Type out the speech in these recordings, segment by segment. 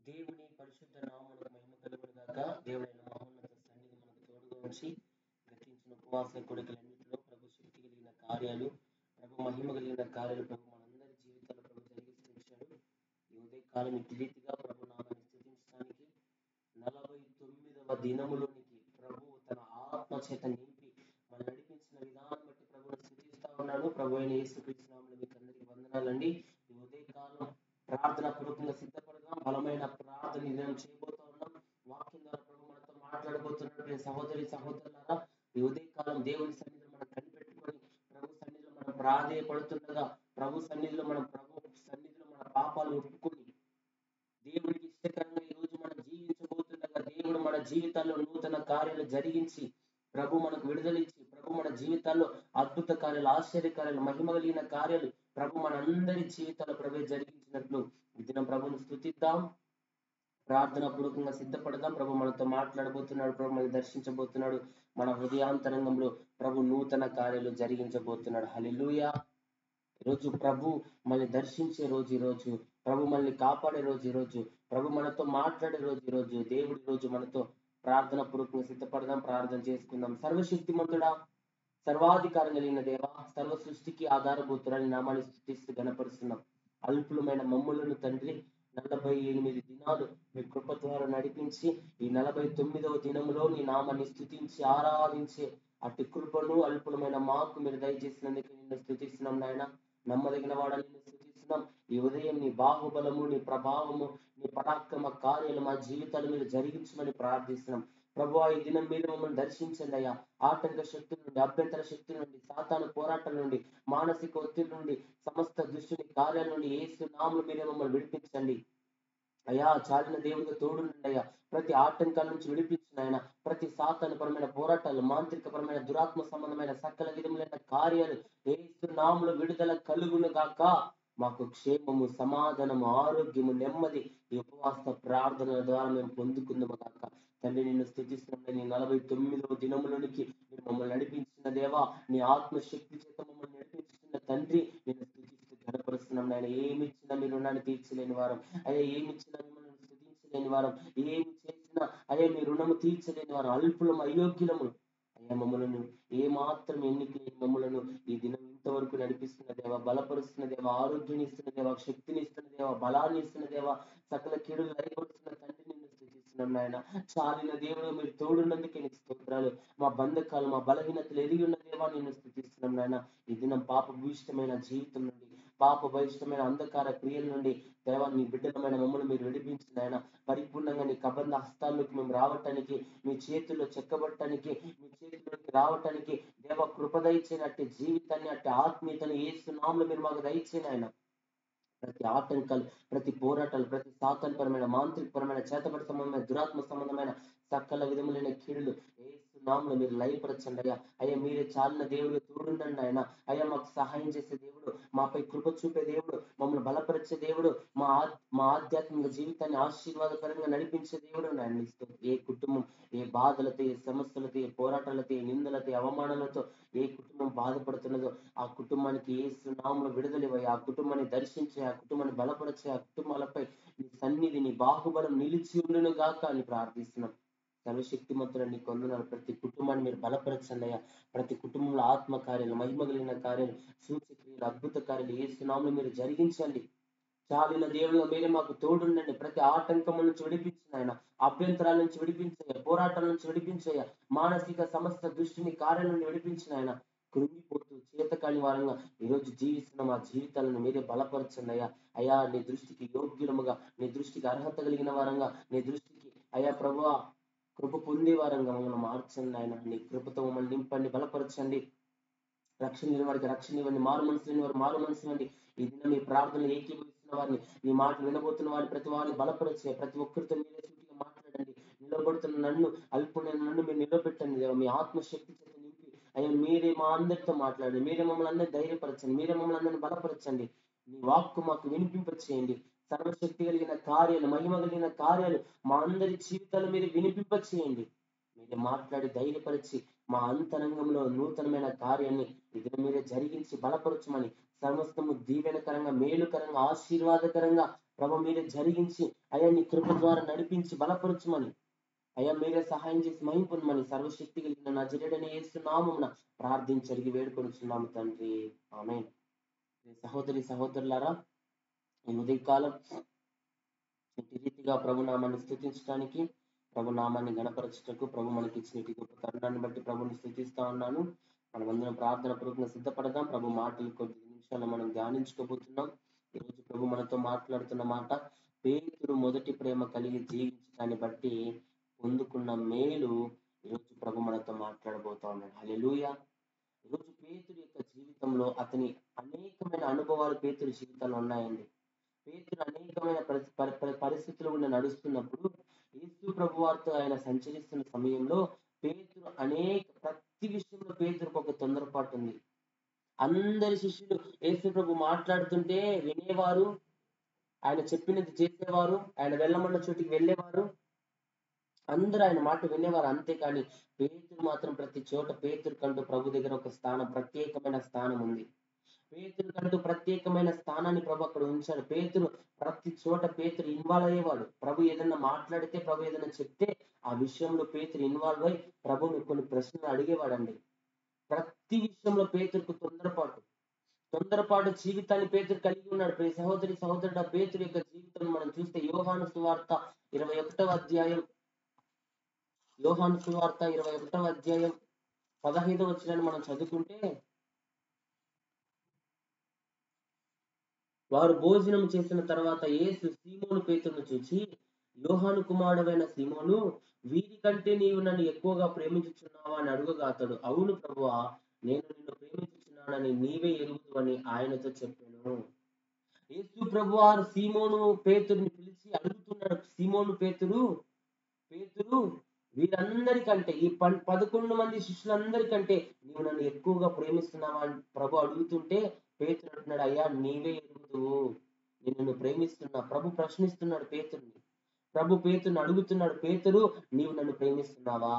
దేవుని పరిశుద్ధ నామమునకు మహిమ కలుగును గాక. దేవుడైన మహోన్నత సన్నిధి మనకు తోడుగా ఉంచి గతించిన ఉపవాస కొడుకులన్నింటిలో ప్రభు శక్తి కలిగిన కార్యాలు, ప్రభు మహిమ కలిగిన కార్యాలు ప్రభు మనందరి జీవితాల్లో ప్రభు జరిగిస్తాడు. ఈ ఉదయకాలం ఇటు రీతిగా ప్రభు నామాన్ని స్తుతించడానికి 49వ దినములోనికి ప్రభు తన ఆత్మ చేత నింపి మనం నడిపించిన విధానం బట్టి ప్రభుని స్తుతిస్తా ఉన్నాడు. ప్రభు అయిన యేసుక్రీస్తు నామములో మీకు అందరికీ వందనాలండి. ఈ ఉదయకాలం ప్రార్థన పూర్వకంగా సిద్ధపడదాం. బలమైన ప్రార్థన నిర్ణయం చేయబోతా ఉన్నాం. వాక్యం ద్వారా ప్రభు మనతో మాట్లాడబోతున్నాడు. సహోదరి సహోదరులారా, ఈ ఉదయకాలం దేవుని సన్నిధిలో మనం కనిపెట్టుకొని ప్రభు సన్నిధిలో మనం ప్రాధేయపడుతుండగా, ప్రభు సన్నిధిలో మన పాపాలు ఒప్పుకొని దేవునికి ఇష్టకరంగా ఈ రోజు మనం జీవించబోతుండగా, దేవుడు మన జీవితాల్లో నూతన కార్యాలు జరిగించి ప్రభు మనకు విడుదలిచ్చి ప్రభు మన జీవితాల్లో అద్భుత కార్యాలు, ఆశ్చర్య కార్యాలు, మహిమ కలిగిన కార్యాలు ప్రభు మనందరి జీవితాల్లో ప్రభు జరిగించినట్లు ఈ దినం ప్రభుని స్తుతిద్దాం. ప్రార్థన పూర్వకంగా సిద్ధపడదాం. ప్రభు మనతో మాట్లాడబోతున్నాడు. ప్రభు మనల్ని దర్శించబోతున్నాడు. మన హృదయాంతరంగంలో ప్రభు నూతన కార్యాలు జరిగించబోతున్నాడు. హల్లెలూయా. ఈరోజు ప్రభు మనల్ని దర్శించే రోజు, ఈరోజు ప్రభు మనల్ని కాపాడే రోజు, ఈరోజు ప్రభు మనతో మాట్లాడే రోజు, ఈరోజు దేవుడి రోజు మనతో ప్రార్థన పూర్వకంగా సిద్ధపడదాం. ప్రార్థన చేసుకుందాం. సర్వశక్తిమంతుడా, సర్వాధికారం కలిగిన దేవ, సర్వ సృష్టికి ఆధారభూతులని నామాన్ని స్తుతిస్తూ గణపరుస్తున్నాం. అల్పులమైన మమ్ములను తండ్రి 48 దినాలు మీ కృప ద్వారా నడిపించి ఈ 49వ దినములో నీ నామాన్ని స్తుతించి ఆరాధించే అటు కృపను అల్పులమైన మాకు మీరు దయచేసినందుకు నిన్ను స్తుతిస్తున్నాం నాయన. నమ్మదగిన వాడని నిన్ను స్తుతిస్తున్నాం. ఈ ఉదయం నీ బాహుబలము, నీ ప్రభావము, నీ పరాక్రమ కార్యాలు మా జీవితాలు మీరు జరిగించమని ప్రార్థిస్తున్నాం. ప్రభు, ఈ దినం మీరు మమ్మల్ని దర్శించండి అయ్యా. ఆటంక శక్తుల నుండి, అభ్యంతర శక్తుల నుండి, సాతాను పోరాటం నుండి, మానసిక ఒత్తిడి నుండి, సమస్త దుష్టుని కార్యాల నుండి యేసు నామములో మీరే మమ్మల్ని విడిపించండి అయ్యా. చాలిన దేవుడిగా తోడుండండి అయ్యా. ప్రతి ఆటంకాల నుంచి విడిపించిన ఆయన, ప్రతి సాతాను పరమైన పోరాటాలు, మాంత్రిక పరమైన దురాత్మ సంబంధమైన సకల విధములైన కార్యాలు యేసు నామములో విడుదల కలుగును గాక. మాకు క్షేమము, సమాధానము, ఆరోగ్యము, నెమ్మది ఈ ఉపవాస ప్రార్థనల ద్వారా మేము పొందుకుందాము గాక. తండ్రి, నిన్ను స్తుతిస్తున్న నీ 49వ దినములోనికి మీరు మమ్మల్ని నడిపించిన దేవా, నీ ఆత్మశక్తి చేత మమ్మల్ని నడిపించిన తండ్రి, నిన్ను స్తుతిస్తూ ఘనపరుస్తున్నాం. ఆయన ఏమి ఇచ్చినా మీరు రుణాన్ని తీర్చలేని వారం అయ్యా. ఏమి ఇచ్చినా మిమ్మల్ని స్తుతించలేని వారం, ఏమి చేసినా అయ్యా మీ రుణము తీర్చలేని వారం, అల్పులము, అయోగ్యులము అయ్యా. మమ్మలను ఏమాత్రం ఎన్నిక లేని మమ్మలను ఈ దినం ఇంతవరకు నడిపిస్తున్న దేవా, బలపరుస్తున్న దేవా, ఆరోగ్యాన్ని ఇస్తున్న దేవా, శక్తిని ఇస్తున్న దేవా, బలాన్ని ఇస్తున్న దేవా, సకల కీడులు లయపరుస్తున్న తండ్రి నిన్ను స్తుతిస్తున్నాం నాయన. చాలిన దేవుడు మీరు తోడున్నందుకే నీకు స్తోత్రాలు. మా బంధకాలు, మా బలహీనతలు ఎరిగి ఉన్న దేవా నిన్ను స్తుతిస్తున్నాం నాయన. ఈ దినం పాప భూయిష్టమైన జీవితం నుండి, పాప భూయిష్టమైన అంధకార క్రియల నుండి దేవా నీ బిడ్డలమైన మమ్మల్ని మీరు విడిపించిన ఆయన. పరిపూర్ణంగా నీ కబంధ హస్తాల్లోకి మేము రావటానికి, మీ చేతుల్లో చెక్కబట్టడానికి, మీ చేతుల్లోకి రావటానికి దేవ కృప దయచేయని అట్టి జీవితాన్ని, అట్టి ఆత్మీయతను యేసు నామములో మీరు మాకు దయచేయని ఆయన. ప్రతి ఆటంకాలు, ప్రతి పోరాటాలు, ప్రతి సాతానుపరమైన, మాంత్రిక పరమైన, చేతబడి సంబంధమైన, దురాత్మ సంబంధమైన సకల విధములైన కీడులు యేసు నామములో మీరు లయపరచండి అయ్యా. అయ్యా మీరే చాలిన దేవుడు తోడుండండి ఆయన. అయ్యా మాకు సహాయం చేసే దేవుడు, మాపై కృప చూపే దేవుడు, మమ్మల్ని బలపరిచే దేవుడు, మా ఆధ్యాత్మిక జీవితాన్ని ఆశీర్వాదకరంగా నడిపించే దేవుడు నాయన. ఏ కుటుంబం ఏ బాధలతో, ఏ సమస్యలతో, ఏ పోరాటాలతో, ఏ నిందలతో, అవమానాలతో ఏ కుటుంబం బాధపడుతున్నదో ఆ కుటుంబానికి యేసు నామములో విడుదలివ్వయి. ఆ కుటుంబాన్ని దర్శించి, ఆ కుటుంబాన్ని బలపరిచి, ఆ కుటుంబాలపై నీ సన్నిధి, నీ బాహుబలం నిలిచి ఉండును గాక అని ప్రార్థిస్తున్నాం. సర్వశక్తిమంతుడు నీ కొందనాలు. ప్రతి కుటుంబాన్ని మీరు బలపరచండి అయ్యా. ప్రతి కుటుంబంలో ఆత్మ కార్యాలు, మహిమ కలిగిన కార్యాలు, సూచక్రియలు, అద్భుత కార్యాలు యేసు నామములో మీరు జరిగించండి. చాలిన దేవుడుగా మీరే మాకు తోడుండండి. ప్రతి ఆటంకం నుంచి విడిపించిన ఆయన, అభ్యంతరాల నుంచి విడిపించయ్యా, పోరాటాల నుంచి విడిపించయ్యా, మానసిక సమస్త దృష్టిని కార్యాల నుండి విడిపించిన ఆయన. కృంగిపోతూ చేతకాని వారంగా ఈరోజు జీవిస్తున్న మా జీవితాలను మీరే బలపరచండి అయ్యా. అయ్యా నీ దృష్టికి యోగ్యులముగా, నీ దృష్టికి అర్హత కలిగిన వారంగా, నీ దృష్టికి అయ్యా ప్రభువా కృప పొందే వారంగా మమ్మల్ని మార్చండి ఆయన. నీ కృపతో మమ్మల్ని నింపండి, బలపరచండి. రక్షణ లేని వారికి రక్షణ ఇవ్వండి, మారు మనసు లేని వారు మారు మనసు ఇవ్వండి. ఈ దినం మీ ప్రార్థనలు ఏకీభవిస్తున్న వారిని, నీ మాటలు వినబోతున్న వారిని ప్రతి వారిని బలపరిచే, ప్రతి ఒక్కరితో మీరే సూటిగా మాట్లాడండి. నిలబడుతున్న నన్ను, అల్పుడైన నన్ను మీరు నిలబెట్టండి దేవా. మీ ఆత్మశక్తి చేత నింపి అయ్యా మీరే మా అందరితో మాట్లాడండి. మీరే మమ్మల్ని అందరినీ ధైర్యపరచండి, మీరే మమ్మల్ని అందరినీ బలపరచండి. నీ వాక్కు మాకు వినిపింపచేయండి. సర్వశక్తి కలిగిన కార్యాలు, మహిమ కలిగిన కార్యాలు మా అందరి జీవితాలు మీరు వినిపింపచేయండి. మీరు మాట్లాడి ధైర్యపరిచి మా అంతరంగంలో నూతనమైన కార్యాన్ని ఇది మీరే జరిగించి బలపరచమని, సమస్తము దీవెనకరంగా, మేలుకరంగా, ఆశీర్వాదకరంగా ప్రభు మీరే జరిగించి అయ్యా నీ కృప ద్వారా నడిపించి బలపరచుమని, అయ్యా మీరే సహాయం చేసి మహిమ పొందమని సర్వశక్తి కలిగిన నా జరుడని యేసునామమున ప్రార్థించి అడిగి వేడుకొనుచున్నాము తండ్రి. ఆమేన్. సహోదరి సహోదరులారా, ఈ ఉదయకాలం ఇటు రీతిగా ప్రభునామాన్ని స్తుతించడానికి, ప్రభునామాన్ని గణపరచుటకు ప్రభు మనకి ఇచ్చిన ఇటు గొప్ప తరుణాన్ని బట్టి ప్రభుని స్తుతిస్తా ఉన్నాను. మనమందరం ప్రార్థన పూర్వకంగా సిద్ధపడదాం. ప్రభు మాటలు కొద్ది నిమిషాలు మనం ధ్యానించుకోబోతున్నాం. ఈరోజు ప్రభు మనతో మాట్లాడుతున్న మాట, పేతురు మొదటి ప్రేమ కలిగి జీవించడాన్ని బట్టి పొందుకున్న మేలు ఈరోజు ప్రభు మనతో మాట్లాడబోతా ఉన్నాడు. హల్లెలూయా. ఈరోజు పేతురు యొక్క జీవితంలో అతని అనేకమైన అనుభవాలు పేతురు జీవితంలో ఉన్నాయండి. పేతురు అనేకమైన పరిస్థితులు గుండా నడుస్తున్నప్పుడు, యేసు ప్రభు వారితో ఆయన సంచరిస్తున్న సమయంలో పేతురు ప్రతి విషయంలో పేతురుకు ఒక తొందరపాటు ఉంది. అందరి శిష్యులు యేసు ప్రభు మాట్లాడుతుంటే వినేవారు, ఆయన చెప్పినది చేసేవారు, ఆయన వెళ్ళమన్న చోటికి వెళ్ళేవారు, అందరూ ఆయన మాట వినేవారు. అంతేకాని పేతురు మాత్రం ప్రతి చోట పేతురు కంటూ ప్రభు దగ్గర ఒక స్థానం, ప్రత్యేకమైన స్థానం ఉంది. పేతురు కంటూ ప్రత్యేకమైన స్థానాన్ని ప్రభు అక్కడ ఉంచాడు. పేతురు ప్రతి చోట పేతురు ఇన్వాల్వ్ అయ్యేవాడు. ప్రభు ఏదైనా మాట్లాడితే, ప్రభు ఏదైనా చెప్తే ఆ విషయంలో పేతురు ఇన్వాల్వ్ అయి ప్రభుని కొన్ని ప్రశ్నలు అడిగేవాడండి. ప్రతి విషయంలో పేతురుకు తొందరపాటు జీవితాన్ని పేతురు కలిగి ఉన్నాడు. ప్రియ సహోదరి సహోదరుడు, పేతురు యొక్క జీవితం మనం చూస్తే యోహాను సువార్త 21వ అధ్యాయం 15వ వచనాన్ని మనం చదువుకుంటే, వారు భోజనం చేసిన తర్వాత యేసు సీమోను పేతురును చూచి, యోహాను కుమారుడైన సీమోను, వీరికంటే నీవు నన్ను ఎక్కువగా ప్రేమించుచున్నావా అని అడుగగా అతడు, అవును ప్రభువా, నేను నిన్ను ప్రేమించుచున్నానని నీవే ఎరుగుదు అని ఆయనతో చెప్పాను. యేసు ప్రభువారు సీమోను పేతురుని పిలిచి అడుగుతున్నాడు, సీమోను పేతురు వీరందరికంటే, ఈ 11 మంది శిష్యులందరికంటే నీవు నన్ను ఎక్కువగా ప్రేమిస్తున్నావా అని ప్రభు అడుగుతుంటే పేతురు అంటున్నాడు, అయ్యా నీవే ఎరుగుదువు, నేను నిన్ను ప్రేమిస్తున్నా. ప్రభు ప్రశ్నిస్తున్నాడు పేతురుని. ప్రభు పేతురుని అడుగుతున్నాడు, పేతురు నీవు నన్ను ప్రేమిస్తున్నావా?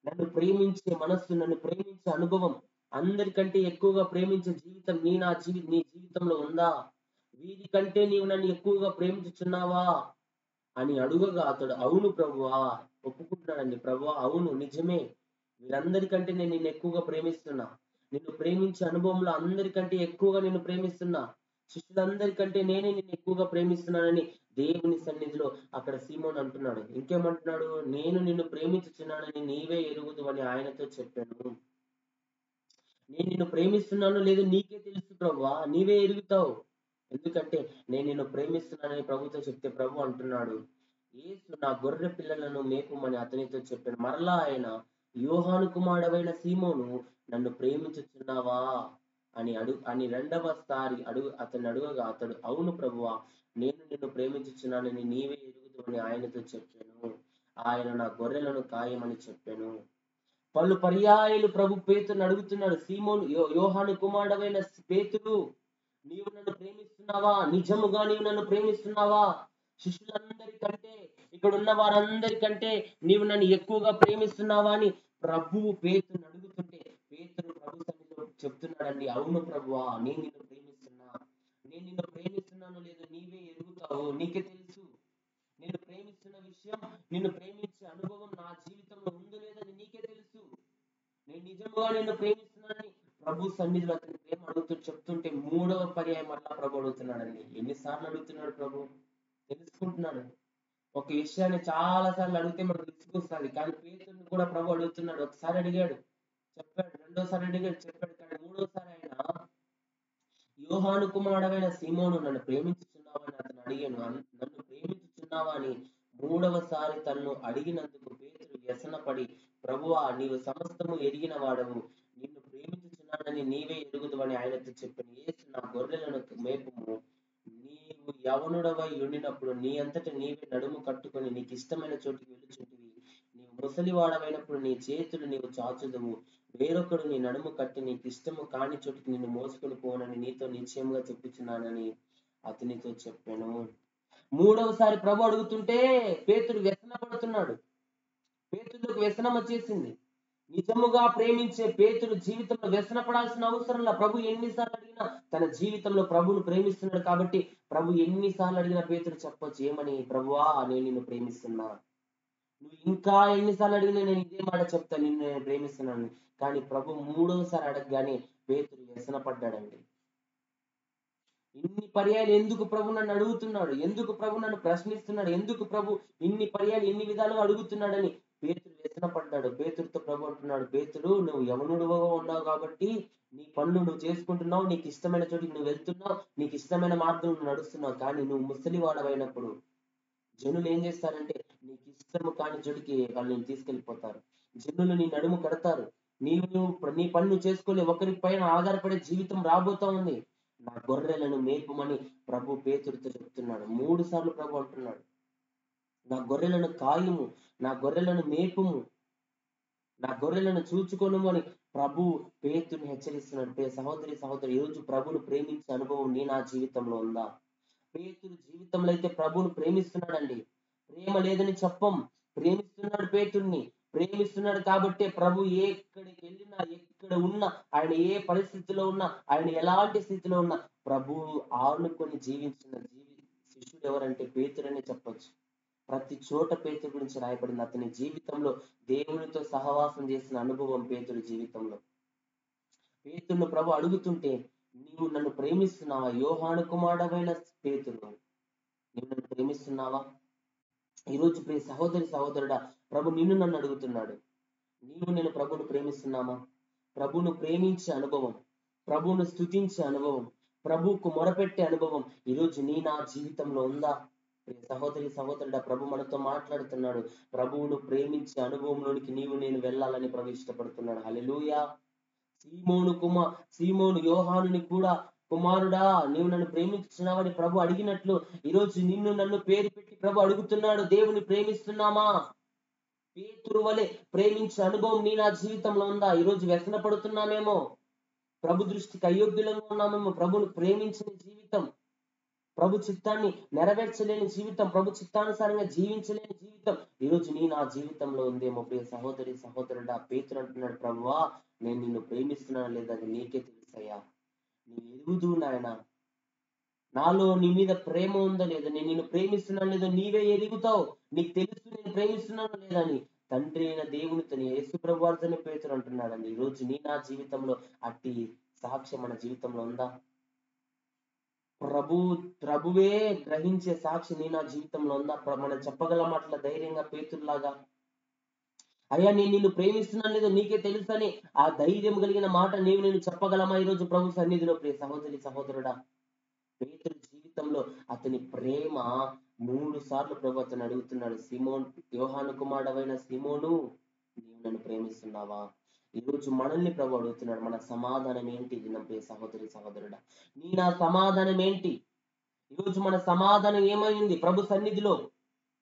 నన్ను ప్రేమించే మనస్సు, నన్ను ప్రేమించే అనుభవం, అందరికంటే ఎక్కువగా ప్రేమించే జీవితం నీ జీవితంలో ఉందా? వీరికంటే నీవు నన్ను ఎక్కువగా ప్రేమించుచున్నావా అని అడుగగా అతడు, అవును ప్రభువా, ఒప్పుకుంటున్నాడండి. ప్రభువా, అవును, నిజమే, వీరందరికంటే నేను నిన్ను ఎక్కువగా ప్రేమిస్తున్నా. నిన్ను ప్రేమించే అనుభవంలో అందరికంటే ఎక్కువగా నిన్ను ప్రేమిస్తున్నా. శిష్యులందరికంటే నేనే నిన్ను ఎక్కువగా ప్రేమిస్తున్నానని దేవుని సన్నిధిలో అక్కడ సీమోను అంటున్నాడు. ఇంకేమంటున్నాడు? నేను నిన్ను ప్రేమించుచున్నానని నీవే ఎరుగుదు అని ఆయనతో చెప్పాను. నేను నిన్ను ప్రేమిస్తున్నాను లేదు నీకే తెలుసు ప్రభువా, నీవే ఎరుగుతావు. ఎందుకంటే నేను నిన్ను ప్రేమిస్తున్నానని ప్రభుతో చెప్తే ప్రభు అంటున్నాడు, యేసు నా గొర్రె పిల్లలను మేపుమని అతనితో చెప్పాను. మరలా ఆయన, యోహాను కుమారుడైన సీమోను, నన్ను ప్రేమించుచున్నావా అని రెండవసారి అతన్ని అడుగగా అతడు, అవును ప్రభువా, నేను నిన్ను ప్రేమించుచున్నానని నీవే ఎరుగుదు అని ఆయనతో చెప్పాను. ఆయన నా గొర్రెలను కాయమని చెప్పాను. పలు పర్యాయాలు ప్రభు పేతురుని అడుగుతున్నాడు, సీమోను యోహాను కుమారుడైన పేతురు, నీవు నన్ను ప్రేమిస్తున్నావా? నిజముగా నీవు నన్ను ప్రేమిస్తున్నావా? శిష్యులందరికంటే, ఇక్కడ ఉన్న వారందరికంటే నీవు నన్ను ఎక్కువగా ప్రేమిస్తున్నావా అని ప్రభువు పేతురుని అడుగుతుంటే పేతురు ప్రభు సన్నిధిలో చెప్తున్నాడండి, అవును ప్రభువా, నేను నిన్ను ప్రేమిస్తున్నాను లేదు నీవే ఎరుగుతావు, నీకే తెలుసు. నిన్ను ప్రేమిస్తున్న విషయం, నిన్ను ప్రేమించే అనుభవం నా జీవితంలో ఉందో లేదని నీకే తెలుసు. నేను నిజంగా నిన్ను ప్రేమిస్తున్నానని ప్రభు సన్నిధిలో అతని ప్రేమ అడుగుతూ చెప్తుంటే 3వ పర్యాయం మళ్ళా ప్రభు అడుగుతున్నాడండి. ఎన్నిసార్లు అడుగుతున్నాడు ప్రభు? తెలుసుకుంటున్నాడు. ఒక విషయాన్ని చాలా సార్లు అడిగితే మనకు విసుగొస్తుంది. కానీ పేతురుని కూడా ప్రభు అడుగుతున్నాడు. ఒకసారి అడిగాడు, చెప్పాడు, రెండోసారి అడిగాడు, చెప్పాడు. కానీ 3వసారి ఆయన, యోహాను కుమారుడైన సీమోను, నన్ను ప్రేమించుచున్నావా అని అతను అడిగాను. నన్ను ప్రేమించుచున్నావా అని 3వసారి తనను అడిగినందుకు పేతురు వ్యసనపడి, ప్రభువా, నీవు సమస్తము ఎరిగిన వాడవు, నిన్ను ప్రేమించుచున్నానని నీవే ఎరుగుదువని ఆయనతో చెప్పాను. యేసు, నా గొర్రెలను మేపుము, నీవు యవనుడవై ఉండినప్పుడు నీ అంతట నీవే నడుము కట్టుకొని నీకు ఇష్టమైన చోటుకి వెళ్ళుచుంటివి. నీవు ముసలివాడమైనప్పుడు నీ చేతులు నీవు చాచుదువు, వేరొకడు నీ నడుము కట్టి నీకు ఇష్టము కాని చోటుకి నిన్ను మోసుకొని పోనని నీతో నిశ్చయంగా చెప్పుచున్నానని అతనితో చెప్పాను. 3వసారి ప్రభు అడుగుతుంటే పేతురు వ్యసన పడుతున్నాడు. పేతురులకు వ్యసనం వచ్చేసింది. నిజముగా ప్రేమించే పేతురు జీవితంలో వ్యసన పడాల్సిన అవసరం లేదు. ప్రభు ఎన్నిసార్లు అడిగినా తన జీవితంలో ప్రభువును ప్రేమిస్తున్నాడు కాబట్టి ప్రభు ఎన్నిసార్లు అడిగిన పేతురు చెప్పొచ్చు ఏమని, ప్రభువా నేను నిన్ను ప్రేమిస్తున్నా. నువ్వు ఇంకా ఎన్నిసార్లు అడిగినా నేను ఇదే మాట చెప్తాను, నిన్ను నేను ప్రేమిస్తున్నాను. కానీ ప్రభు మూడోసారి అడగగానే పేతురు వ్యసన పడ్డాడండి. ఇన్ని పర్యాలు ఎందుకు ప్రభు నన్ను అడుగుతున్నాడు, ఎందుకు ప్రభు నన్ను ప్రశ్నిస్తున్నాడు, ఎందుకు ప్రభు ఇన్ని పర్యాలు ఎన్ని విధాలుగా అడుగుతున్నాడని పేతురు వ్యసన పడ్డాడు. పేతురుతో ప్రభు అంటున్నాడు, పేతురు నువ్వు యవనుడుగా ఉన్నావు కాబట్టి నీ పనులు నువ్వు చేసుకుంటున్నావు, నీకు ఇష్టమైన చోటికి నువ్వు వెళ్తున్నావు, నీకు ఇష్టమైన మార్గం నువ్వు నడుస్తున్నావు. కానీ నువ్వు ముసలివాడవైనప్పుడు జనులు ఏం చేస్తారంటే నీకు ఇష్టము కాని చోటికి వాళ్ళని తీసుకెళ్లిపోతారు. జనులు నీ నడుము కడతారు. నీ పని నువ్వు చేసుకోలే, ఒకరి పైన ఆధారపడే జీవితం రాబోతా ఉంది. నా గొర్రెలను మేపుమని ప్రభు పేతురుతో చెప్తున్నాడు. 3 సార్లు ప్రభు అంటున్నాడు, నా గొర్రెలను కాయుము, నా గొర్రెలను మేపుము, నా గొర్రెలను చూచుకొను అని ప్రభు పేతురుని హెచ్చరిస్తున్నాడు. సహోదరి ఈరోజు ప్రభును ప్రేమించే అనుభవం నా జీవితంలో ఉందా? పేతురు జీవితంలో అయితే ప్రభువును ప్రేమిస్తున్నాడండి. ప్రేమ లేదని చెప్పం, ప్రేమిస్తున్నాడు. పేతుర్ని ప్రేమిస్తున్నాడు కాబట్టే ప్రభు ఎక్కడికి వెళ్ళినా, ఎక్కడ ఉన్నా, ఆయన ఏ పరిస్థితిలో ఉన్నా, ఆయన ఎలాంటి స్థితిలో ఉన్నా ప్రభు ఆనుకొని జీవించిన శిష్యుడు ఎవరంటే పేతురనే చెప్పొచ్చు. ప్రతి చోట పేతురు గురించి రాయబడింది. అతని జీవితంలో దేవునితో సహవాసం చేసిన అనుభవం పేతురు జీవితంలో. పేతురును ప్రభు అడుగుతుంటే, నీవు నన్ను ప్రేమిస్తున్నావా? యోహాను కుమారుడవైన పేతురు, నీవు నన్ను ప్రేమిస్తున్నావా? ఈరోజు ప్రియ సహోదరుడా, ప్రభు నిన్ను నన్ను అడుగుతున్నాడు, నీవు నేను ప్రభువును ప్రేమిస్తున్నామా? ప్రభువును ప్రేమించే అనుభవం, ప్రభువును స్తుతించే అనుభవం, ప్రభువుకు మొరపెట్టే అనుభవం ఈరోజు నా జీవితంలో ఉందా? ప్రియ సహోదరుడా, ప్రభు మనతో మాట్లాడుతున్నాడు. ప్రభువును ప్రేమించే అనుభవంలోనికి నీవు నేను వెళ్ళాలని ప్రభు ఇష్టపడుతున్నాడు. హల్లెలూయా. సీమోను యోహానుని కూడా, కుమారుడా నీవు నన్ను ప్రేమిస్తున్నావని ప్రభు అడిగినట్లు ఈరోజు నిన్ను నన్ను పేరు పెట్టి ప్రభు అడుగుతున్నాడు, దేవుని ప్రేమిస్తున్నామా? పేతురు వలె ప్రేమించే అనుభవం నా జీవితంలో ఉందా? ఈరోజు వ్యసన పడుతున్నామేమో, ప్రభు దృష్టికి అయోగ్యులంగా ఉన్నామేమో. ప్రభుని ప్రేమించిన జీవితం, ప్రభు చిత్తాన్ని నెరవేర్చలేని జీవితం, ప్రభు చిత్తానుసారంగా జీవించలేని జీవితం ఈరోజు నా జీవితంలో ఉందేమో. ప్రియ సహోదరుడా, పేతురు అంటున్నాడు, ప్రభువా నేను నిన్ను ప్రేమిస్తున్నాను లేదా అది నీకే తెలుసయ్యా. నువ్వు ఎరుగుదు నాయన, నాలో నీ మీద ప్రేమ ఉందో లేదా, నేను నిన్ను ప్రేమిస్తున్నాను లేదో నీవే ఎరుగుతావు. నీకు తెలుసు నేను ప్రేమిస్తున్నాను లేదా అని తండ్రి అయిన దేవునితో యేసు ప్రభు వారితోనే పేతురు అంటున్నాడండి. ఈరోజు నా జీవితంలో అట్టి సాక్ష్యం మన జీవితంలో ఉందా? ప్రభువే గ్రహించే సాక్షి నా జీవితంలో ఉందా? మనం చెప్పగలం అట్లా ధైర్యంగా పేతురులాగా, అయ్యా నేను నిన్ను ప్రేమిస్తున్నాను లేదో నీకే తెలుసని ఆ ధైర్యం కలిగిన మాట నేను చెప్పగలమా ఈరోజు ప్రభు సన్నిధిలో? ప్రియ సహోదరుడా, పేతురు జీవితంలో అతని ప్రేమ 3 సార్లు ప్రభు అతను అడుగుతున్నాడు, యోహాను కుమారుడవైన సీమోను నీవు నన్ను ప్రేమిస్తున్నావా? ఈరోజు మనల్ని ప్రభు అడుగుతున్నాడు, మన సమాధానం ఏంటి? ప్రియ సహోదరుడా, నా సమాధానం ఏంటి? ఈరోజు మన సమాధానం ఏమైంది ప్రభు సన్నిధిలో?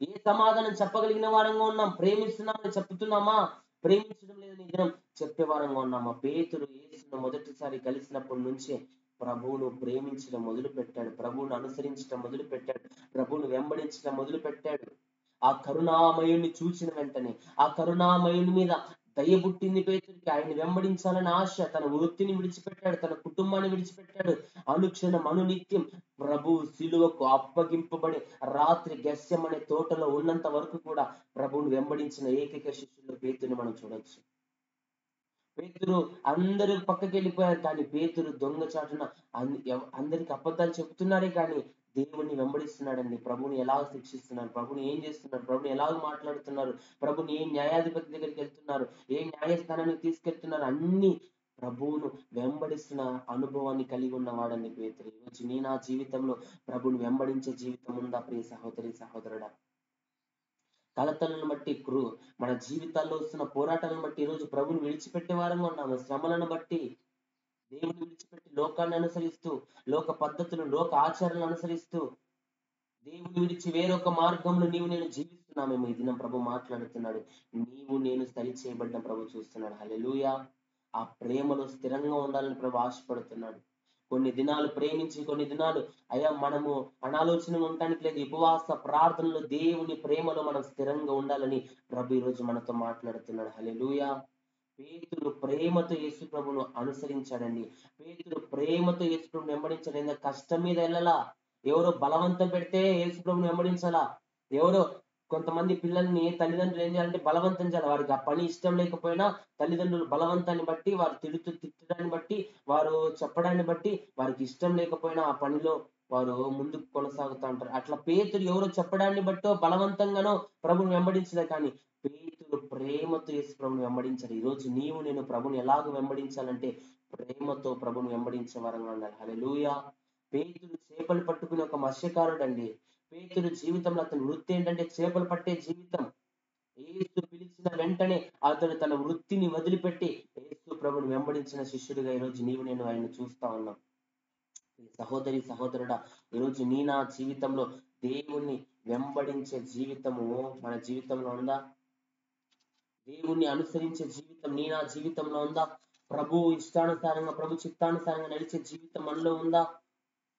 ఏ సమాధానం చెప్పగలిగిన వారంగా ఉన్నాం? ప్రేమిస్తున్నామని చెప్తున్నామా? ప్రేమించడం లేదని దినం చెప్పే వారంగా ఉన్నామా? పేతురు యేసును మొదటిసారి కలిసినప్పటి నుంచే ప్రభువును ప్రేమించడం మొదలు పెట్టాడు, ప్రభువును అనుసరించడం మొదలు పెట్టాడు, ప్రభువును వెంబడించడం మొదలు పెట్టాడు. ఆ కరుణామయుని చూసిన వెంటనే ఆ కరుణామయుని మీద దయ పుట్టింది పేతురికి. ఆయన వెంబడించాలని ఆశ. తన వృత్తిని విడిచిపెట్టాడు, తన కుటుంబాన్ని విడిచిపెట్టాడు. అనుక్షణం అనునిత్యం ప్రభు శిలువకు అప్పగింపబడి రాత్రి గెస్సెమనే తోటలో ఉన్నంత వరకు కూడా ప్రభువును వెంబడించిన ఏకైక శిష్యుల్లో పేతురుని మనం చూడొచ్చు. పేతురు అందరూ పక్కకి వెళ్ళిపోయారు, కానీ పేతురు దొంగచాటున అందరికి అబద్ధాలు చెప్తున్నారే కానీ దేవుణ్ణి వెంబడిస్తున్నాడండి. ప్రభుని ఎలా శిక్షిస్తున్నారు, ప్రభుని ఏం చేస్తున్నారు, ప్రభుని ఎలా మాట్లాడుతున్నారు, ప్రభుని ఏ న్యాయాధిపతి దగ్గరికి వెళ్తున్నారు, ఏ న్యాయస్థానానికి తీసుకెళ్తున్నారు, అన్ని ప్రభువును వెంబడిస్తున్న అనుభవాన్ని కలిగి ఉన్నవాడండి పేతురు. ఈరోజు నా జీవితంలో ప్రభుని వెంబడించే జీవితం ఉందా? ప్రియ సహోదరుడా, కలతలను బట్టి మన జీవితాల్లో వస్తున్న పోరాటాలను బట్టి ఈరోజు ప్రభుని విడిచిపెట్టే వారంగా ఉన్నాము. శ్రమలను బట్టి దేవుని విడిచిపెట్టి లోకాన్ని అనుసరిస్తూ, లోక పద్ధతులు, లోక ఆచారాలను అనుసరిస్తూ దేవుని విడిచి వేరొక మార్గంలో నేను జీవిస్తున్నామేమో. ఈ దినం ప్రభు మాట్లాడుతున్నాడు, నీవు నేను సరి చేయబడ్డ ప్రభు చూస్తున్నాడు. హల్లెలూయా. ఆ ప్రేమలో స్థిరంగా ఉండాలని ప్రభు ఆశపడుతున్నాడు. కొన్ని దినాలు ప్రేమించి కొన్ని దినాలు అయ్యా మనము అనాలోచనగా ఉండటానికి లేదు. ఉపవాస ప్రార్థనలో దేవుని ప్రేమలో మనం స్థిరంగా ఉండాలని ప్రభు ఈరోజు మనతో మాట్లాడుతున్నాడు. హల్లెలూయా. పేతురు ప్రేమతో యేసు ప్రభును అనుసరించాడండి. పేతురు ప్రేమతో యేసు ప్రభుని వెంబడించాడు. ఏదో కష్టం మీద వెళ్ళలా, ఎవరో బలవంతం పెడితే యేసు ప్రభుని వెంబడించాలా, ఎవరో కొంతమంది పిల్లల్ని తల్లిదండ్రులు ఏం చేయాలంటే బలవంతం చేయాలి. వారికి ఆ పని ఇష్టం లేకపోయినా తల్లిదండ్రులు బలవంతాన్ని బట్టి, వారు తిట్టడాన్ని బట్టి, వారు చెప్పడాన్ని బట్టి, వారికి ఇష్టం లేకపోయినా ఆ పనిలో వారు ముందుకు కొనసాగుతూ ఉంటారు. అట్లా పేతురు ఎవరో చెప్పడాన్ని బట్టో బలవంతంగానో ప్రభుని వెంబడించలే, కానీ పేతురు ప్రేమతో యేసు ప్రభుని వెంబడించాడు. ఈరోజు నీవు నేను ప్రభుని ఎలాగ వెంబడించాలంటే ప్రేమతో ప్రభుని వెంబడించే వారంగా ఉండాలి. హల్లెలూయా. పేతురు చేపలు పట్టుకునే ఒక మత్స్యకారుడు అండి. పేతురు జీవితంలో అతని వృత్తి ఏంటంటే చేపలు పట్టే జీవితం. యేసు పిలిచిన వెంటనే అతడు తన వృత్తిని వదిలిపెట్టి యేసు ప్రభుని వెంబడించిన శిష్యుడిగా ఈరోజు నీవు నేను ఆయన చూస్తా ఉన్నాం. సహోదరి సహోదరుడా, ఈరోజు నీ నా జీవితంలో దేవుణ్ణి వెంబడించే జీవితము మన జీవితంలో ఉందా? దేవుణ్ణి అనుసరించే జీవితం నీ నా జీవితంలో ఉందా? ప్రభు ఇష్టానుసారంగా, ప్రభు చిత్తానుసారంగా నడిచే జీవితం మనలో ఉందా?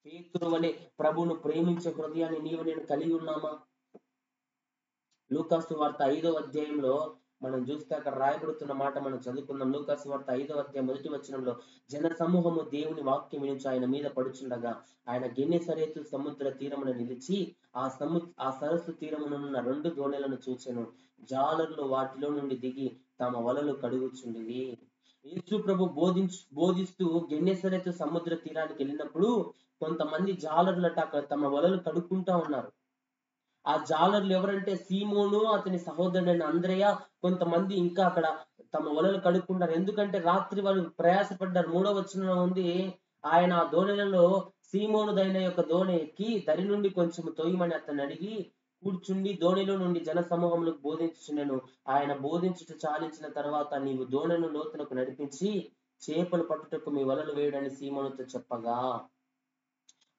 పేతురు వలె ప్రభువును ప్రేమించే హృదయాన్ని నీవు నేను కలిగి ఉన్నామా? లూకాసు వార్త 5వ అధ్యాయంలో మనం చూస్తే అక్కడ రాయబడుతున్న మాట మనం చదువుకుందాం. లూకాసు వార్త 5వ అధ్యాయం 1వ వచనంలో, జన సమూహము దేవుని వాక్యం వినుచు ఆయన మీద పడుచుండగా ఆయన గెన్నెసరేతు సముద్ర తీరమున నిలిచి ఆ సరస్సు తీరమునున్న 2 దోణెలను చూచెను. జాలర్లు వాటిలో నుండి దిగి తమ వలలు కడుగుచుండిరి. యేసు ప్రభు బోధిస్తూ గెన్నెసరేతు సముద్ర తీరానికి వెళ్ళినప్పుడు కొంతమంది జాలర్లట అక్కడ తమ వలలు కడుక్కుంటా ఉన్నారు. ఆ జాలర్లు ఎవరంటే సీమోను, అతని సహోదరుడైన అంద్రెయ, కొంతమంది ఇంకా అక్కడ తమ వలలు కడుక్కుంటారు. ఎందుకంటే రాత్రి వాళ్ళు ప్రయాసపడ్డారు. 3వ వచనంలో ఉంది, ఆయన ఆ దోణెలలో సీమోనుదైన యొక్క దోణి ఎక్కి దరి నుండి కొంచెం తొయ్యమని అతన్ని అడిగి కూర్చుండి దోణిలో నుండి జన సమూహములకు బోధించుచుండెను. ఆయన బోధించుట చాలించిన తర్వాత, నీవు దోణెను లోతులకు నడిపించి చేపలు పట్టుటకు మీ వలలు వేయడని సీమోనుతో చెప్పగా,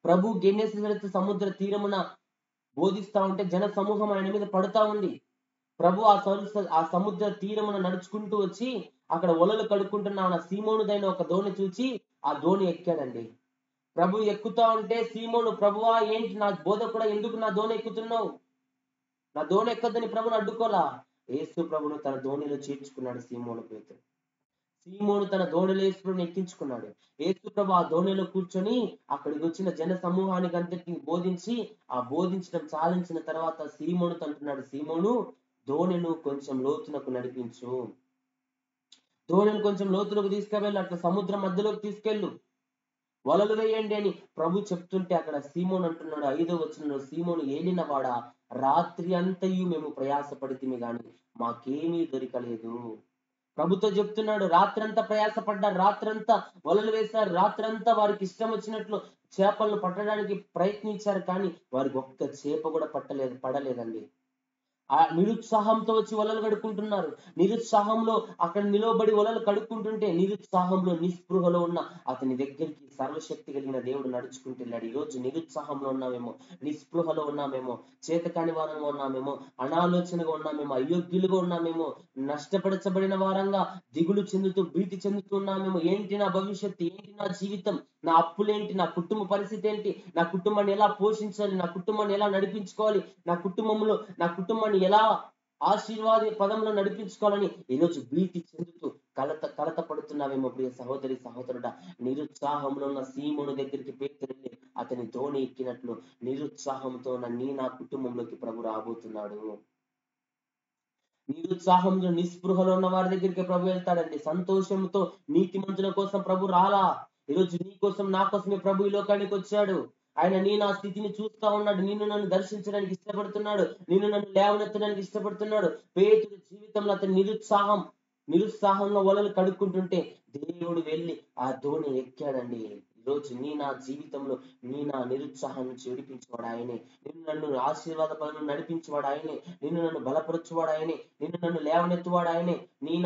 ప్రభు గెన్నెసరెతు సముద్ర తీరమున బోధిస్తా ఉంటే జన సమూహం ఆయన మీద పడుతా ఉంది. ప్రభు ఆ సముద్ర తీరమున నడుచుకుంటూ వచ్చి అక్కడ వలలు కడుక్కుంటున్న సీమోనుదైన ఒక దోణి చూచి ఆ దోణి ఎక్కాడండి. ప్రభు ఎక్కుతా ఉంటే సీమోను, ప్రభువా ఏంటి నా బోధకుడా, ఎందుకు నా దోణి ఎక్కుతున్నావు? నా దోణి ఎక్కద్దని ప్రభుని అడ్డుకోలా. యేసు ప్రభును తన దోణిలో చేర్చుకున్నాడు సీమోను పేతురు. సీమోను తన దోణిలో యేసు ప్రభుని ఎక్కించుకున్నాడు. యేసు ప్రభు ఆ దోణిలో కూర్చొని అక్కడికి వచ్చిన జన సమూహానికి అంతటిని బోధించి, ఆ బోధించడం చాలించిన తర్వాత సీమోనుతో అంటున్నాడు, సీమోను, దోణిను కొంచెం లోతునకు నడిపించు, దోణిని కొంచెం లోతులకు తీసుకువెళ్ళు, అట్లా సముద్రం మధ్యలోకి తీసుకెళ్ళు, వలలు వేయండి అని ప్రభు చెప్తుంటే అక్కడ సీమోను అంటున్నాడు 5వ వచనంలో, సీమోను ఏలినవాడా, రాత్రి అంతయు మేము ప్రయాసపడితిమి గాని మాకేమీ దొరకలేదు. ప్రభుతో చెప్తున్నాడు, రాత్రంతా ప్రయాసపడ్డారు, రాత్రంతా వలలు వేశారు, రాత్రంతా వారికి ఇష్టం వచ్చినట్లు చేపలను పట్టడానికి ప్రయత్నించారు, కానీ వారికి ఒక్క చేప కూడా పడలేదండి. ఆ నిరుత్సాహంతో వచ్చి వలలు కడుక్కుంటున్నారు. నిరుత్సాహంలో అక్కడ నిలవబడి వలలు కడుక్కుంటుంటే నిరుత్సాహంలో నిస్పృహలో ఉన్న అతని దగ్గరికి సర్వశక్తి కలిగిన దేవుడు నడుచుకుంటూ వెళ్ళాడు. ఈరోజు నిరుత్సాహంలో ఉన్నామేమో, నిస్పృహలో ఉన్నామేమో, చేతకాని వారంగా ఉన్నామేమో, అనాలోచనగా ఉన్నామేమో, అయోగ్యులుగా ఉన్నామేమో, నష్టపరచబడిన వారంగా దిగులు చెందుతూ భీతి చెందుతూ ఉన్నామేమో. ఏంటి నా భవిష్యత్తు, ఏంటి నా జీవితం, నా అప్పులేంటి, నా కుటుంబ పరిస్థితి ఏంటి, నా కుటుంబాన్ని ఎలా పోషించాలి, నా కుటుంబాన్ని ఎలా నడిపించుకోవాలి, నా కుటుంబాన్ని ఎలా ఆశీర్వాద పదంలో నడిపించుకోవాలని ఈరోజు భీతి చెందుతూ కలత పడుతున్నావేమో ప్రియ సహోదరి సహోదరుడా. నిరుత్సాహంలో ఉన్న సీమోను దగ్గరికి పేతురు వెళ్ళి అతని దోణి ఎక్కినట్లు నిరుత్సాహంతో ఉన్న నా కుటుంబంలోకి ప్రభు రాబోతున్నాడు. నిరుత్సాహంలో నిస్పృహలో ఉన్న వారి దగ్గరికి ప్రభు వెళ్తాడండి. సంతోషంతో నీతిమంతుల కోసం ప్రభు రాలా. ఈరోజు నీ కోసం నా కోసమే ప్రభు ఈ లోకానికి వచ్చాడు. ఆయన నా స్థితిని చూస్తా ఉన్నాడు. నిన్ను నన్ను దర్శించడానికి ఇష్టపడుతున్నాడు. నిన్ను నన్ను లేవనెత్తడానికి ఇష్టపడుతున్నాడు. పేతురు జీవితంలో అతని నిరుత్సాహంగా వలలు కడుక్కుంటుంటే దేవుడు వెళ్ళి ఆ దోణి ఎక్కాడండి. ఈరోజు నా జీవితంలో నా నిరుత్సాహం నుంచి విడిపించేవాడు ఆయనే. నిన్ను నన్ను ఆశీర్వాద పనులు నడిపించేవాడు ఆయనే. నిన్ను నన్ను బలపరచువాడు ఆయనే. నిన్ను నన్ను లేవనెత్తువాడు ఆయనే.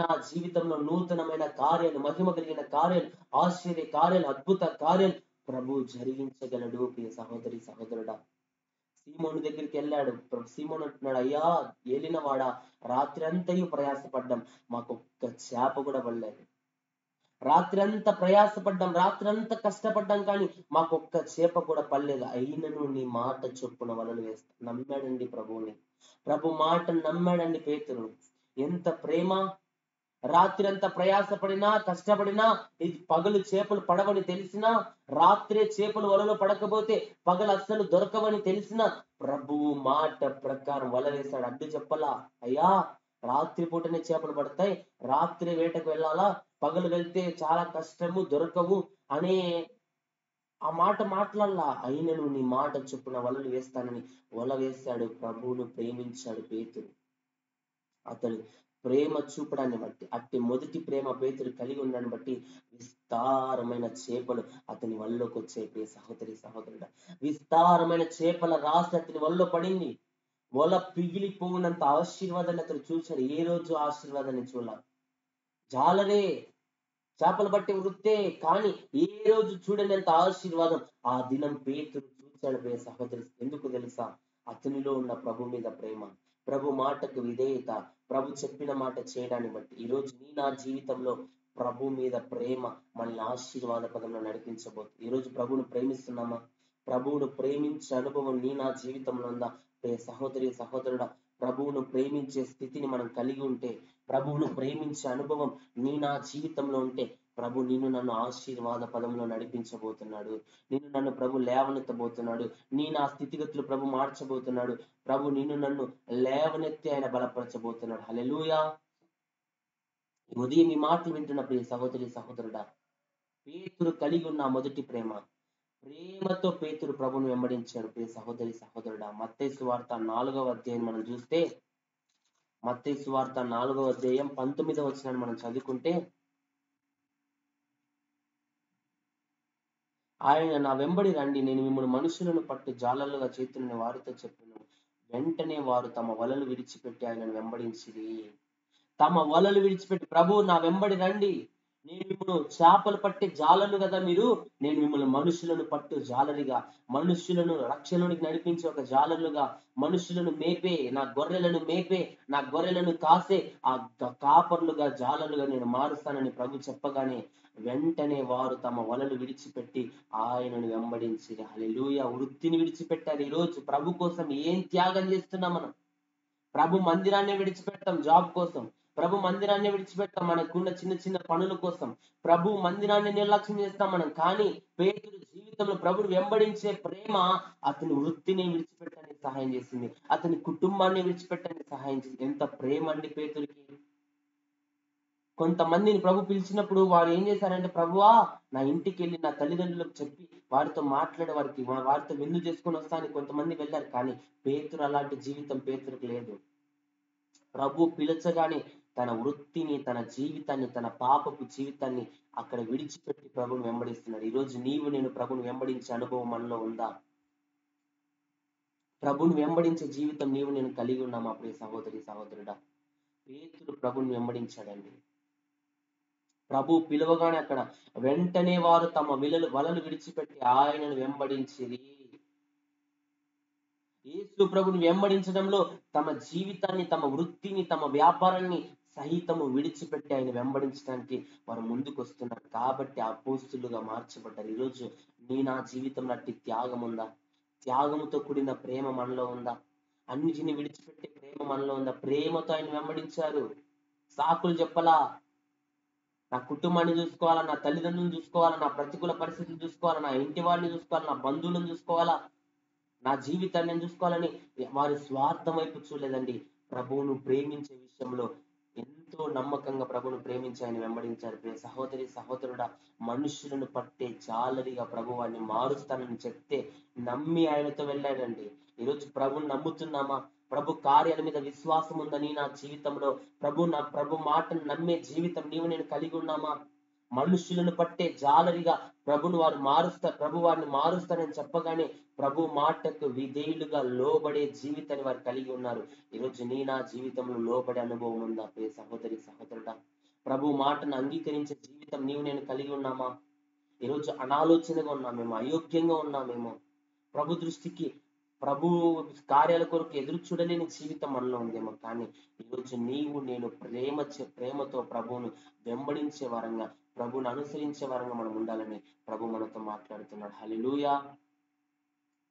నా జీవితంలో నూతనమైన కార్యాలు, మహిమ కలిగిన కార్యాలు, ఆశ్చర్య కార్యాలు, అద్భుత కార్యాలు ప్రభు జరిగించగలడు. ప్రియ సహోదరి సహోదరుడా, సీమోను దగ్గరికి వెళ్ళాడు. సీమోను అంటున్నాడు, అయ్యా ఏలినవాడా, రాత్రి అంతయు ప్రయాసపడ్డాం, మాకొక్క చేప కూడా పడలేదు. రాత్రి అంతా ప్రయాసపడ్డాం, రాత్రి అంతా కష్టపడ్డాం, కానీ మాకొక్క చేప కూడా పడలేదు. అయినను నీ మాట చొప్పున వలలు వేస్తా. నమ్మాడండి ప్రభువుని. ప్రభు మాట నమ్మాడండి పేతురు. ఎంత ప్రేమ, రాత్రి అంతా ప్రయాసపడినా కష్టపడినా ఇది పగలు చేపలు పడవని తెలిసినా, రాత్రే చేపలు వలలో పడకపోతే పగలు అస్సలు దొరకవని తెలిసినా ప్రభువు మాట ప్రకారం వల వేశాడు. అడ్డు చెప్పలా, అయ్యా రాత్రి పూటనే చేపలు పడతాయి, రాత్రి వేటకు వెళ్ళాలా, పగలు వెళ్తే చాలా కష్టము దొరకవు అనే ఆ మాట మాట్లాడలా. అయినను నీ మాట చొప్పున వలలు వేస్తానని వల వేశాడు. ప్రభువును ప్రేమించాడు పేతురు. అతడు ప్రేమ చూపడాన్ని బట్టి, అట్టి మొదటి ప్రేమ పేతురు కలిగి ఉండడాన్ని బట్టి విస్తారమైన చేపలు అతని వల్లోకి వచ్చాయి. ప్రియ సహోదరి సహోదరుడా, విస్తారమైన చేపల రాశి అతని వల్లో పడింది. వల పిగిలిపోయినంత ఆశీర్వాదాన్ని అతను చూశాడు. ఏ రోజు ఆశీర్వాదాన్ని చూడాల. జాలరే, చేపలు పట్టే వృత్తే, కానీ ఏ రోజు చూడనంత ఆశీర్వాదం ఆ దినం పేతురు చూశాడు. ప్రియ సహోదరి, ఎందుకు తెలుసా? అతనిలో ఉన్న ప్రభు మీద ప్రేమ, ప్రభు మాటకు విధేయత, ప్రభు చెప్పిన మాట చేయడాన్ని బట్టి. ఈరోజు నా జీవితంలో ప్రభు మీద ప్రేమ మనల్ని ఆశీర్వాద పదంలో నడిపించబోతుంది. ఈరోజు ప్రభువును ప్రేమిస్తున్నామా? ప్రభువును ప్రేమించే అనుభవం నా జీవితంలో ఉందా? ప్రియ సహోదరి సహోదరుడా, ప్రభువును ప్రేమించే స్థితిని మనం కలిగి ఉంటే, ప్రభువును ప్రేమించే అనుభవం నా జీవితంలో ఉంటే, ప్రభు నిన్ను నన్ను ఆశీర్వాద పదంలో నడిపించబోతున్నాడు. నిన్ను నన్ను ప్రభు లేవనెత్తబోతున్నాడు. నా స్థితిగతులు ప్రభు మార్చబోతున్నాడు. ప్రభు నిన్ను నన్ను లేవనెత్తి ఆయన బలపరచబోతున్నాడు. హల్లెలూయా. ఉదయం ఈ మాటలు వింటున్న ప్రియ సహోదరి సహోదరుడా, పేతురు కలిగి ఉన్న మొదటి ప్రేమ, ప్రేమతో పేతురు ప్రభుని వెంబడించాడు. ప్రియ సహోదరి సహోదరుడా, మత్తయి సువార్త 4వ అధ్యాయం మనం చూస్తే, మత్తయి సువార్త 4వ అధ్యాయం 19వ వచనాన్ని మనం చదువుకుంటే, ఆయన నా వెంబడి రండి, నేను మిమ్మల్ని మనుషులను పట్టు జాలలుగా చేతులని వారితో చెప్పాను. వెంటనే వారు తమ వలలు విడిచిపెట్టి ఆయనను వెంబడించిరి. తమ వలలు విడిచిపెట్టి, ప్రభు నా వెంబడి రండి, నేను మిమ్మల్ని చేపలు పట్టే జాలలు కదా మీరు, నేను మిమ్మల్ని మనుషులను పట్టు జాలరిగా, మనుషులను రక్షణలోనికి నడిపించే ఒక జాలరులుగా, మనుషులను మేపే, నా గొర్రెలను మేపే, నా గొర్రెలను కాసే ఆ కాపర్లుగా, జాలరులుగా నేను మారుస్తానని ప్రభు చెప్పగానే వెంటనే వారు తమ వలలు విడిచిపెట్టి ఆయనను వెంబడించి, హల్లెలూయా, వృత్తిని విడిచిపెట్టారు. ఈరోజు ప్రభు కోసం ఏం త్యాగం చేస్తున్నాం మనం? ప్రభు మందిరాన్ని విడిచిపెడతాం జాబ్ కోసం, ప్రభు మందిరాన్ని విడిచిపెడతాం మనకున్న చిన్న చిన్న పనుల కోసం, ప్రభు మందిరాన్ని నిర్లక్ష్యం చేస్తాం మనం. కానీ పేతురు జీవితంలో ప్రభుని వెంబడించే ప్రేమ అతని వృత్తిని విడిచిపెట్టడానికి సహాయం చేసింది, అతని కుటుంబాన్ని విడిచిపెట్టడానికి సహాయం చేసింది. ఎంత ప్రేమ అండి పేతురికి. కొంతమందిని ప్రభు పిలిచినప్పుడు వారు ఏం చేశారంటే, ప్రభువా నా ఇంటికి వెళ్ళి నా తల్లిదండ్రులకు చెప్పి వారితో మాట్లాడే, వారితో విందు చేసుకొని వస్తానని కొంతమంది వెళ్ళారు. కానీ పేతురు అలాంటి జీవితం పేతురికి లేదు. ప్రభు పిలచగానే తన వృత్తిని, తన జీవితాన్ని, తన పాపపు జీవితాన్ని అక్కడ విడిచిపెట్టి ప్రభుని వెంబడిస్తున్నాడు. ఈరోజు నీవు నేను ప్రభుని వెంబడించే అనుభవం మనలో ఉందా? ప్రభుని వెంబడించే జీవితం నీవు నేను కలిగి ఉన్నామా? ప్రియ సహోదరి సహోదరుడా, పేతురు ప్రభుని వెంబడించాడండి. ప్రభు పిలువగానే అక్కడ వెంటనే వారు తమ వలలు విడిచిపెట్టి ఆయనను వెంబడించిరి. యేసు ప్రభుని వెంబడించడంలో తమ జీవితాన్ని, తమ వృత్తిని, తమ వ్యాపారాన్ని సహితము విడిచిపెట్టి ఆయన వెంబడించడానికి వారు ముందుకు వస్తున్నారు. కాబట్టి అపోస్తులుగా మార్చబడ్డారు. ఈరోజు నా జీవితంలో అట్టి త్యాగం ఉందా? త్యాగముతో కూడిన ప్రేమ మనలో ఉందా? అన్నిటిని విడిచిపెట్టే ప్రేమ మనలో ఉందా? ప్రేమతో ఆయన వెంబడించారు. సాకులు చెప్పలా, నా కుటుంబాన్ని చూసుకోవాలా, నా తల్లిదండ్రులను చూసుకోవాలా, నా ప్రతికూల పరిస్థితులు చూసుకోవాలా, నా ఇంటి వాళ్ళని చూసుకోవాలా, నా బంధువులను చూసుకోవాలా, నా జీవితాన్ని నేను చూసుకోవాలని వారి స్వార్థం వైపు చూడలేదండి. ప్రభువును ప్రేమించే విషయంలో ఎంతో నమ్మకంగా ప్రభువును ప్రేమించి ఆయన వెంబడించారు. ప్రియ సహోదరి సహోదరుడా, మనుషులను పట్టే జాలరిగా ప్రభు వారిని మారుస్తానని చెప్తే నమ్మి ఆయనతో వెళ్ళాడండి. ఈరోజు ప్రభుని నమ్ముతున్నామా? ప్రభు కార్యాల మీద విశ్వాసం ఉందని నా జీవితంలో ప్రభు మాటను నమ్మే జీవితం నీవు నేను కలిగి ఉన్నామా? మనుషులను పట్టే జాలరిగా ప్రభు వారిని మారుస్తారని చెప్పగానే ప్రభు మాటకు విధేయులుగా లోబడే జీవితాన్ని వారు కలిగి ఉన్నారు. ఈరోజు నా జీవితంలో లోబడే అనుభవం ఉందా? ప్రియ సహోదరి సహోదరుడా, ప్రభు మాటను అంగీకరించే జీవితం నీవు నేను కలిగి ఉన్నామా? ఈరోజు అనాలోచనగా ఉన్నామేమో, అయోగ్యంగా ఉన్నామేమో, ప్రభు దృష్టికి, ప్రభు కార్యాల కొరకు ఎదురు చూడలేని జీవితం మనలో ఉందేమో. కానీ ఈరోజు నీవు నేను ప్రేమతో ప్రభువును వెంబడించే వారంగా, ప్రభువును అనుసరించే వారంగా మనం ఉండాలని ప్రభు మనతో మాట్లాడుతున్నాడు. హల్లెలూయా.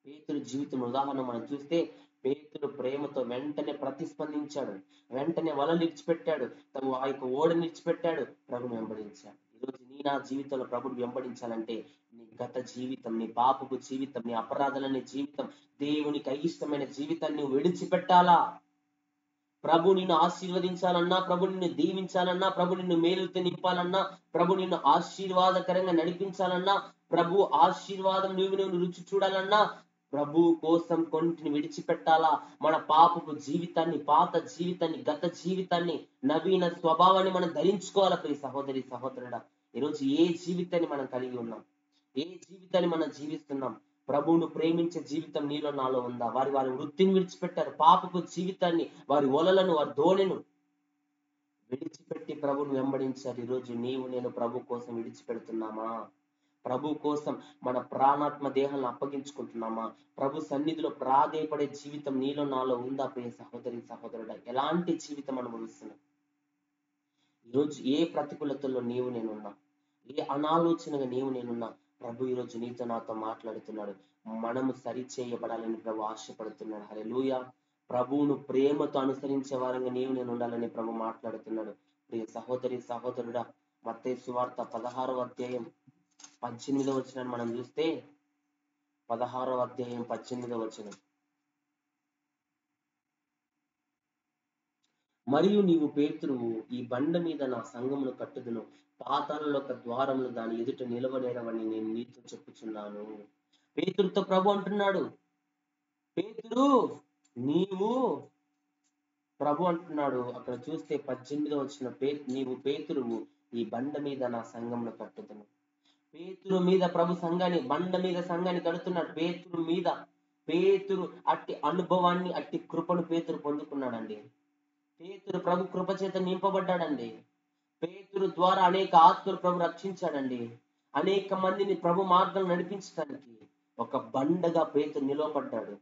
పేతురు జీవితం ఉదాహరణ మనం చూస్తే, పేతురు పేతురు ప్రేమతో వెంటనే ప్రతిస్పందించాడు, వెంటనే వలలు విడిచిపెట్టాడు, తను ఆ యొక్క ఓడని విడిచిపెట్టాడు, ప్రభుని వెంబడించాడు. ఈరోజు నా జీవితంలో ప్రభుని వెంబడించాలంటే నీ గత జీవితం, నీ పాపపు జీవితం, నీ అపరాధాలనే జీవితం, దేవునికి అయిష్టమైన జీవితాన్ని నువ్వు విడిచిపెట్టాలా. ప్రభు నిన్ను ఆశీర్వదించాలన్నా, ప్రభు నిన్ను దీవించాలన్నా, ప్రభు నిన్ను మేలుతో నింపాలన్నా, ప్రభు నిన్ను ఆశీర్వాదకరంగా నడిపించాలన్నా, ప్రభు ఆశీర్వాదం నువ్వు రుచి చూడాలన్నా, ప్రభు కోసం కొన్నిటిని విడిచిపెట్టాలా. మన పాపపు జీవితాన్ని, పాత జీవితాన్ని, గత జీవితాన్ని, నవీన స్వభావాన్ని మనం ధరించుకోవాలా. ప్రియ సహోదరి సహోదరుడా, ఈరోజు ఏ జీవితాన్ని మనం కలిగి ఉన్నాం, ఏ జీవితాన్ని మనం జీవిస్తున్నాం? ప్రభువును ప్రేమించే జీవితం నీలో నాలో ఉందా? వారి వృత్తిని విడిచిపెట్టారు, పాపపు జీవితాన్ని, వారి ఒలలను, వారి ధోనిను విడిచిపెట్టి ప్రభువును వెంబడించారు. ఈరోజు నీవు నేను ప్రభు కోసం విడిచిపెడుతున్నామా? ప్రభు కోసం మన ప్రాణాత్మ దేహాలను అప్పగించుకుంటున్నామా? ప్రభు సన్నిధిలో ప్రాధేయపడే జీవితం నీలో నాలో ఉందా? ప్రియ సహోదరి సహోదరుడా, ఎలాంటి జీవితం అనుభవిస్తున్నాం? ఈరోజు ఏ ప్రతికూలతల్లో నీవు నేనున్నా, ఏ అనాలోచనగా నీవు నేనున్నా, ప్రభు ఈరోజు నీతో నాతో మాట్లాడుతున్నాడు. మనము సరి చేయబడాలని ప్రభు ఆశపడుతున్నాడు. హల్లెలూయా. ప్రభువును ప్రేమతో అనుసరించే వారంగా నీవు నేను ఉండాలని ప్రభు మాట్లాడుతున్నాడు. ప్రియ సహోదరి సహోదరుడా, మత్తయి సువార్త 16వ అధ్యాయం 18వ వచనాన్ని మనం చూస్తే, 16వ అధ్యాయం 18వ వచనం, మరియు నీవు పేతురువు, ఈ బండ మీద నా సంఘమును కట్టుదును, పాతాళంలో ఒక ద్వారములు దాని ఎదుట నిలవనేరవని నేను నీతో చెప్పుచున్నాను. పేతురుతో ప్రభు అంటున్నాడు, పేతురు నీవు, ప్రభు అంటున్నాడు అక్కడ చూస్తే 18వ వచ్చిన నీవు పేతురువు, ఈ బండ మీద నా సంఘమును కట్టుదును. పేతురు మీద ప్రభు సంఘాన్ని, బండ మీద సంఘాన్ని కడుతున్నాడు. పేతురు మీద, పేతురు అట్టి అనుభవాన్ని, అట్టి కృపను పేతురు పొందుకున్నాడండి. పేతురు ప్రభు కృప చేత నింపబడ్డాడండి. పేతురు ద్వారా అనేక ఆత్మలు ప్రభు రక్షించాడండి. అనేక మందిని ప్రభు మార్గం నడిపించడానికి ఒక బండగా పేతురు నిలవబడ్డాడు.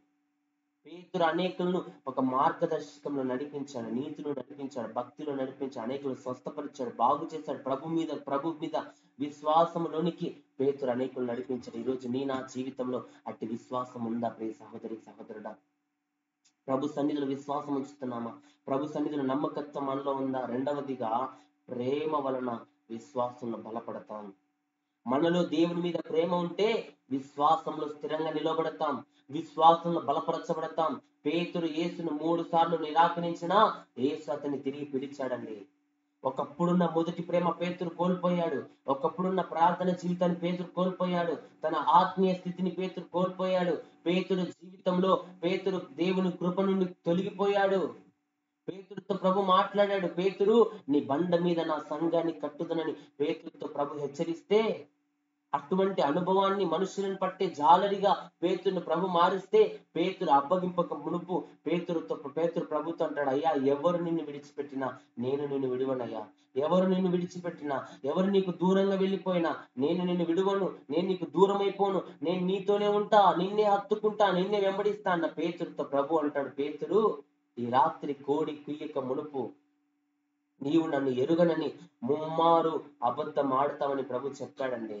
పేతురు అనేకులను ఒక మార్గదర్శకంలో నడిపించాడు, నీతిలో నడిపించాడు, భక్తిలో నడిపించాడు, అనేకులను స్వస్థపరిచాడు, బాగు చేశాడు. ప్రభు మీద విశ్వాసంలోనికి పేతురు అనేకులు నడిపించాడు. ఈరోజు నా జీవితంలో అట్టి విశ్వాసం ఉందా? ప్రియ సహోదరి సహోదరుడా, ప్రభు సన్నిధిలో విశ్వాసం ఉంచుతున్నామా? ప్రభు సన్నిధిలో నమ్మకత్వం మనలో ఉందా? రెండవదిగా, ప్రేమ వలన విశ్వాసంలో బలపడతాం. మనలో దేవుని మీద ప్రేమ ఉంటే విశ్వాసంలో స్థిరంగా నిలబడతాం, విశ్వాసంలో బలపరచబడతాం. పేతురు యేసును 3 సార్లు నిరాకరించినా యేసు అతన్ని తిరిగి పిలిచాడండి. ఒకప్పుడున్న మొదటి ప్రేమ పేతురు కోల్పోయాడు. ఒకప్పుడున్న ప్రార్థన జీవితాన్ని పేతురు కోల్పోయాడు. తన ఆత్మీయ స్థితిని పేతురు కోల్పోయాడు. పేతురు జీవితంలో పేతురు దేవుని కృప నుండి తొలగిపోయాడు. పేతురుతో ప్రభు మాట్లాడాడు, పేతురు నీ బండ మీద నా సంఘాన్ని కట్టుదనని పేతురుతో ప్రభు హెచ్చరిస్తే, అటువంటి అనుభవాన్ని మనుషులను పట్టే జాలరిగా పేతురుని ప్రభు మారిస్తే, పేతురు అప్పగింపక మునుపు పేతురు ప్రభుతో అంటాడు, అయ్యా ఎవరు నిన్ను విడిచిపెట్టినా నేను నిన్ను విడువనయ్యా. ఎవరు నిన్ను విడిచిపెట్టినా, ఎవరు నీకు దూరంగా వెళ్ళిపోయినా నేను నిన్ను విడువను, నేను నీకు దూరం అయిపోను, నేను నీతోనే ఉంటా, నిన్నే హత్తుకుంటా, నిన్నే వెంబడిస్తా అన్న పేతురుతో ప్రభు అంటాడు, పేతురు ఈ రాత్రి కోడి కుయ్యక మునుపు నీవు నన్ను ఎరుగనని ముమ్మారు అబద్ధం ఆడతావని ప్రభు చెప్పాడండి.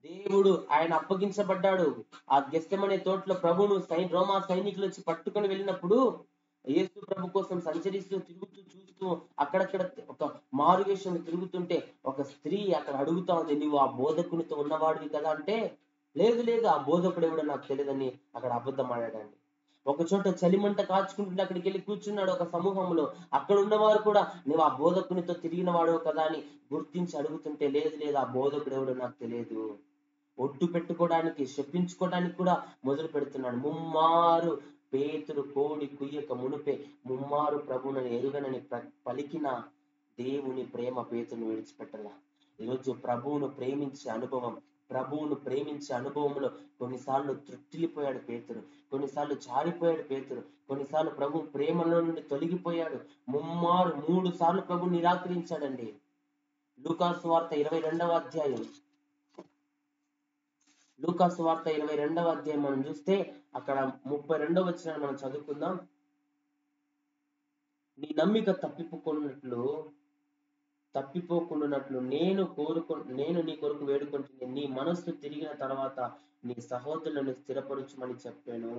దేవుడు ఆయన అప్పగించబడ్డాడు. ఆ గెత్సెమనే తోటలో ప్రభును రోమా సైనికులు వచ్చి పట్టుకొని వెళ్ళినప్పుడు యేసు ప్రభు కోసం సంచరిస్తూ తిరుగుతూ చూస్తూ అక్కడక్కడ ఒక మారువేషం తిరుగుతుంటే ఒక స్త్రీ అక్కడ అడుగుతా ఉంది, నువ్వు ఆ బోధకునితో ఉన్నవాడివి కదా అంటే, లేదు లేదు ఆ బోధకుడు ఎవడో నాకు తెలియదని అక్కడ అబద్ధం ఆడాడండి. ఒక చోట చలిమంట కాచుకుంటుంటే అక్కడికి వెళ్ళి కూర్చున్నాడు ఒక సమూహంలో. అక్కడ ఉన్నవారు కూడా నువ్వు ఆ బోధకునితో తిరిగిన వాడు కదా అని గుర్తించి అడుగుతుంటే, లేదు లేదు ఆ బోధకుడు ఎవడో నాకు తెలియదు. ఒట్టు పెట్టుకోవడానికి, శపించుకోవడానికి కూడా మొదలు పెడుతున్నాడు. ముమ్మారు పేతురు కోడి కుయ్యక మునుపే ముమ్మారు ప్రభువుని ఎరుగనని పలికిన దేవుని ప్రేమ పేతురుని విడిచిపెట్టలా. ఈరోజు ప్రభువును ప్రేమించే అనుభవంలో కొన్నిసార్లు తృప్తిల్లిపోయాడు పేతురు, కొన్నిసార్లు జారిపోయాడు పేతురు, కొన్నిసార్లు ప్రభు ప్రేమలో నుండి తొలగిపోయాడు. 3 సార్లు ప్రభు నిరాకరించాడండి. లూకాసు వార్త 22వ అధ్యాయం, లూకాసు వార్త 22వ అధ్యాయం మనం చూస్తే అక్కడ 32వ వచనాన్ని మనం చదువుకుందాం. నీ నమ్మిక తప్పిపోకుండానట్లు నేను నీ కొరకు వేడుకుంటుంది, నీ మనస్సు తిరిగిన తర్వాత నీ సహోదరులను స్థిరపరచుమని చెప్పాను.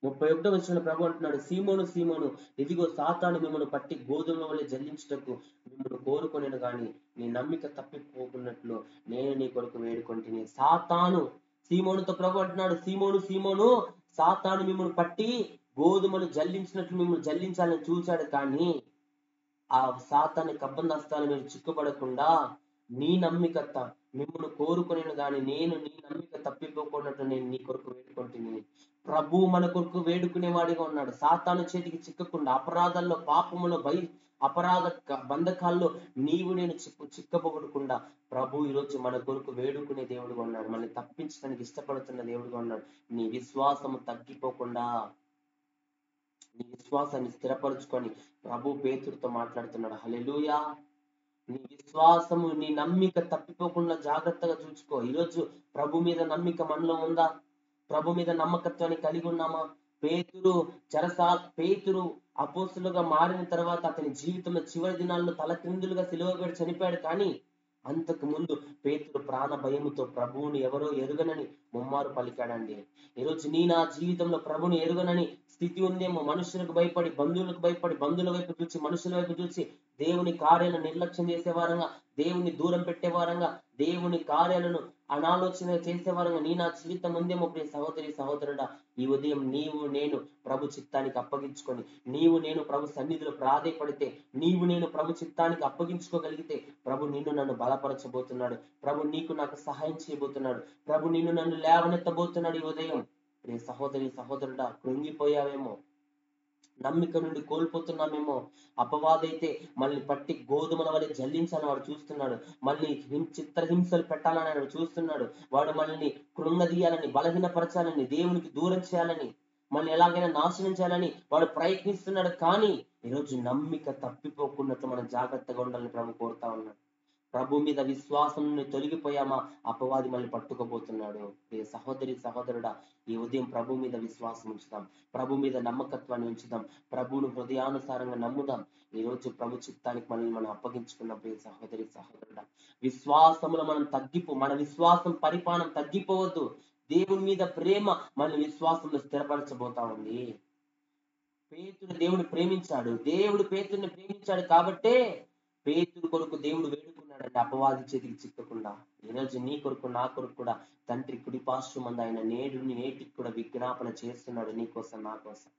31వ ప్రభు అంటున్నాడు, సీమోను సీమోను, ఇదిగో సాతాను మిమ్మల్ని పట్టి గోధుమ వలె జల్లించుటకు మిమ్మల్ని కోరుకొనేను గాని నీ నమ్మిక తప్పిపోకున్నట్లు నేను నీ కొరకు వేడుకొంటిని. సాతాను సీమోనుతో ప్రభు అంటున్నాడు, సీమోను సీమోను, సాతాను మిమ్మల్ని పట్టి గోధుమలు జల్లించినట్లు మిమ్మల్ని జల్లించాలని చూశాడు, కానీ ఆ సాతాను కబంధస్తాలు మీరు చిక్కుపడకుండా నీ నమ్మిక మిమ్మల్ని కోరుకొనేను గాని నేను నీ నమ్మిక తప్పిపోకున్నట్టు నేను నీ కొరకు వేడుకుంటుంది. ప్రభు మన కొరకు వేడుకునే వాడిగా ఉన్నాడు. సాతాను చేతికి చిక్కకుండా, అపరాధాల్లో, పాపములో, అపరాధ బంధకాల్లో నీవు నేను చిక్కపొగడకుండా ప్రభు ఈరోజు మన కొరకు వేడుకునే దేవుడుగా ఉన్నాడు. మనల్ని తప్పించడానికి ఇష్టపడుతున్న దేవుడుగా ఉన్నాడు. నీ విశ్వాసము తగ్గిపోకుండా నీ విశ్వాసాన్ని స్థిరపరుచుకొని ప్రభు పేతురుతో మాట్లాడుతున్నాడు. హల్లెలూయా. నీ విశ్వాసము, నీ నమ్మిక తప్పిపోకుండా జాగ్రత్తగా చూసుకో. ఈరోజు ప్రభు మీద నమ్మిక మనలో ఉందా? ప్రభు మీద నమ్మకత్వాన్ని కలిగి ఉన్నామా? పేతురు అపోస్తులుగా మారిన తర్వాత అతని జీవితంలో చివరి దినాల్లో తలక్రిందులుగా సిలువబడి చనిపోయాడు, కానీ అంతకు ముందు పేతురు ప్రాణ భయముతో ప్రభువుని ఎవరో ఎరుగనని ముమ్మారు పలికాడండి. ఈరోజు నా జీవితంలో ప్రభుని ఎరుగనని స్థితి ఉందేమో. మనుషులకు భయపడి, బంధువులకు భయపడి, బంధువుల వైపు చూసి, మనుషుల వైపు చూసి దేవుని కార్యాలను నిర్లక్ష్యం చేసేవారంగా, దేవుని దూరం పెట్టేవారంగా, దేవుని కార్యాలను అనాలోచన చేసేవారంగా నా జీవితం ఉందేమో. ప్రియ సహోదరి సహోదరుడా, ఈ ఉదయం నీవు నేను ప్రభు చిత్తానికి అప్పగించుకొని, నీవు నేను ప్రభు సన్నిధిలో ప్రాధేయపడితే, నీవు నేను ప్రభు చిత్తానికి అప్పగించుకోగలిగితే ప్రభు నిన్ను నన్ను బలపరచబోతున్నాడు. ప్రభు నీకు నాకు సహాయం చేయబోతున్నాడు. ప్రభు నిన్ను నన్ను లేవనెత్తబోతున్నాడు. ఈ ఉదయం ప్రియ సహోదరి సహోదరుడా, కృంగిపోయావేమో, నమ్మిక నుండి కోల్పోతున్నామేమో. అపవాదైతే మనల్ని పట్టి గోధుమల వలె జల్లించాలని వాడు చూస్తున్నాడు. మళ్ళీ చిత్రహింసలు పెట్టాలని వాడు చూస్తున్నాడు. వాడు మనల్ని కృంగదీయాలని, బలహీనపరచాలని, దేవునికి దూరం చేయాలని, మనల్ని ఎలాగైనా నాశనం చేయాలని వాడు ప్రయత్నిస్తున్నాడు. కానీ ఈరోజు నమ్మిక తప్పిపోకున్నట్లు మనం జాగ్రత్తగా ఉండాలని ప్రభు కోరుతా ఉన్నాడు. ప్రభు మీద విశ్వాసం తొలగిపోయామా, అపవాది మనల్ని పట్టుకోబోతున్నాడు. ఏ సహోదరి సహోదరుడా, ఈ ఉదయం ప్రభు మీద విశ్వాసం ఉంచుదాం, ప్రభు మీద నమ్మకత్వాన్ని ఉంచుదాం, ప్రభువును హృదయానుసారంగా నమ్ముదాం. ఈ రోజు ప్రభు చిత్తానికి మనల్ని మనం అప్పగించుకున్నాం. ప్రియ సహోదరి సహోదరుడా, విశ్వాసంలో మనం మన విశ్వాసం పరిపాలన తగ్గిపోవద్దు. దేవుని మీద ప్రేమ మన విశ్వాసంలో స్థిరపరచబోతా ఉంది. దేవుడు ప్రేమించాడు, దేవుడు పేతురుని ప్రేమించాడు కాబట్టే పేతురు కొరకు దేవుడు వేడుకున్నాడంటే అపవాది చేతికి చిక్కకుండా. ఈరోజు నీ కొరకు నా కొరకు కూడా తండ్రి కుడిపార్శ్వమందు ఆయన నేటికి కూడా విజ్ఞాపన చేస్తున్నాడు, నీ కోసం నా కోసం.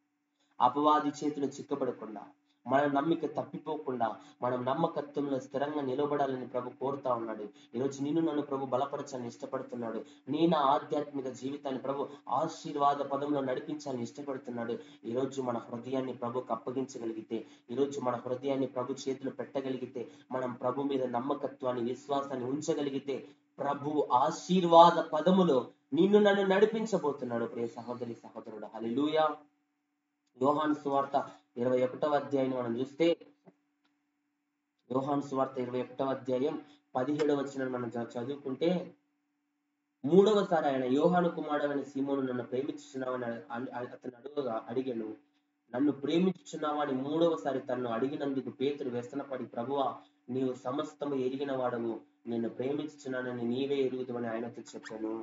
అపవాది చేతులు చిక్కబడకుండా, మన నమ్మిక తప్పిపోకుండా, మనం నమ్మకత్వంలో స్థిరంగా నిలబడాలని ప్రభు కోరుతా ఉన్నాడు. ఈరోజు నిన్ను నన్ను ప్రభు బలపరచాలని ఇష్టపడుతున్నాడు. నా ఆధ్యాత్మిక జీవితాన్ని ప్రభు ఆశీర్వాద పదంలో నడిపించాలని ఇష్టపడుతున్నాడు. ఈరోజు మన హృదయాన్ని ప్రభుకు అప్పగించగలిగితే, ఈరోజు మన హృదయాన్ని ప్రభు చేతులు పెట్టగలిగితే, మనం ప్రభు మీద నమ్మకత్వాన్ని, విశ్వాసాన్ని ఉంచగలిగితే ప్రభు ఆశీర్వాద పదములో నిన్ను నన్ను నడిపించబోతున్నాడు. ప్రియ సహోదరి సహోదరుడు, హల్లెలూయా. యోహాను సువార్త 21వ అధ్యాయం మనం చూస్తే, యోహాను సువార్త 21వ అధ్యాయం 17వ వచనం మనం చదువుకుంటే, 3వసారి ఆయన, యోహాను కుమారుడైన సీమోను, నన్ను ప్రేమించుచున్నావని అతను అడిగాను. నన్ను ప్రేమించుచున్నావా అని 3వసారి తనను అడిగినందుకు పేతురు వ్యసనపడి, ప్రభువా, నీవు సమస్తము ఎరిగిన వాడవు, నిన్ను ప్రేమించుచున్నానని నీవే ఎరుగుదువని ఆయనతో చెప్పాను.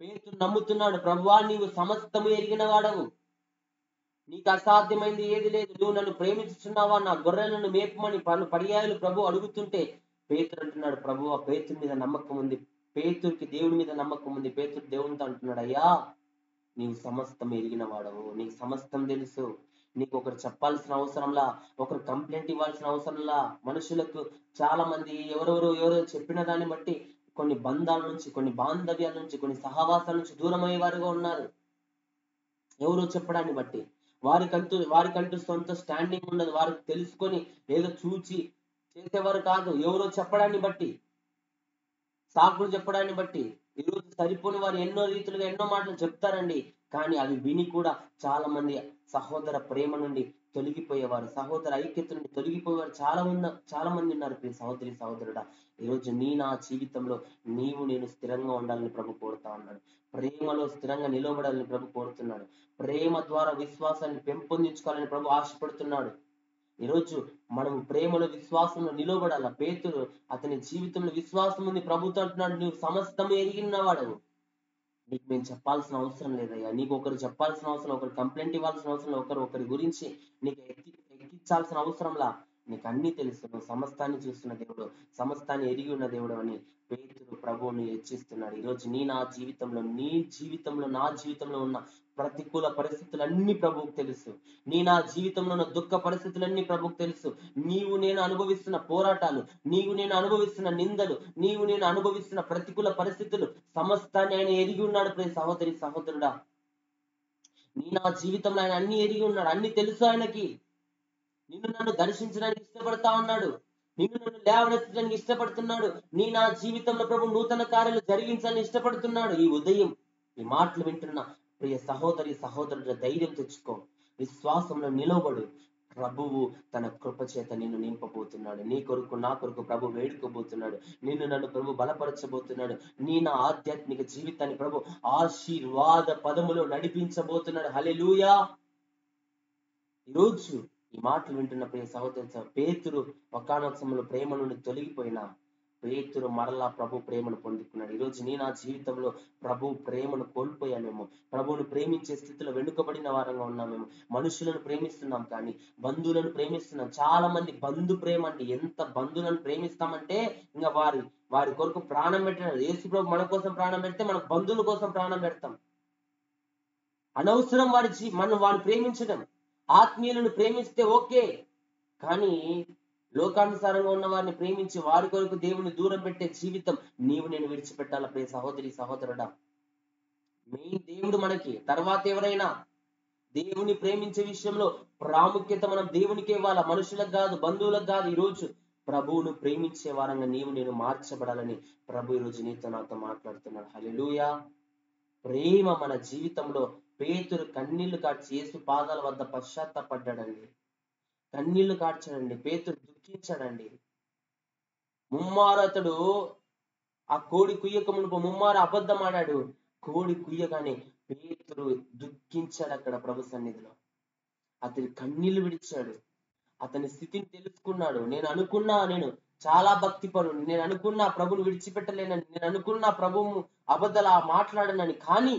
పేతురు నమ్ముతున్నాడు, ప్రభువా, నీవు సమస్తము ఎరిగిన వాడవు, నీకు అసాధ్యమైంది ఏది లేదు, నువ్వు నన్ను ప్రేమించుచున్నావా, నా గొర్రెలను మేపమని పర్యాయాలు ప్రభు అడుగుతుంటే పేతురు అంటున్నాడు, ప్రభువా, పేతురు మీద నమ్మకం ఉంది. పేతురికి దేవుడి మీద నమ్మకం ఉంది. పేతురు దేవునితో అంటున్నాడు, అయ్యా, నీవు సమస్తం ఎరిగిన వాడవు, నీకు సమస్తం తెలుసు, నీకు ఒకరు చెప్పాల్సిన అవసరంలా, ఒకరు కంప్లైంట్ ఇవ్వాల్సిన అవసరంలా. మనుషులకు చాలా మంది ఎవరో చెప్పిన దాన్ని బట్టి కొన్ని బంధాల నుంచి, కొన్ని బాంధవ్యాల నుంచి, కొన్ని సహవాసాల నుంచి దూరం అయ్యేవారుగా ఉన్నారు. ఎవరో చెప్పడాన్ని బట్టి వారికంటూ సొంత స్టాండింగ్ ఉండదు. వారికి తెలుసుకొని ఏదో చూచి చేసేవారు కాదు. ఎవరో చెప్పడాన్ని బట్టి, సాకులు చెప్పడాన్ని బట్టి ఈరోజు సరిపోని వారు ఎన్నో రీతులుగా ఎన్నో మాటలు చెప్తారండి. కానీ అవి విని కూడా చాలా మంది సహోదర ప్రేమ నుండి తొలగిపోయేవారు, సహోదర ఐక్యత నుండి తొలగిపోయేవారు చాలా మంది ఉన్నారు. ప్రియ సహోదరి సహోదరుడా, ఈరోజు నా జీవితంలో నీవు నేను స్థిరంగా ఉండాలని ప్రభు కోరుతా ఉన్నాడు. ప్రేమలో స్థిరంగా నిలబడాలని ప్రభు కోరుతున్నాడు. ప్రేమ ద్వారా విశ్వాసాన్ని పెంపొందించుకోవాలని ప్రభు ఆశపడుతున్నాడు. ఈరోజు మనం ప్రేమలో విశ్వాసంలో నిలబడాల. పేతురు అతని జీవితంలో విశ్వాసం ఉంది. ప్రభుతో అంటున్నాడు, నువ్వు సమస్తము ఎరిగిన వాడవు, నీకు మేము చెప్పాల్సిన అవసరం లేదయ్యా. నీకు ఒకరు చెప్పాల్సిన అవసరం, ఒకరు కంప్లైంట్ ఇవ్వాల్సిన అవసరం, ఒకరి గురించి నీకు ఎక్కించాల్సిన అవసరంలా. నీకు అన్నీ తెలుసు. నువ్వు సమస్తాన్ని చూస్తున్న దేవుడు, సమస్తాన్ని ఎరిగి ఉన్న దేవుడు అని పేతురు ప్రభువుని హెచ్చిస్తున్నాడు. ఈరోజు నీ జీవితంలో నా జీవితంలో ఉన్న ప్రతికూల పరిస్థితులన్నీ ప్రభువుకు తెలుసు. నా జీవితంలో ఉన్న దుఃఖ పరిస్థితులన్నీ ప్రభువుకు తెలుసు. నీవు నేను అనుభవిస్తున్న పోరాటాలు, నీవు నేను అనుభవిస్తున్న నిందలు, నీవు నేను అనుభవిస్తున్న ప్రతికూల పరిస్థితులు సమస్తాన్ని ఆయన ఎరిగి ఉన్నాడు. ప్రియ సహోదరి సహోదరుడా, నా జీవితంలో ఆయన అన్ని ఎరిగి ఉన్నాడు. అన్ని తెలుసు ఆయనకి. నిన్ను నన్ను దర్శించడానికి ఇష్టపడతా ఉన్నాడు. నిన్ను నన్ను లేవనెత్తడానికి ఇష్టపడుతున్నాడు. నా జీవితంలో ప్రభు నూతన కార్యాలు జరిగించాలని ఇష్టపడుతున్నాడు. ఈ ఉదయం ఈ మాటలు వింటున్న ప్రియ సహోదరి సహోదరుల ధైర్యం తెచ్చుకో, విశ్వాసంలో నిలవబడు. ప్రభువు తన కృప చేత నిన్ను నింపబోతున్నాడు. నీ కొరకు నా కొరకు ప్రభు వేడుకోబోతున్నాడు. నిన్ను నన్ను ప్రభు బలపరచబోతున్నాడు. నా ఆధ్యాత్మిక జీవితాన్ని ప్రభు ఆశీర్వాద పదములో నడిపించబోతున్నాడు. హల్లెలూయా. ఈరోజు ఈ మాటలు వింటున్న ప్రియ సహోదరు, పేతురు ఒకానొక సమయంలో ప్రేమ నుండి తొలగిపోయిన పేతురు మరలా ప్రభు ప్రేమను పొందుకున్నాడు. ఈరోజు నా జీవితంలో ప్రభు ప్రేమను కోల్పోయామేమో, ప్రభువును ప్రేమించే స్థితిలో వెనుకబడిన వారంగా ఉన్నామేమో. మనుషులను ప్రేమిస్తున్నాం కానీ బంధువులను ప్రేమిస్తున్నాం. చాలా మంది బంధు ప్రేమ అంటే, ఎంత బంధువులను ప్రేమిస్తామంటే ఇంకా వారి కొరకు ప్రాణం పెట్టినారు. యేసు ప్రభు మన కోసం ప్రాణం పెడితే మన బంధువుల కోసం ప్రాణం పెడతాం. అనవసరం మనం వారిని ప్రేమించడం. ఆత్మీయులను ప్రేమిస్తే ఓకే, కానీ లోకానుసారంగా ఉన్న వారిని ప్రేమించి వారి కొరకు దేవుని దూరం పెట్టే జీవితం నీవు నేను విడిచిపెట్టాల. ప్రియ సహోదరి సహోదరుడా, మెయిన్ దేవుడు మనకి, తర్వాత ఎవరైనా. దేవుని ప్రేమించే విషయంలో ప్రాముఖ్యత మనం దేవునికి ఇవ్వాలా, మనుషులకు కాదు, బంధువులకు కాదు. ఈరోజు ప్రభువును ప్రేమించే వారంగా నీవు నేను మార్చబడాలని ప్రభు ఈరోజు నీతో నాతో మాట్లాడుతున్నాడు. హల్లెలూయా. ప్రేమ మన జీవితంలో, పేతురు కన్నీళ్లు కార్చి యేసు పాదాల వద్ద పశ్చాత్తాపడ్డాడండి. కన్నీళ్లు కార్చాడండి. పేతురు దుఃఖించాడండి. అతడు ఆ కోడి కుయ్యక మునుపు అబద్ధం ఆడాడు. కోడి కుయ్యగానే పేతురు దుఃఖించాడు అక్కడ ప్రభు సన్నిధిలో. అతని కన్నీళ్లు విడిచాడు. అతని స్థితిని తెలుసుకున్నాడు. నేను చాలా భక్తి పరుడు, నేను అనుకున్నా ప్రభుని విడిచిపెట్టలేనని, నేను అనుకున్నా ప్రభువు అబద్ధాలు మాట్లాడనని, కానీ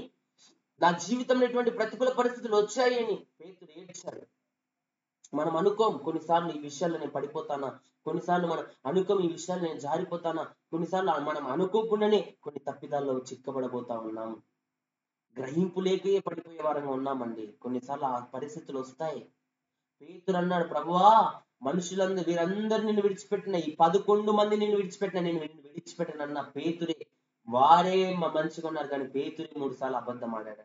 నా జీవితంలో ఎటువంటి ప్రతికూల పరిస్థితులు వచ్చాయి అని పేతురు ఏడ్చాడు. మనం అనుకోం కొన్నిసార్లు ఈ విషయాల్లో నేను పడిపోతానా, కొన్నిసార్లు మనం అనుకోం ఈ విషయాలు నేను జారిపోతానా, కొన్నిసార్లు మనం అనుకోకుండానే కొన్ని తప్పిదాల్లో చిక్కబడబోతా ఉన్నాం. గ్రహింపు లేకే పడిపోయే వారంగా ఉన్నామండి. కొన్నిసార్లు ఆ పరిస్థితులు వస్తాయి. పేతురు అన్నాడు, ప్రభువా వీరందరూ నిన్ను విడిచిపెట్టిన, ఈ 11 మంది నిన్ను విడిచిపెట్టిన, నేను విడిచిపెట్టినన్న పేతురే. వారే మంచిగా ఉన్నారు కానీ పేతురే 3 సార్లు అబద్ధం ఆడాడు.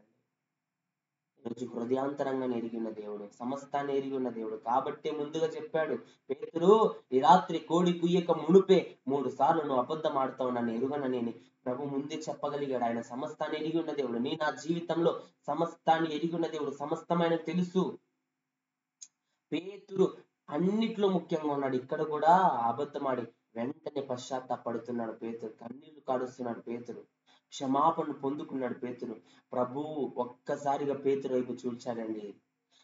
ఈరోజు హృదయాంతరంగా ఎరిగి ఉన్న దేవుడు, సమస్తాన్ని ఎరిగి ఉన్న దేవుడు కాబట్టి ముందుగా చెప్పాడు, పేతురు ఈ రాత్రి కోడి కుయ్యక మునుపే 3 సార్లు నువ్వు అబద్ధం ఆడుతావు, నన్ను ఎరుగనని ప్రభు ముందే చెప్పగలిగాడు. ఆయన సమస్తాన్ని ఎరిగి ఉన్న దేవుడు. నా జీవితంలో సమస్తాన్ని ఎరిగి ఉన్న దేవుడు, సమస్తమైన తెలుసు. పేతురు అన్నిట్లో ముఖ్యంగా ఉన్నాడు. ఇక్కడ కూడా అబద్ధమాడి వెంటనే పశ్చాత్తాపడుతున్నాడు పేతురు. కన్నీళ్లు కాడుస్తున్నాడు పేతురు. క్షమాపణ పొందుకున్నాడు పేతురు. ప్రభువు ఒక్కసారిగా పేతురు వైపు చూచాడండి.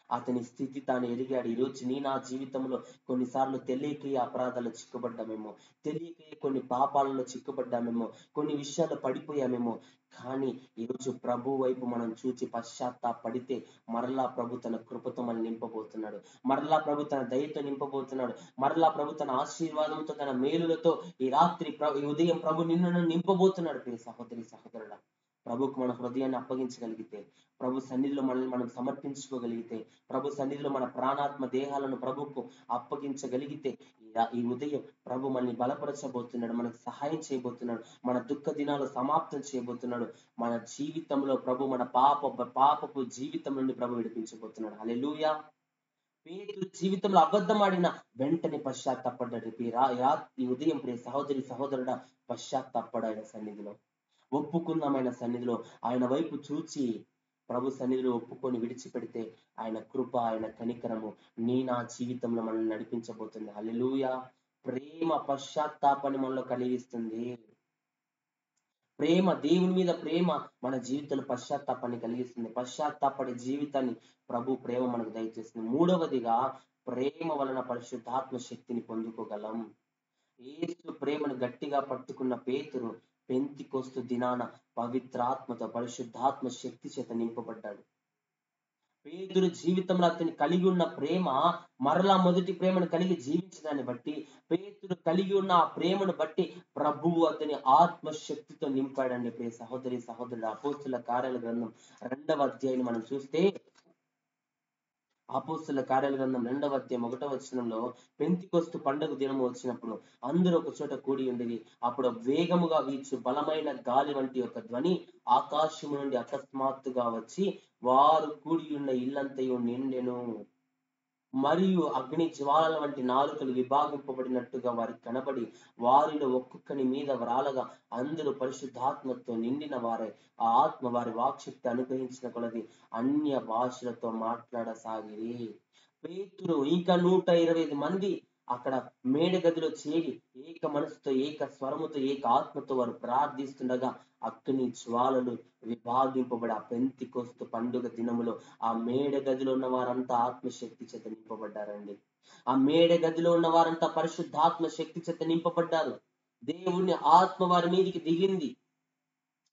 అతని స్థితి తాను ఎరిగాడు. ఈరోజు నా జీవితంలో కొన్నిసార్లు తెలియక అపరాధాలు చిక్కుబడ్డామేమో, తెలియక కొన్ని పాపాలలో చిక్కుబడ్డామేమో, కొన్ని విషయాలు పడిపోయామేమో, కానీ ఈరోజు ప్రభు వైపు మనం చూచి పశ్చాత్తాపడితే మరలా ప్రభు తన కృపతో మనం నింపబోతున్నాడు. మరలా ప్రభు తన దయతో నింపబోతున్నాడు. మరలా ప్రభు తన ఆశీర్వాదంతో, తన మేలులతో ఈ ఉదయం ప్రభు నిన్ను నింపబోతున్నాడు. ప్రియ సహోదరి సహోదరుడా, ప్రభుకు మన హృదయాన్ని అప్పగించగలిగితే, ప్రభు సన్నిధిలో మనల్ని మనం సమర్పించుకోగలిగితే, ప్రభు సన్నిధిలో మన ప్రాణాత్మ దేహాలను ప్రభుకు అప్పగించగలిగితే, ఈ ఉదయం ప్రభు మనల్ని బలపరచబోతున్నాడు, మనకు సహాయం చేయబోతున్నాడు, మన దుఃఖ దినాలు సమాప్తం చేయబోతున్నాడు. మన జీవితంలో ప్రభు మన పాపపు జీవితం నుండి ప్రభు విడిపించబోతున్నాడు. హల్లెలూయా. పేతురు జీవితంలో అబద్ధం ఆడిన వెంటనే పశ్చాత్తాపడ్డాడు. ఈ ఉదయం ప్రియ సహోదరి సహోదరుడా, పశ్చాత్తాపడు ఆయన సన్నిధిలో, ఒప్పుకుందాం ఆయన సన్నిధిలో. ఆయన వైపు చూచి ప్రభు సన్నిధిలో ఒప్పుకొని విడిచిపెడితే ఆయన కృప, ఆయన కనికరము నా జీవితంలో మనల్ని నడిపించబోతుంది. హల్లెలూయా. ప్రేమ పశ్చాత్తాపాన్ని మనలో కలిగిస్తుంది. ప్రేమ, దేవుని మీద ప్రేమ మన జీవితంలో పశ్చాత్తాపాన్ని కలిగిస్తుంది. పశ్చాత్తాపడే జీవితాన్ని ప్రభు ప్రేమ మనకు దయచేస్తుంది. మూడవదిగా, ప్రేమ వలన పరిశుద్ధాత్మ శక్తిని పొందుకోగలం. యేసు ప్రేమను గట్టిగా పట్టుకున్న పేతురు పెంతికొస్తు దినాన పవిత్రాత్మతో పరిశుద్ధాత్మ శక్తి చేత నింపబడ్డాడు. పేతురు జీవితంలో అతని కలిగి ఉన్న ప్రేమ మరలా మొదటి ప్రేమను కలిగి జీవించడాన్ని బట్టి, పేతురు కలిగి ఉన్న ఆ ప్రేమను బట్టి ప్రభువు అతని ఆత్మశక్తితో నింపాడండి. ప్రియ సహోదరి సహోదరుడు, అపోస్తుల కార్యాల గ్రంథం 2వ అధ్యాయం మనం చూస్తే, అపోస్తుల కార్యాల గ్రంథం 2వ అధ్యాయం 1వ వచనంలో, పెంతికొస్తు పండుగ దినము వచ్చినప్పుడు అందరూ ఒక చోట కూడి ఉండేది. అప్పుడు వేగముగా వీచు బలమైన గాలి వంటి ఒక ధ్వని ఆకాశము నుండి అకస్మాత్తుగా వచ్చి వారు కూడి ఉన్న ఇల్లంతయు నిండెను. మరియు అగ్ని జ్వాలల వంటి నాలుకలు విభాగింపబడినట్టుగా వారికి కనబడి వారిలో ఒక్కొక్కని మీద వ్రాలగా అందరూ పరిశుద్ధాత్మతో నిండిన వారే, ఆ ఆత్మ వారి వాక్శక్తి అనుగ్రహించిన కొలది అన్య భాషలతో మాట్లాడసాగిరి. పేతురు ఇంకా 125 మంది అక్కడ మేడ గదిలో చేరి ఏక మనసుతో, ఏక స్వరముతో, ఏక ఆత్మతో వారు ప్రార్థిస్తుండగా అగ్ని జ్వాలలు విభాగింపబడి ఆ పెంతికొస్తు పండుగ దినములో ఆ మేడ గదిలో ఉన్న వారంతా ఆత్మశక్తి చేత నింపబడ్డారండి. ఆ మేడ గదిలో ఉన్న వారంతా పరిశుద్ధాత్మ శక్తి చేత నింపబడ్డారు. దేవుని ఆత్మ వారి మీదికి దిగింది.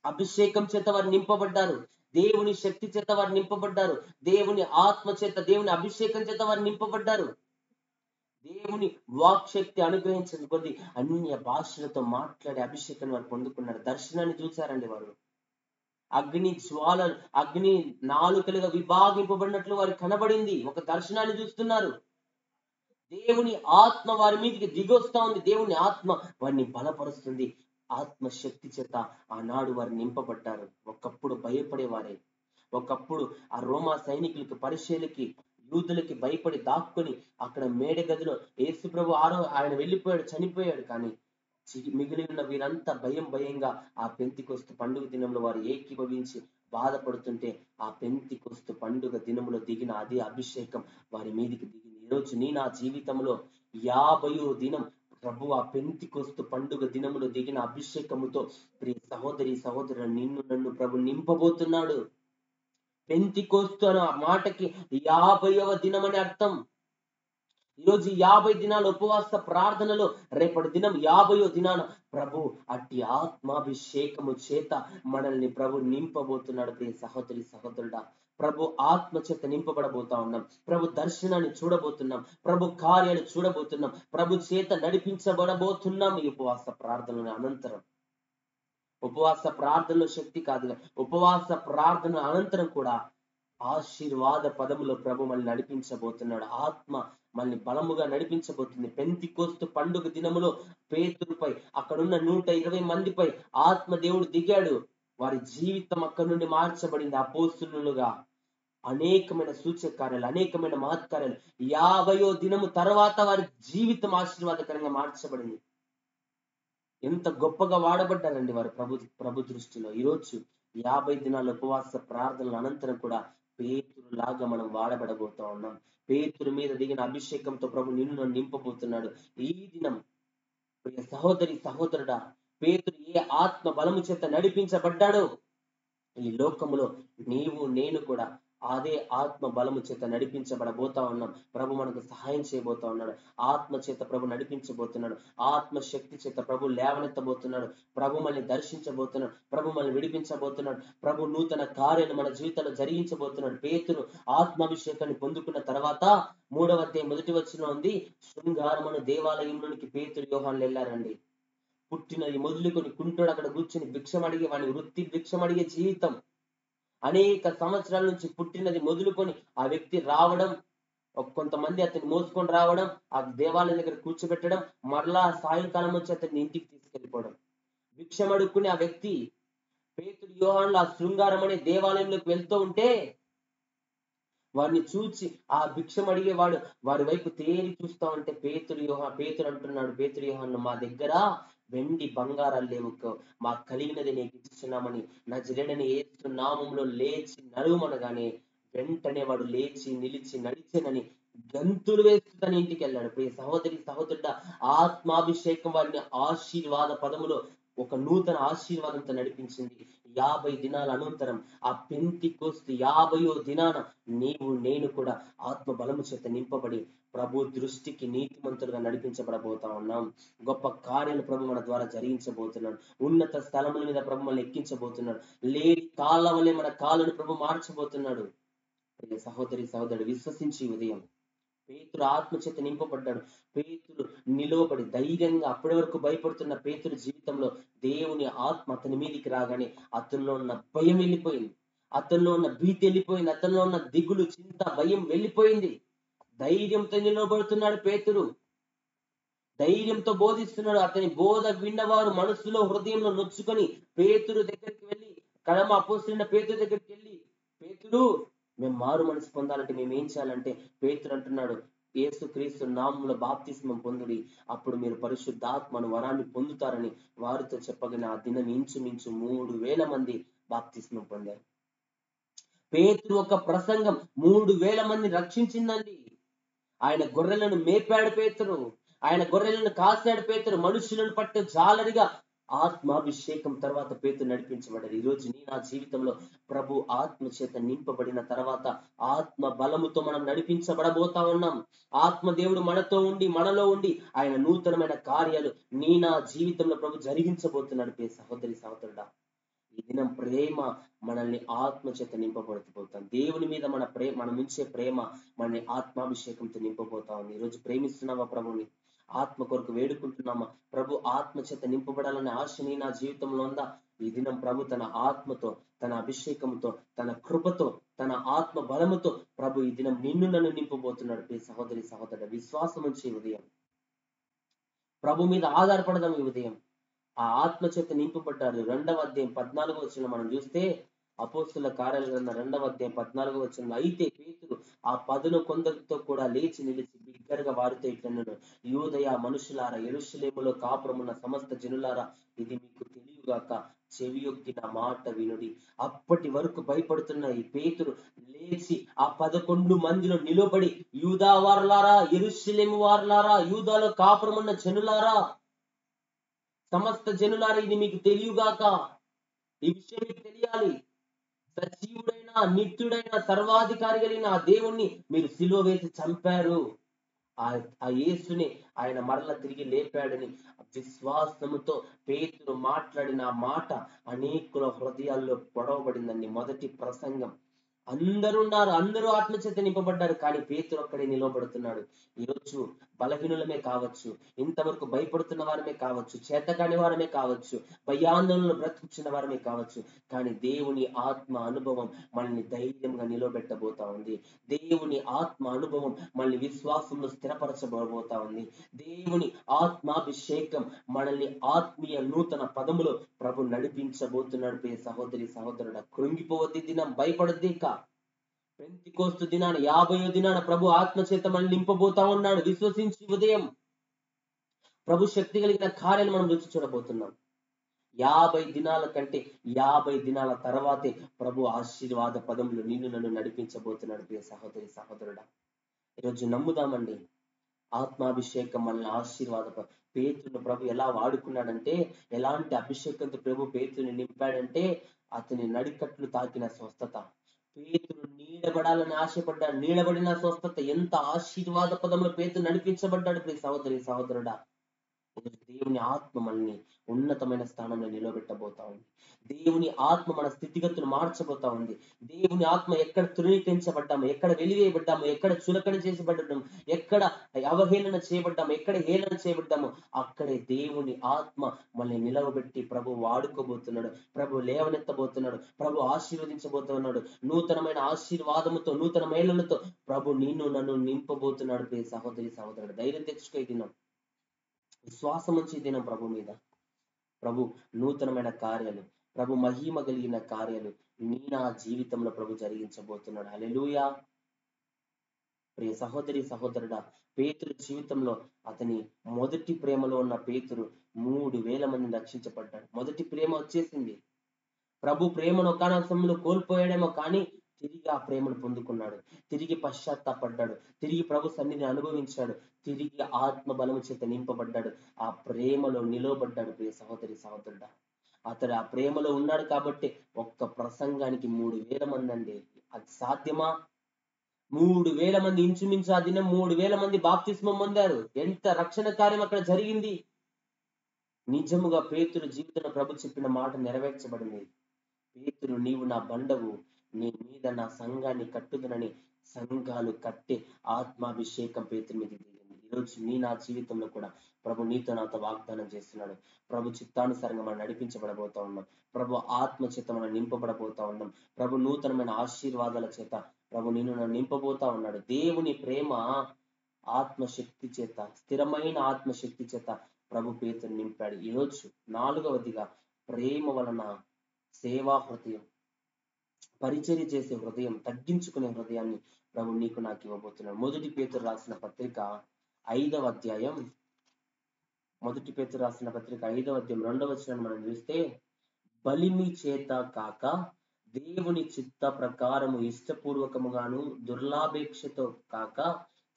అభిషేకం చేత వారు నింపబడ్డారు. దేవుని శక్తి చేత వారు నింపబడ్డారు. దేవుని ఆత్మ చేత, దేవుని అభిషేకం చేత వారు నింపబడ్డారు. దేవుని వాక్శక్తి అనుగ్రహించిన కొద్ది అన్య భాషలతో మాట్లాడే అభిషేకాన్ని వారు పొందుకున్నారు. దర్శనాన్ని చూశారండి వారు. అగ్ని జ్వాలలు, అగ్ని నాలుకలుగా విభాగింపబడినట్లు వారికి కనబడింది. ఒక దర్శనాన్ని చూస్తున్నారు. దేవుని ఆత్మ వారి మీదకి దిగొస్తా ఉంది. దేవుని ఆత్మ వారిని బలపరుస్తుంది. ఆత్మశక్తి చేత ఆనాడు వారు నింపబడ్డారు. ఒకప్పుడు భయపడేవారే, ఒకప్పుడు ఆ రోమా సైనికులకి, పరిచయులకి, యూదులకి భయపడి దాక్కుని అక్కడ మేడ గదిలో యేసు ప్రభు ఆయన వెళ్ళిపోయాడు, చనిపోయాడు. కానీ మిగిలి ఉన్న వీరంతా భయంగా ఆ పెంతికొస్తు పండుగ దినంలో వారు ఏకీభవించి బాధపడుతుంటే, ఆ పెంతికొస్తు పండుగ దినములో దిగిన అదే అభిషేకం వారి మీదికి దిగింది. ఈరోజు నా జీవితంలో 50వ దినం ప్రభు ఆ పెంతికొస్తు పండుగ దినములో దిగిన అభిషేకముతో, ప్రియ సహోదరి సహోదరుడు, నిన్ను నన్ను ప్రభు నింపబోతున్నాడు. పెంతికొస్తు అనే మాటకి 50వ దినం అని అర్థం. ఈరోజు 50 దినాల ఉపవాస ప్రార్థనలో రేపటి దినం 50వ దినాన ప్రభు అట్టి ఆత్మాభిషేకము చేత మనల్ని ప్రభు నింపబోతున్నాడు. ప్రియ సహోదరి సహోదరుడా, ప్రభు ఆత్మ చేత నింపబడబోతా ఉన్నాం. ప్రభు దర్శనాన్ని చూడబోతున్నాం. ప్రభు కార్యాలు చూడబోతున్నాం. ప్రభు చేత నడిపించబడబోతున్నాం. ఈ ఉపవాస ప్రార్థనల అనంతరం, ఉపవాస ప్రార్థనలో శక్తి కాదుగా, ఉపవాస ప్రార్థన అనంతరం కూడా ఆశీర్వాద పదములో ప్రభు మనల్ని నడిపించబోతున్నాడు. ఆత్మ మనల్ని బలముగా నడిపించబోతుంది. పెంతికొస్తు పండుగ దినములో పేతురుపై, అక్కడున్న 120 మందిపై ఆత్మ దేవుడు దిగాడు. వారి జీవితం అక్కడి నుండి మార్చబడింది. అపోస్తులుగా అనేకమైన సూచకార్యాలు, అనేకమైన మహత్కార్యాలు 50వ దినము తర్వాత వారి జీవితం ఆశీర్వాదకరంగా మార్చబడింది. ఎంత గొప్పగా వాడబడ్డారండి వారు ప్రభు దృష్టిలో. ఈరోజు 50 దినాల ఉపవాస ప్రార్థనల అనంతరం కూడా పేతురు లాగా మనం వాడబడబోతా ఉన్నాం. పేతురు మీద దిగిన అభిషేకంతో ప్రభు నిన్ను నింపబోతున్నాడు. ఈ దినం ప్రియ సహోదరి సహోదరుడా, పేతురు ఏ ఆత్మ బలము చేత నడిపించబడ్డాడో, ఈ లోకములో నీవు నేను కూడా అదే ఆత్మ బలము చేత నడిపించబడబోతా ఉన్నాం. ప్రభు మనకు సహాయం చేయబోతా ఉన్నాడు. ఆత్మ చేత ప్రభు నడిపించబోతున్నాడు. ఆత్మ శక్తి చేత ప్రభు లేవనెత్తబోతున్నాడు. ప్రభు మనల్ని దర్శించబోతున్నాడు. ప్రభు మనల్ని విడిపించబోతున్నాడు. ప్రభు నూతన కార్యాలు మన జీవితంలో జరిగించబోతున్నాడు. పేతురు ఆత్మాభిషేకాన్ని పొందుకున్న తర్వాత 3వ అధ్యాయం 1వ వచనం ఉంది, శృంగారమున దేవాలయంలోనికి పేతురు యోహానులు వెళ్ళారండి. పుట్టినది మొదలుకొని కుంటోడు అక్కడ కూర్చుని భిక్షం అడిగే, వాని వృత్తి భిక్షం అడిగే జీవితం. అనేక సంవత్సరాల నుంచి పుట్టినది మొదలుకొని ఆ వ్యక్తి రావడం, కొంతమంది అతన్ని మోసుకొని రావడం, ఆ దేవాలయం దగ్గర కూర్చోబెట్టడం, మరలా సాయంకాలం వచ్చి అతన్ని ఇంటికి తీసుకెళ్ళిపోవడం. భిక్షం అడుక్కుని ఆ వ్యక్తి పేతురు యోహానులు ఆ శృంగారం అనే దేవాలయంలోకి వెళ్తూ ఉంటే వారిని చూచి ఆ భిక్షం అడిగేవాడు వారి వైపు తేరి చూస్తా ఉంటే పేతురు అంటున్నాడు, పేతురు యోహాను, మా దగ్గర వెండి బంగారాలు లేవు, మాకు కలిగినది నీకు ఇస్తున్నామని నజరేయుడైన యేసు నామములో లేచి నడుమనగానే వెంటనే వాడు లేచి నిలిచి నడిచెనని గంతులు వేస్తూ తన ఇంటికి వెళ్ళాడు. ప్రియ సహోదరి సహోదరుడా, ఆత్మాభిషేకం వారిని ఆశీర్వాద పదములో ఒక నూతన ఆశీర్వాదంతో నడిపించింది. 50 దినాల అనంతరం ఆ పెంతెకోస్తు 50వ దినాన నీవు నేను కూడా ఆత్మ బలము చేత నింపబడి ప్రభు దృష్టికి నీతిమంతులుగా నడిపించబడబోతా ఉన్నాం. గొప్ప కార్యాలు ప్రభు మన ద్వారా జరిగించబోతున్నాడు. ఉన్నత స్థలముల మీద ప్రభు మనల్ని ఎక్కించబోతున్నాడు. లేని కాళ్ళ వల్లే మన కాళ్ళను ప్రభు మార్చబోతున్నాడు. సహోదరి సహోదరుడు విశ్వసించి ఉదయం పేతురు ఆత్మ చేత నింపబడ్డాడు. పేతురు నిలవబడి ధైర్యంగా అప్పటి వరకు భయపడుతున్న పేతురు జీవితంలో దేవుని ఆత్మ అతని మీదికి రాగానే అతనిలో ఉన్న భయం వెళ్ళిపోయింది, అతనిలో ఉన్న భీతి వెళ్ళిపోయింది, అతనిలో ఉన్న దిగులు, చింత, భయం వెళ్ళిపోయింది. ధైర్యంతో నిలబడుతున్నాడు పేతురు, ధైర్యంతో బోధిస్తున్నాడు. అతని బోధ విన్నవారు మనసులో హృదయంలో నొచ్చుకొని పేతురు దగ్గరికి వెళ్ళి, కడమ అపోస్తలుడైన పేతురు దగ్గరికి వెళ్ళి, పేతురు మేము మారు మనసు పొందాలంటే మేము ఏం చేయాలంటే, పేతురు అంటున్నాడు, యేసు క్రీస్తు నామములో బాప్తిస్మం పొందుడి, అప్పుడు మీరు పరిశుద్ధాత్మను వరాన్ని పొందుతారని వారితో చెప్పగానే ఆ దినం ఇంచుమించు 3,000 మంది బాప్తిస్మం పొందారు. పేతురు ఒక ప్రసంగం 3,000 మంది రక్షించిందండి. ఆయన గొర్రెలను మేపాడు పేతురు, ఆయన గొర్రెలను కాసాడు పేతురు. మనుషులను పట్టు జాలరిగా ఆత్మాభిషేకం తర్వాత పేతురు నడిపించబడ్డారు. ఈ రోజు నా జీవితంలో ప్రభు ఆత్మ చేత నింపబడిన తర్వాత ఆత్మ బలముతో మనం నడిపించబడబోతా ఉన్నాం. ఆత్మ దేవుడు మనతో ఉండి మనలో ఉండి ఆయన నూతనమైన కార్యాలు నా జీవితంలో ప్రభు జరిగించబోతున్నాడు. సహోదరి సహోదరుడా, ఈ దినం ప్రేమ మనల్ని ఆత్మ చేత నింపబడుతుపోతాం. దేవుని మీద మనం ఉంచే ప్రేమ మనల్ని ఆత్మాభిషేకంతో నింపబోతా ఉంది. ఈరోజు ప్రేమిస్తున్నావా ప్రభుని? ఆత్మ కొరకు వేడుకుంటున్నామా? ప్రభు ఆత్మ చేత నింపబడాలనే ఆశ నా జీవితంలో ఉందా? ఈ దినం ప్రభు తన ఆత్మతో, తన అభిషేకంతో, తన కృపతో, తన ఆత్మ బలముతో ప్రభు ఈ దినం నన్ను నింపబోతున్నాడు. సహోదరి సహోదరుడు, విశ్వాసం ఉంచి ఉదయం ప్రభు మీద ఆధారపడదాం. ఈ ఉదయం ఆ ఆత్మ చేత నింపబడ్డారు. 2వ అధ్యాయం 14వ వచనం మనం చూస్తే, అపోస్తుల కార్యాల గ్రంథం 2వ అధ్యాయం 14వ వచనంలో, అయితే పేతురు ఆ 11 కూడా లేచి నిలిచి బిగ్గరగా వారితో ఇట్లన్నాడు, యూదయ మనుషులారా, యెరూషలేములో కాపురమున్న సమస్త జనులారా, ఇది మీకు తెలియగాక చెవియొగ్గి నా మాట వినుడి. అప్పటి వరకు భయపడుతున్న ఈ పేతురు లేచి ఆ 11 మందిలో నిలబడి, యూదా వారలారా, యెరూషలేము వారలారా, యూదాలో కాపురమున్న జనులారా, సమస్త జనులారా, ఇది మీకు తెలియగాక, ఈ విషయం మీకు తెలియాలి. సజీవుడైన, నిత్యుడైన, సర్వాధికారి కలిగిన ఆ దేవుణ్ణి మీరు సిలువ వేసి చంపారు. ఆ యేసుని ఆయన మరల తిరిగి లేపాడని విశ్వాసముతో పేతురు మాట్లాడిన ఆ మాట అనేకుల హృదయాల్లో పొడవబడిందండి. మొదటి ప్రసంగం. అందరూ ఉన్నారు, అందరూ ఆత్మచేత నింపబడ్డారు, కానీ పేతురు ఒక్కడే నిలవబడుతున్నాడు. ఈరోజు బలహీనులమే కావచ్చు, ఇంతవరకు భయపడుతున్న వారమే కావచ్చు, చేతకాని వారమే కావచ్చు, భయాందోళనలు బ్రతుకుచున్న వారమే కావచ్చు, కానీ దేవుని ఆత్మ అనుభవం మనల్ని ధైర్యంగా నిలబెట్టబోతా ఉంది. దేవుని ఆత్మ అనుభవం మనల్ని విశ్వాసంలో స్థిరపరచబోతా ఉంది. దేవుని ఆత్మాభిషేకం మనల్ని ఆత్మీయ నూతన పదములో ప్రభు నడిపించబోతున్నాడు. సహోదరి సహోదరుడా, కృంగిపోవద్ది దినం, భయపడద్ది. పెంతెకోస్తు దినాన 50వ దినాన ప్రభు ఆత్మచేత మనల్ని నింపబోతా ఉన్నాడు. విశ్వసించి ఉదయం ప్రభు శక్తి కలిగిన కార్యాలు మనం రుచి చూడబోతున్నాం. 50 దినాల కంటే 50 దినాల తర్వాతే ప్రభు ఆశీర్వాద పదములు నన్ను నడిపించబోతున్నాడు. సహోదరి సహోదరుడా, ఈరోజు నమ్ముదామండి. ఆత్మాభిషేకం మనల్ని ఆశీర్వాద పేతురును ప్రభు ఎలా వాడుకున్నాడంటే, ఎలాంటి అభిషేకంతో ప్రభు పేతురుని నింపాడంటే, అతని నడికట్లు తాకిన స్వస్థత. పేతురు నీడబడాలని ఆశపడ్డాడు, నీడబడిన స్వస్థత. ఎంత ఆశీర్వాద పదములు పేతురు నడిపించబడ్డాడు. సహోదరి సహోదరుడా, దేవుని ఆత్మ మనల్ని ఉన్నతమైన స్థానంలో నిలబెట్టబోతా ఉంది. దేవుని ఆత్మ మన స్థితిగతులు మార్చబోతా ఉంది. దేవుని ఆత్మ ఎక్కడ తృణీకరించబడ్డాము, ఎక్కడ వెలివేయబడ్డాము, ఎక్కడ చులకన చేసబడ్డాము, ఎక్కడ అవహేళన చేయబడ్డాము, ఎక్కడ హేళన చేయబడ్డాము, అక్కడే దేవుని ఆత్మ మనల్ని నిలవబెట్టి ప్రభు వాడుకోబోతున్నాడు. ప్రభు లేవనెత్తబోతున్నాడు. ప్రభు ఆశీర్వదించబోతున్నాడు. నూతనమైన ఆశీర్వాదముతో, నూతన మేలులతో ప్రభు నన్ను నింపబోతున్నాడు. సహోదరి సహోదరుడు, ధైర్యం తెచ్చుకో. ఈ దినం విశ్వాసం ఉంచి దినం ప్రభు మీద. ప్రభు నూతనమైన కార్యాలు, ప్రభు మహిమ కలిగిన కార్యాలు నా జీవితంలో ప్రభు జరిగించబోతున్నాడు. హల్లెలూయా. ప్రియ సహోదరి సహోదరుడా, పేతురు జీవితంలో అతని మొదటి ప్రేమలో ఉన్న పేతురు 3,000 మందిని రక్షించబడ్డాడు. మొదటి ప్రేమ వచ్చేసింది. ప్రభు ప్రేమను ఒకానొక సమయంలో కోల్పోయాడేమో, కానీ తిరిగి ఆ ప్రేమను పొందుకున్నాడు. తిరిగి పశ్చాత్తాపడ్డాడు. తిరిగి ప్రభు సన్నిధిని అనుభవించాడు. తిరిగి ఆత్మ బలము చేత నింపబడ్డాడు. ఆ ప్రేమలో నిలవబడ్డాడు. ప్రియ సహోదరి సహోదరుడా, అతడు ఆ ప్రేమలో ఉన్నాడు కాబట్టి ఒక్క ప్రసంగానికి 3,000 మంది అండి. అది సాధ్యమా? 3,000 మంది, ఇంచుమించు ఆ దినం 3,000 మంది బాప్తిస్మం పొందారు. ఎంత రక్షణ కార్యం అక్కడ జరిగింది. నిజముగా పేతురు జీవితంలో ప్రభు చెప్పిన మాట నెరవేర్చబడింది. పేతురు, నీవు నా బండవు, నీ మీద నా సంఘాన్ని కట్టుదునని సంఘాలు కట్టే ఆత్మాభిషేకం పేతురు మీద దిగింది. ఈరోజు నా జీవితంలో కూడా ప్రభు నీతో నాతో వాగ్దానం చేస్తున్నాడు. ప్రభు చిత్తానుసారంగా మనం నడిపించబడబోతా ఉన్నాం. ప్రభు ఆత్మ చేత మనం నింపబడబోతా ఉన్నాం. ప్రభు నూతనమైన ఆశీర్వాదాల చేత ప్రభు నిన్ను నింపబోతా ఉన్నాడు. దేవుని ప్రేమ ఆత్మశక్తి చేత, స్థిరమైన ఆత్మశక్తి చేత ప్రభు పేతురు నింపాడు. ఈరోజు 4వదిగా ప్రేమ వలన సేవా హృదయం, పరిచర్య చేసే హృదయం, తగ్గించుకునే హృదయాన్ని ప్రభు నీకు నాకు ఇవ్వబోతున్నాడు. మొదటి పేతురు రాసిన పత్రిక 5వ అధ్యాయం, 2వ వచనాన్ని మనం చూస్తే, బలిమి చేత కాక దేవుని చిత్త ప్రకారము ఇష్టపూర్వకముగాను దుర్లాభేక్షతో కాక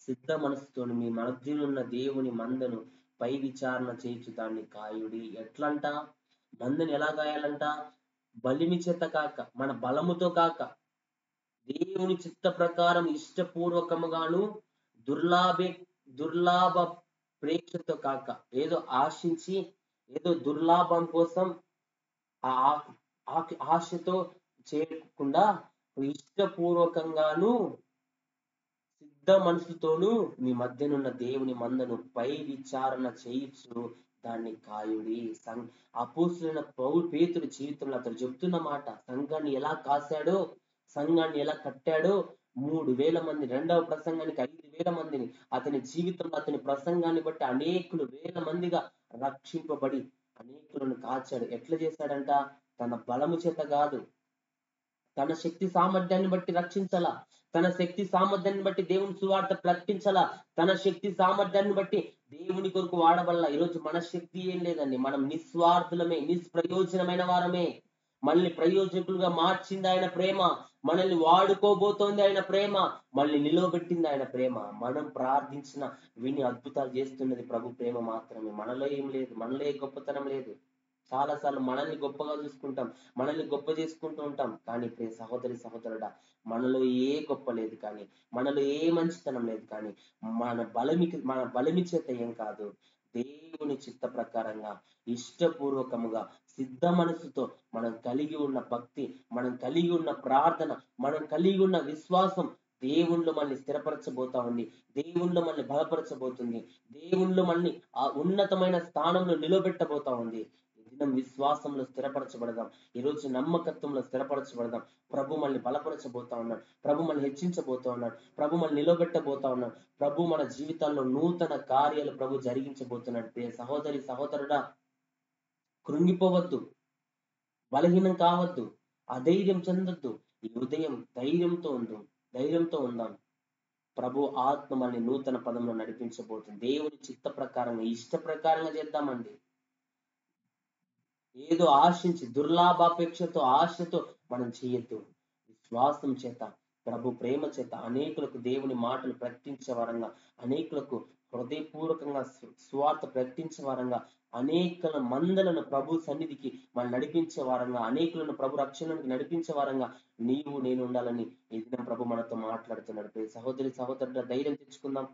సిద్ధ మనసుతో మీ మధ్యనున్న దేవుని మందను పై విచారణ చేయించు దాన్ని కాయుడి. ఎట్లంట? మందని ఎలా గాయాలంట? బలిమి చేత కాక, మన బలముతో కాక, దేవుని చిత్త ప్రకారం ఇష్టపూర్వకముగాను దుర్లాభ ప్రేక్షతో కాక, ఏదో ఆశించి, ఏదో దుర్లాభం కోసం ఆశతో చేయకుండా ఇష్టపూర్వకంగాను సిద్ధ మనసుతోనూ మీ మధ్యనున్న దేవుని మందను పై విచారణ చేయించు దాన్ని కాయుడి. అపోస్తలుడైన పేతురు జీవితంలో అతను చెప్తున్న మాట, సంఘాన్ని ఎలా కాశాడో, సంఘాన్ని ఎలా కట్టాడో, 3,000 మంది, 2వ ప్రసంగానికి 5,000 మందిని అతని జీవితంలో, అతని ప్రసంగాన్ని బట్టి అనేకులు వేల మందిగా రక్షింపబడి అనేకులను కాచాడు. ఎట్లా చేశాడంట? తన బలము చేత కాదు, తన శక్తి సామర్థ్యాన్ని బట్టి రక్షించాలా, తన శక్తి సామర్థ్యాన్ని బట్టి దేవుని సువార్త ప్రకటించాలా, తన శక్తి సామర్థ్యాన్ని బట్టి దేవుని కొరకు వాడబడాల. ఈరోజు మన శక్తి ఏం లేదండి, మనం నిస్వార్థులమే, నిష్ప్రయోజనమైన వారమే. మనల్ని ప్రయోజకులుగా మార్చింది ఆయన ప్రేమ, మనల్ని వాడుకోబోతోంది ఆయన ప్రేమ, మనల్ని నిలవబెట్టింది ఆయన ప్రేమ. మనం ప్రార్థించిన విని అద్భుతాలు చేస్తున్నది ప్రభు ప్రేమ మాత్రమే. మనలో ఏం లేదు, మనలో ఏ గొప్పతనం లేదు. చాలా సార్లు మనల్ని గొప్పగా చూసుకుంటాం, మనల్ని గొప్ప చేసుకుంటూ ఉంటాం. కానీ ప్రియ సహోదరి సహోదరుడా, మనలో ఏ గొప్ప లేదు, కానీ మనలో ఏ మంచితనం లేదు, కానీ మన బలమి చేత ఏం కాదు, దేవుని చిత్త ప్రకారంగా ఇష్టపూర్వకముగా సిద్ధ మనసుతో మనం కలిగి ఉన్న భక్తి, మనం కలిగి ఉన్న ప్రార్థన, మనం కలిగి ఉన్న విశ్వాసం దేవుణ్ణి మనల్ని స్థిరపరచబోతా ఉంది, దేవుణ్ణి మనల్ని బలపరచబోతుంది, దేవుణ్ణి మనల్ని ఆ ఉన్నతమైన స్థానంలో నిలబెట్టబోతా ఉంది. దినం విశ్వాసంలో స్థిరపరచబడదాం, ఈరోజు నమ్మకత్వంలో స్థిరపరచబడదాం. ప్రభు మనల్ని బలపరచబోతా ఉన్నాడు, ప్రభు మనల్ని హెచ్చించబోతా ఉన్నాడు, ప్రభు మనల్ని నిలబెట్టబోతా ఉన్నాడు, ప్రభు మన జీవితాల్లో నూతన కార్యాలు ప్రభు జరిగించబోతున్నాడు. ప్రియ సహోదరి సహోదరుడా, కృంగిపోవద్దు, బలహీనం కావద్దు, అధైర్యం చెందొద్దు. ఈ ఉదయం ధైర్యంతో ఉందాం. ప్రభు ఆత్మ మనల్ని నూతన పదంలో నడిపించబోతుంది. దేవుని చిత్త ప్రకారంగా, ఇష్ట ప్రకారంగా చేద్దామండి. ఏదో ఆశించి, దుర్లాభాపేక్షతో, ఆశతో మనం చేయొద్దు. విశ్వాసం చేత, ప్రభు ప్రేమ చేత అనేకులకు దేవుని మాటలు ప్రకటించే వారంగా, అనేకులకు హృదయపూర్వకంగా స్వార్థ ప్రకటించే వారంగా, అనేకల మందలను ప్రభు సన్నిధికి మనం నడిపించే వారంగా, అనేకులను ప్రభు రక్షణకి నడిపించే వారంగా నీవు నేను ఉండాలని ఈ దినం ప్రభు మనతో మాట్లాడుతున్నాడు. సహోదరి సహోదరుడు, ధైర్యం తెచ్చుకుందాం.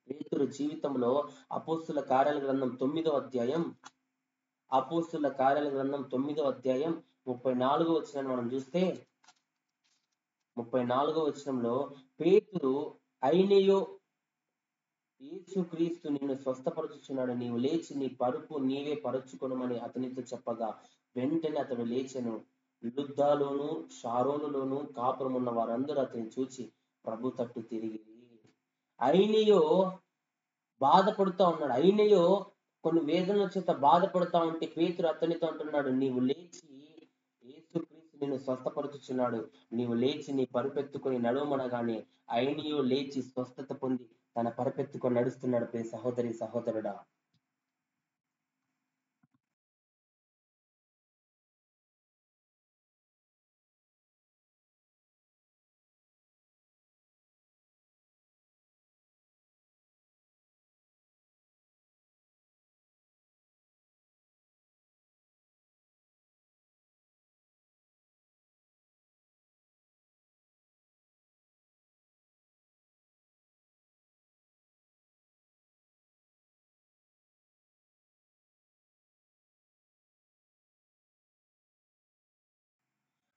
పేతురు జీవితంలో అపోస్తుల కార్యాల గ్రంథం 9వ అధ్యాయం, 34వ వచనాన్ని మనం చూస్తే, 34వ వచనంలో పేతురు, అయినయో యేసుక్రీస్తు నిన్ను స్వస్థపరచుచున్నాడు, నీవు లేచి నీ పరుపు నీవే పరుచుకొనుమని అతనితో చెప్పగా, వెంటనే అతడు లేచెను. లుద్దాలోను షారోనులోను కాపురం ఉన్న వారందరూ అతన్ని చూచి ప్రభు తట్టు తిరిగి, అయినయో బాధపడుతూ ఉన్నాడు. అయినయో కొన్ని వేదనల చేత బాధపడుతూ ఉంటే పేతురు అతనితో అంటున్నాడు, నీవు లేచి, యేసుక్రీస్తు నిన్ను స్వస్థపరచుచున్నాడు, నీవు లేచి నీ పరుపెత్తుకొని నడవమనగానే అయినయో లేచి స్వస్థత పొంది తన పరుపెత్తుకొని నడుస్తున్నాడు. ప్రియ సహోదరి సహోదరుడా.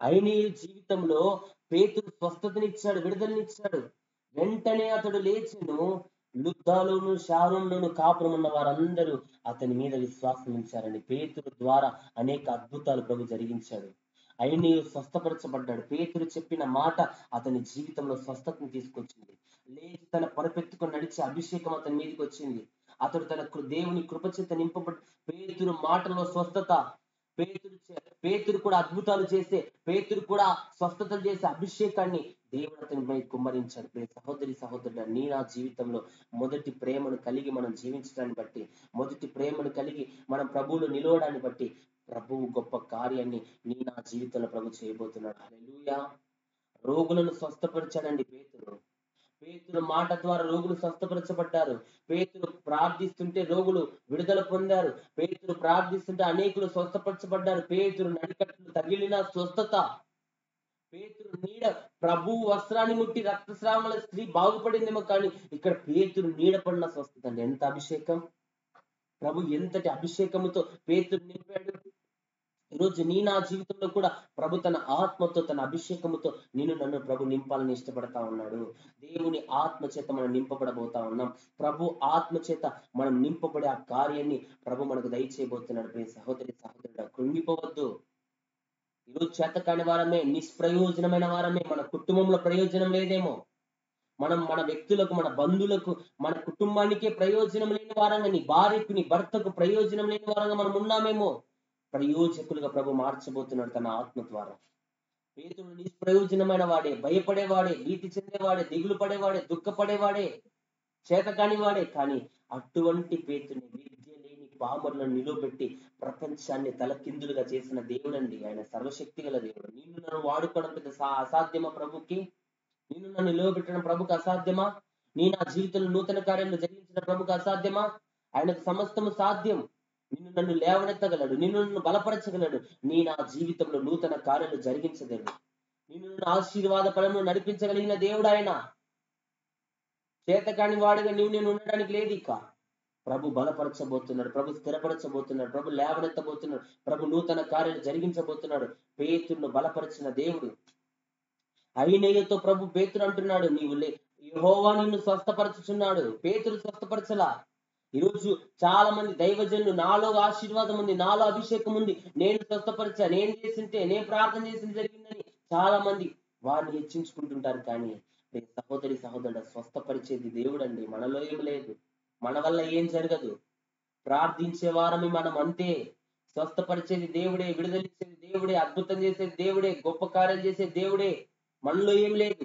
అయిన ఈ జీవితంలో పేతురు స్వస్థతనిచ్చాడు, విడుదలనిచ్చాడు. వెంటనే అతడు లేచెను. లుద్దాలోను షారోనులోను కాపురం ఉన్న వారందరూ అతని మీద విశ్వాసం ఉంచారండి. పేతురు ద్వారా అనేక అద్భుతాలు ప్రభు జరిగించాడు. అయినీయు స్వస్థపరచబడ్డాడు. పేతురు చెప్పిన మాట అతని జీవితంలో స్వస్థతను తీసుకొచ్చింది. లేచి తన పరుపెత్తుకొని నడిచే అభిషేకం అతని మీదకి వచ్చింది. అతడు తన దేవుని కృపచేత నింపబడి పేతురు మాటలో స్వస్థత, పేతురు కూడా అద్భుతాలు చేసే, పేతురు కూడా స్వస్థతలు చేసే అభిషేకాన్ని దేవుడు అతనిపై కుమ్మరించాడు. సహోదరి సహోదరుడు, నీ నా జీవితంలో మొదటి ప్రేమను కలిగి మనం జీవించడాన్ని బట్టి, మొదటి ప్రేమను కలిగి మనం ప్రభువులో నిలవడాన్ని బట్టి ప్రభువు గొప్ప కార్యాన్ని నీ నా జీవితంలో ప్రభు చేయబోతున్నాడు. హల్లెలూయా. రోగులను స్వస్థపరిచాడండి పేతురు. పేతురు మాట ద్వారా రోగులు స్వస్థపరచబడ్డారు. పేతురు ప్రార్థిస్తుంటే రోగులు విడుదల పొందారు. పేతురు ప్రార్థిస్తుంటే అనేకులు స్వస్థపరచబడ్డారు. పేతురు నడికట్లు తగిలిన స్వస్థత, పేతురు నీడ, ప్రభు వస్త్రాన్ని ముట్టి రక్తస్రావముల స్త్రీ బాగుపడిందేమో, కానీ ఇక్కడ పేతురు నీడ పడిన స్వస్థత అండి. ఎంత అభిషేకం! ప్రభు ఎంతటి అభిషేకముతో పేతురు నింపాడు. ఈరోజు నీ నా జీవితంలో కూడా ప్రభు తన ఆత్మతో, తన అభిషేకముతో నిన్ను నన్ను ప్రభు నింపాలని ఇష్టపడతా ఉన్నాడు. దేవుని ఆత్మ చేత మనం నింపబడబోతా ఉన్నాం. ప్రభు ఆత్మ చేత మనం నింపబడే ఆ కార్యాన్ని ప్రభు మనకు దయచేయబోతున్నాడు. ప్రియ సహోదరి సహోదరుడు, కృంగిపోవద్దు. ఈరోజు చేతకాని వారమే, నిష్ప్రయోజనమైన వారమే, మన కుటుంబంలో ప్రయోజనం లేదేమో, మన వ్యక్తులకు, మన బంధువులకు, మన కుటుంబానికే ప్రయోజనం లేని వారంగా, నీ భార్యకు నీ భర్తకు ప్రయోజనం లేని వారంగా మనం ఉన్నామేమో. ప్రయోజకులుగా ప్రభు మార్చబోతున్నాడు తన ఆత్మ ద్వారా. పేతురు నిష్ప్రయోజనమైన వాడే, భయపడేవాడే, భీతి చెందేవాడే, దిగులు పడేవాడే, దుఃఖపడేవాడే, చేతకాని వాడే. కానీ అటువంటి పేతుని విద్య లేని పామరులను నిలువబెట్టి ప్రపంచాన్ని తలకిందులుగా చేసిన దేవుడండి ఆయన. సర్వశక్తి గల దేవుడు. నిన్ను నన్ను వాడుకోవడం పెద్ద అసాధ్యమా ప్రభుకి? నిన్ను నన్ను నిలవబెట్టడం ప్రభుకు అసాధ్యమా? నీ నా జీవితంలో నూతన కార్యాలను జరిగించిన ప్రభుకు అసాధ్యమా? ఆయనకు సమస్తము సాధ్యం. నిన్ను నన్ను లేవనెత్తగలడు, నిన్ను నన్ను బలపరచగలడు, నీ నా జీవితంలో నూతన కార్యాలు జరిగించగలడు, నిన్ను నన్ను ఆశీర్వాద ఫలము నడిపించగలిగిన దేవుడు ఆయన. చేతకాని వాడిగా నేను ఉండడానికి లేదు ఇక. ప్రభు బలపరచబోతున్నాడు, ప్రభు స్థిరపరచబోతున్నాడు, ప్రభు లేవనెత్తబోతున్నాడు, ప్రభు నూతన కార్యాలు జరిగించబోతున్నాడు. పేతురును బలపరిచిన దేవుడు. అయినయ్యతో ప్రభు పేతురు అంటున్నాడు, యెహోవా నిన్ను స్వస్థపరచుచున్నాడు. పేతురు స్వస్థపరచలా. ఈరోజు చాలా మంది దైవజనులు, నాలో ఆశీర్వాదం ఉంది, నాలో అభిషేకం ఉంది, నేను స్వస్థపరిచా, నేను చేసింటే, నేను ప్రార్థన చేసింది జరిగిందని చాలా మంది వారిని హెచ్చించుకుంటుంటారు. కానీ సహోదరి సహోదరుడు, స్వస్థపరిచేది దేవుడండి. మనలో ఏం లేదు, మన వల్ల ఏం జరగదు. ప్రార్థించే వారమే మనం, అంతే. స్వస్థపరిచేది దేవుడే, విడుదలిచ్చేది దేవుడే, అద్భుతం చేసేది దేవుడే, గొప్ప కార్యాలు చేసేది దేవుడే. మనలో ఏం లేదు.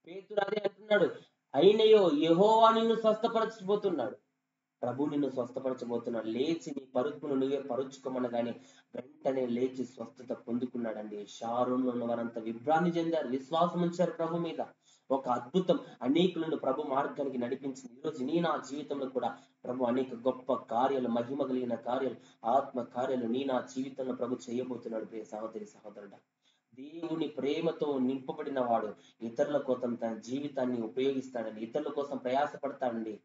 పేతురు అదే అంటున్నాడు, అయినయో యెహోవా నిన్ను స్వస్థపరచబోతున్నాడు. ప్రభు నిన్ను స్వస్థపరచబోతున్నాడు. లేచి నీ పరుపును నువ్వే పరుచుకోమనగానే వెంటనే లేచి స్వస్థత పొందుకున్నాడండి. షారోన్లో ఉన్న వారంతా విభ్రాంతి చెందారు, విశ్వాసం ఉంచారు ప్రభు మీద. ఒక అద్భుతం అనేకులను ప్రభు మార్గానికి నడిపించింది. ఈరోజు నీ నా జీవితంలో కూడా ప్రభు అనేక గొప్ప కార్యాలు, మహిమ కలిగిన కార్యాలు, ఆత్మ కార్యాలు నీ నా జీవితంలో ప్రభు చేయబోతున్నాడు. ప్రియ సహోదరి సహోదరుడా, దేవుని ప్రేమతో నింపబడిన వాడు ఇతరుల కోసం తన జీవితాన్ని ఉపయోగిస్తాడండి, ఇతరుల కోసం ప్రయాసపడతాడండి.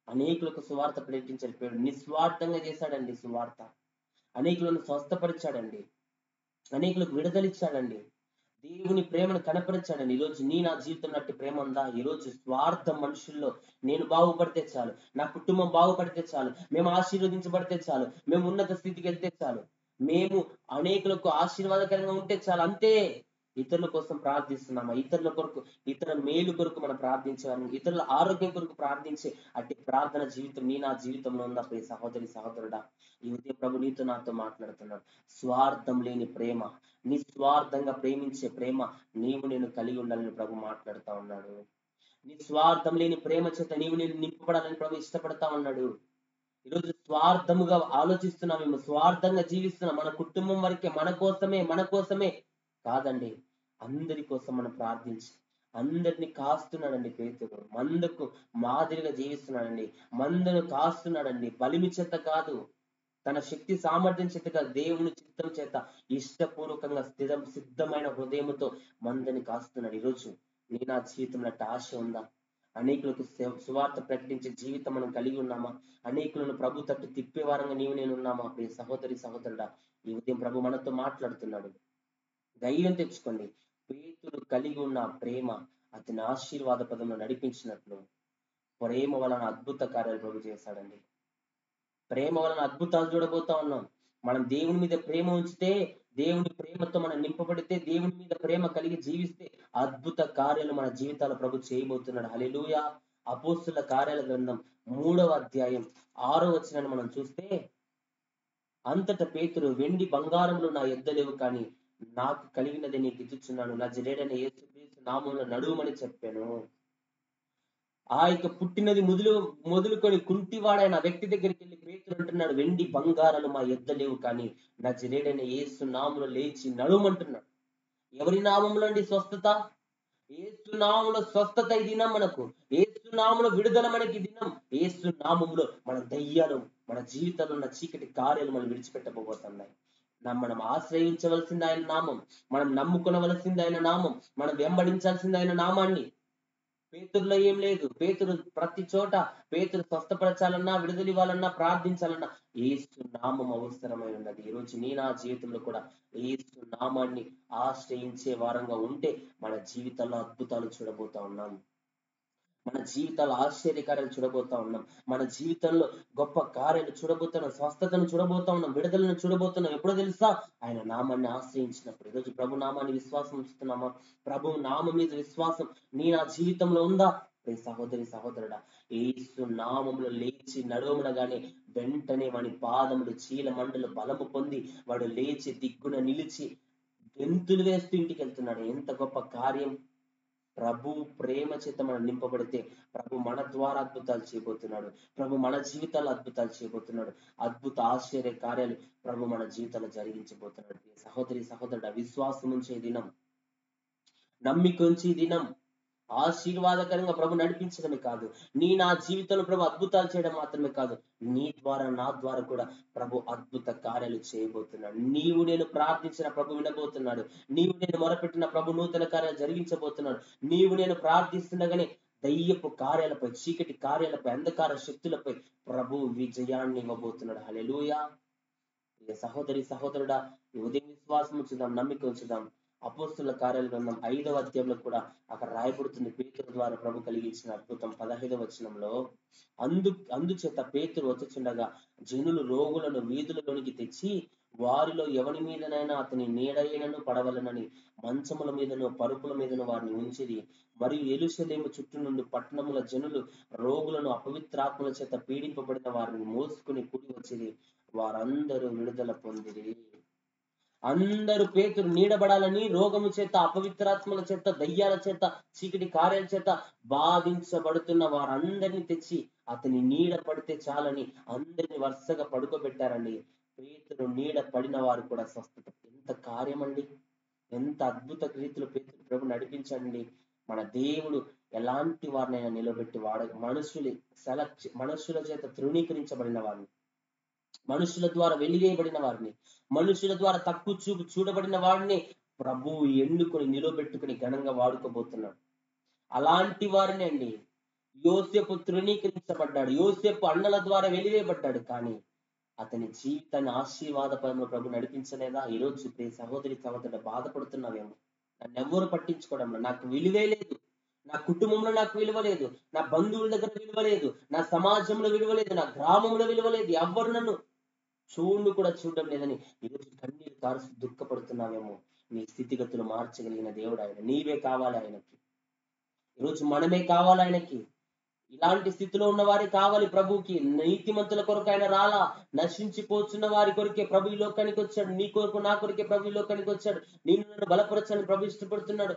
అనేకులకు సువార్త ప్రకటించాడు, నిస్వార్థంగా చేశాడండి సువార్త. అనేకులను స్వస్థపరిచాడండి, అనేకులకు విడుదలిచ్చాడండి, దేవుని ప్రేమను కనపరిచాడండి. ఈరోజు నీ నా జీవితం నట్టి ప్రేమ ఉందా? ఈరోజు స్వార్థం మనుషుల్లో, నేను బాగుపడితే చాలు, నా కుటుంబం బాగుపడితే చాలు, మేము ఆశీర్వదించబడితే చాలు, మేము ఉన్నత స్థితికి వెళ్తే చాలు, మేము అనేకులకు ఆశీర్వాదకరంగా ఉంటే చాలు, అంతే. ఇతరుల కోసం ప్రార్థిస్తున్నామా? ఇతరుల కొరకు, ఇతర మేలు కొరకు మనం ప్రార్థించాము, ఇతరుల ఆరోగ్యం కొరకు ప్రార్థించే అట్టి ప్రార్థన జీవితం నీ నా జీవితంలో ఉందా? ప్రియ సహోదరి సహోదరుడా, ఈ ఉదయం ప్రభు నీతో నాతో మాట్లాడుతున్నాడు. స్వార్థం లేని ప్రేమ, నిస్వార్థంగా ప్రేమించే ప్రేమ నీవు నేను కలిగి ఉండాలని ప్రభు మాట్లాడుతా ఉన్నాడు. నిస్వార్థం లేని ప్రేమ చేత నీవు నేను నింపబడాలని ప్రభు ఇష్టపడతా ఉన్నాడు. ఈరోజు స్వార్థముగా ఆలోచిస్తున్నామేమో, స్వార్థంగా జీవిస్తున్నాం. మన కుటుంబం వరకే, మన కోసమే కాదండి, అందరి కోసం మనం ప్రార్థించి అందరిని కాస్తున్నాడండి. పేతురు మందకు మాదిరిగా జీవిస్తున్నాడండి, మందను కాస్తున్నాడండి. బలిమి చేత కాదు, తన శక్తి సామర్థ్యం చేత కాదు, దేవుని చిత్తం చేత ఇష్టపూర్వకంగా సిద్ధమైన హృదయంతో మందని కాస్తున్నాడు. ఈరోజు నీ నా జీవితంలో ఆశ ఉందా? అనేకులకు సువార్త ప్రకటించే జీవితం మనం కలిగి ఉన్నామా? అనేకులను ప్రభు తట్టు తిప్పే వారంగా నీవు నేను ఉన్నామా? ప్రియ సహోదరి సహోదరుడా, ఈ ఉదయం ప్రభు మనతో మాట్లాడుతున్నాడు. ధైర్యం తెచ్చుకోండి. పేతురు కలిగి ఉన్న ప్రేమ అతని ఆశీర్వాద పదంలో నడిపించినట్లు ప్రేమ వలన అద్భుత కార్యాలు ప్రభు చేశాడండి. ప్రేమ వలన అద్భుతాలు చూడబోతా ఉన్నాం. మనం దేవుని మీద ప్రేమ ఉంచితే, దేవుని ప్రేమతో మనం నింపబడితే, దేవుని మీద ప్రేమ కలిగి జీవిస్తే అద్భుత కార్యాలు మన జీవితాల ప్రభు చేయబోతున్నాడు. హల్లెలూయా. అపోస్తుల కార్యాల గ్రంథం 3వ అధ్యాయం 6వ వచనాన్ని మనం చూస్తే, అంతట పేతురు, వెండి బంగారములు నా యొద్ద లేవు, కానీ నాకు కలిగినది నీకు ఇచ్చుచున్నాను, నజరేయుడైన యేసుక్రీస్తు నామములో నడువుమని చెప్పాను. ఆ యొక్క పుట్టినది మొదలుకొని కుంటివాడైన వ్యక్తి దగ్గరికి వెళ్ళి పేతురు అంటున్నాడు, వెండి బంగారాలు మా యొద్ద లేవు, కానీ నజరేయుడైన యేసు నామములో లేచి నడుమంటున్నాడు. ఎవరి నామంలో అండి స్వస్థత? యేసు నామములో స్వస్థత ఈ దినం మనకు. యేసు నామములో విడుదల మనకి ఈ దినం. యేసు నామములో మన దయ్యాలు, మన జీవితంలో ఉన్న చీకటి కార్యాలు మనం విడిచిపెట్టబోతున్నాయి. మనం ఆశ్రయించవలసింది ఆయన నామం, మనం నమ్ముకొనవలసింది ఆయన నామం, మనం వెంబడించాల్సింది ఆయన నామాన్ని. పేతురులో ఏం లేదు. పేతురు ప్రతి చోట పేతురు స్వస్థపరచాలన్నా, విడుదల ఇవ్వాలన్నా, ప్రార్థించాలన్నా యేసు నామం అవసరమై ఉన్నది. ఈ రోజు నా జీవితంలో కూడా యేసు నామాన్ని ఆశ్రయించే వారంగా ఉంటే మన జీవితాల్లో అద్భుతాలు చూడబోతా ఉన్నాం. మన జీవితాలు ఆశ్చర్యకార్యాలు చూడబోతా ఉన్నాం. మన జీవితంలో గొప్ప కార్యాలు చూడబోతున్నాం, స్వస్థతను చూడబోతా ఉన్నాం, విడుదలను చూడబోతున్నాం. ఎప్పుడో తెలుసా? ఆయన నామాన్ని ఆశ్రయించినప్పుడు. ఈరోజు ప్రభు నామాన్ని విశ్వాసం ఉంచుతున్నామా? ప్రభు నామం మీద విశ్వాసం నా జీవితంలో ఉందా? సహోదరి సహోదరుడా, యేసు నామములో లేచి నడవమనగానే వెంటనే వాని పాదములు చీల మండలు బలము పొంది వాడు లేచి దిగ్గున నిలిచి గెంతులు వేస్తూ ఇంటికి వెళ్తున్నాడు. ఎంత గొప్ప కార్యం! ప్రభు ప్రేమ చేత మనం నింపబడితే ప్రభు మన ద్వారా అద్భుతాలు చేయబోతున్నాడు. ప్రభు మన జీవితాల్లో అద్భుతాలు చేయబోతున్నాడు. అద్భుత ఆశ్చర్య కార్యాలు ప్రభు మన జీవితాల్లో జరిగించబోతున్నాడు. సహోదరి సహోదరుడు, విశ్వాసం ఉంచే దినం, నమ్మిక ఉంచే దినం, ఆశీర్వాదకరంగా ప్రభు నడిపించడమే కాదు, నా జీవితంలో ప్రభు అద్భుతాలు చేయడం మాత్రమే కాదు, నీ ద్వారా నా ద్వారా కూడా ప్రభు అద్భుత కార్యాలు చేయబోతున్నాడు. నీవు నేను ప్రార్థించిన ప్రభు వినబోతున్నాడు. నీవు నేను మొరపెట్టిన ప్రభు నూతన కార్యాలు జరిగించబోతున్నాడు. నీవు నేను ప్రార్థిస్తుండగానే దయ్యపు కార్యాలపై, చీకటి కార్యాలపై, అంధకార శక్తులపై ప్రభు విజయాన్ని ఇవ్వబోతున్నాడు. హల్లెలూయా. సహోదరి సహోదరుడా, ఈ ఉదయం విశ్వాసం ఉంచుదాం, నమ్మిక ఉంచుదాం. అపోస్తుల కార్యాల గ్రంథం 5వ అధ్యాయంలో కూడా అక్కడ రాయబడుతుంది పేతురు ద్వారా ప్రభు కలిగించిన అద్భుతం. 15వ వచనంలో, అందుచేత పేతురు వచ్చుచుండగా జనులు రోగులను వీధులలోనికి తెచ్చి వారిలో ఎవరి మీదనైనా అతని నీడైనను పడవలనని మంచముల మీదను పరుపుల మీదను వారిని ఉంచిరి. మరియు యెరూషలేము చుట్టూ నుండి పట్టణముల జనులు రోగులను అపవిత్రాత్మల చేత పీడింపబడిన వారిని మోసుకుని కూడి వచ్చిరి. వారందరూ విడుదల పొందిరి. అందరూ పేతురు నీడబడాలని రోగము చేత, అపవిత్రాత్మల చేత, దయ్యాల చేత, చీకటి కార్యాల చేత బాధించబడుతున్న వారందరినీ తెచ్చి అతని నీడ పడితే చాలని అందరిని వరుసగా పడుకోబెట్టారండి. పేతురు నీడ పడిన వారు కూడా స్వస్థత. ఎంత కార్యం అండి! ఎంత అద్భుత రీతిలో పేతురు ప్రభు నడిపించండి. మన దేవుడు ఎలాంటి వారినైనా నిలబెట్టి మనుషుల చేత తృణీకరించబడిన వారిని, మనుషుల ద్వారా వెలివేయబడిన వారిని, మనుషుల ద్వారా తక్కువ చూపు చూడబడిన వాడిని ప్రభువు ఎన్నుకొని నిలబెట్టుకుని ఘనంగా వాడుకోబోతున్నాడు. అలాంటి వారిని అండి. యోసేపు తృణీకరించబడ్డాడు, యోసేపు అన్నల ద్వారా వెలివేయబడ్డాడు, కానీ అతని జీవితాన్ని ఆశీర్వాద పదంలో ప్రభు నడిపించలేదా? ఈరోజు ప్రియ సహోదరి సహోదరుడు బాధపడుతున్నావేమో. నన్ను ఎవరు పట్టించుకోవడంలో, నాకు విలువే లేదు, నా కుటుంబంలో నాకు విలువ లేదు, నా బంధువుల దగ్గర విలువ లేదు, నా సమాజంలో విలువ లేదు, నా గ్రామంలో విలువ లేదు, ఎవరు నన్ను కూడా చూడడం లేదని ఈరోజు కన్నీరు కారుస్తూ దుఃఖపడుతున్నావేమో. నీ స్థితిగతులు మార్చగలిగిన దేవుడు ఆయన. నీవే కావాలి ఆయనకి. ఈరోజు మనమే కావాలి ఆయనకి. ఇలాంటి స్థితిలో ఉన్న వారే కావాలి ప్రభుకి. నీతిమంతుల కొరకు ఆయన రాలా, నశించిపోతున్న వారి కొరికే ప్రభు ఈ లోకానికి వచ్చాడు. నీ కొరకు నా కొరికే ప్రభు ఈ లోకానికి వచ్చాడు. నన్ను బలపరచాలని ప్రభు ఇష్టపడుతున్నాడు.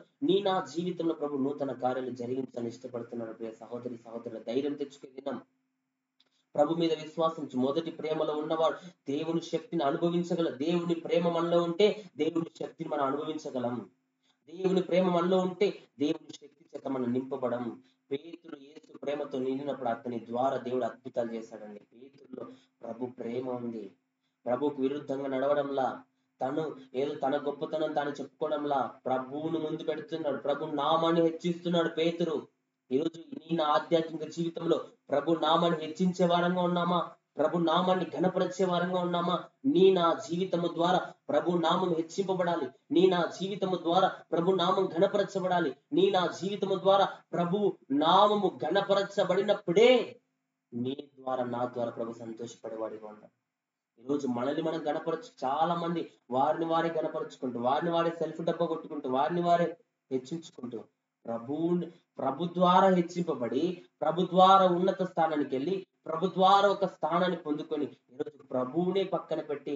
నా జీవితంలో ప్రభు నూతన కార్యాలు జరిగించాలని ఇష్టపడుతున్నాడు. ప్రియ సహోదరి సహోదరుల, ధైర్యం తెచ్చుకునే దినం. ప్రభు మీద విశ్వాసం, మొదటి ప్రేమలో ఉన్నవాడు దేవుని శక్తిని అనుభవించగలరు. దేవుని ప్రేమ మనలో ఉంటే దేవుని శక్తిని మనం అనుభవించగలం. దేవుని ప్రేమ మనలో ఉంటే దేవుని శక్తి చేత మనం నింపబడం. పేతురు యేసు ప్రేమతో నిండినప్పుడు అతని ద్వారా దేవుడు అద్భుతాలు చేశాడండి. పేతురులో ప్రభు ప్రేమ ఉంది. ప్రభుకు విరుద్ధంగా నడవడంలా, తన గొప్పతనం తాను చెప్పుకోవడంలా ప్రభువును ముందు పెడుతున్నాడు. ప్రభు నామాన్ని హెచ్చిస్తున్నాడు పేతురు. ఈరోజు నా ఆధ్యాత్మిక జీవితంలో ప్రభు నామాన్ని హెచ్చించే వారంగా ఉన్నామా? ప్రభు నామాన్ని ఘనపరిచే వారంగా ఉన్నామా? నా జీవితము ద్వారా ప్రభు నామం హెచ్చింపబడాలి. నా జీవితము ద్వారా ప్రభు నామం ఘనపరచబడాలి. నా జీవితము ద్వారా ప్రభు నామము ఘనపరచబడినప్పుడే నీ ద్వారా నా ద్వారా ప్రభు సంతోషపడేవాడిగా ఉన్నాడు. ఈరోజు మనల్ని మనం చాలా మంది వారిని వారే గణపరుచుకుంటూ, వారిని వారే సెల్ఫ్ డబ్బా కొట్టుకుంటూ, వారిని వారే హెచ్చించుకుంటూ, ప్రభు ద్వారా హెచ్చింపబడి, ప్రభు ద్వారా ఉన్నత స్థానానికి వెళ్ళి, ప్రభు ద్వారా ఒక స్థానాన్ని పొందుకొని ఈరోజు ప్రభువునే పక్కన పెట్టి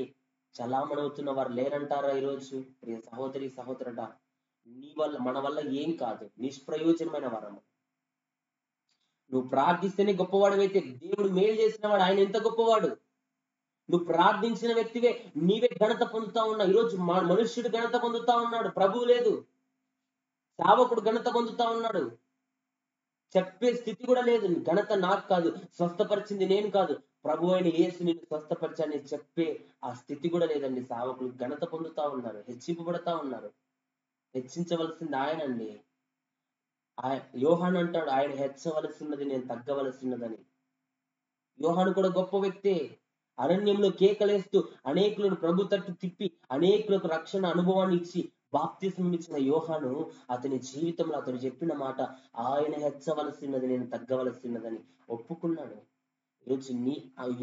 చలామణవుతున్న వారు లేరంటారా? ఈరోజు ప్రియ సహోదరి సహోదరుడ, మన వల్ల ఏం కాదు, నిష్ప్రయోజనమైన వరము. నువ్వు ప్రార్థిస్తేనే గొప్పవాడు. దేవుడు మేలు చేసిన వాడు, ఆయన ఎంత గొప్పవాడు. నువ్వు ప్రార్థించిన వ్యక్తివే, నీవే ఘనత పొందుతా ఉన్నావు. ఈరోజు మనుష్యుడు ఘనత పొందుతా ఉన్నాడు, ప్రభువు లేదు. సేవకుడు ఘనత పొందుతా ఉన్నాడు, చెప్పే స్థితి కూడా లేదు. ఘనత నాకు కాదు, స్వస్థపరిచింది నేను కాదు, ప్రభు అయిన యేసు నిన్ను స్వస్థపరిచాని చెప్పే ఆ స్థితి కూడా లేదండి. సేవకులు ఘనత పొందుతా ఉన్నారు, హెచ్చింపబడతా ఉన్నారు. హెచ్చించవలసింది ఆయనండి. యోహాను అంటాడు, ఆయన హెచ్చవలసినది, నేను తగ్గవలసినదని. యోహాను కూడా గొప్ప వ్యక్తే. అరణ్యంలో కేకలేస్తూ అనేకులను ప్రభు తట్టు తిప్పి అనేకులకు రక్షణ అనుభవాన్ని ఇచ్చి బాప్తిస్మం ఇచ్చిన యోహాను, అతని జీవితంలో అతను చెప్పిన మాట, ఆయన హెచ్చవలసినది, నేను తగ్గవలసినదని ఒప్పుకున్నాడు. ఈరోజు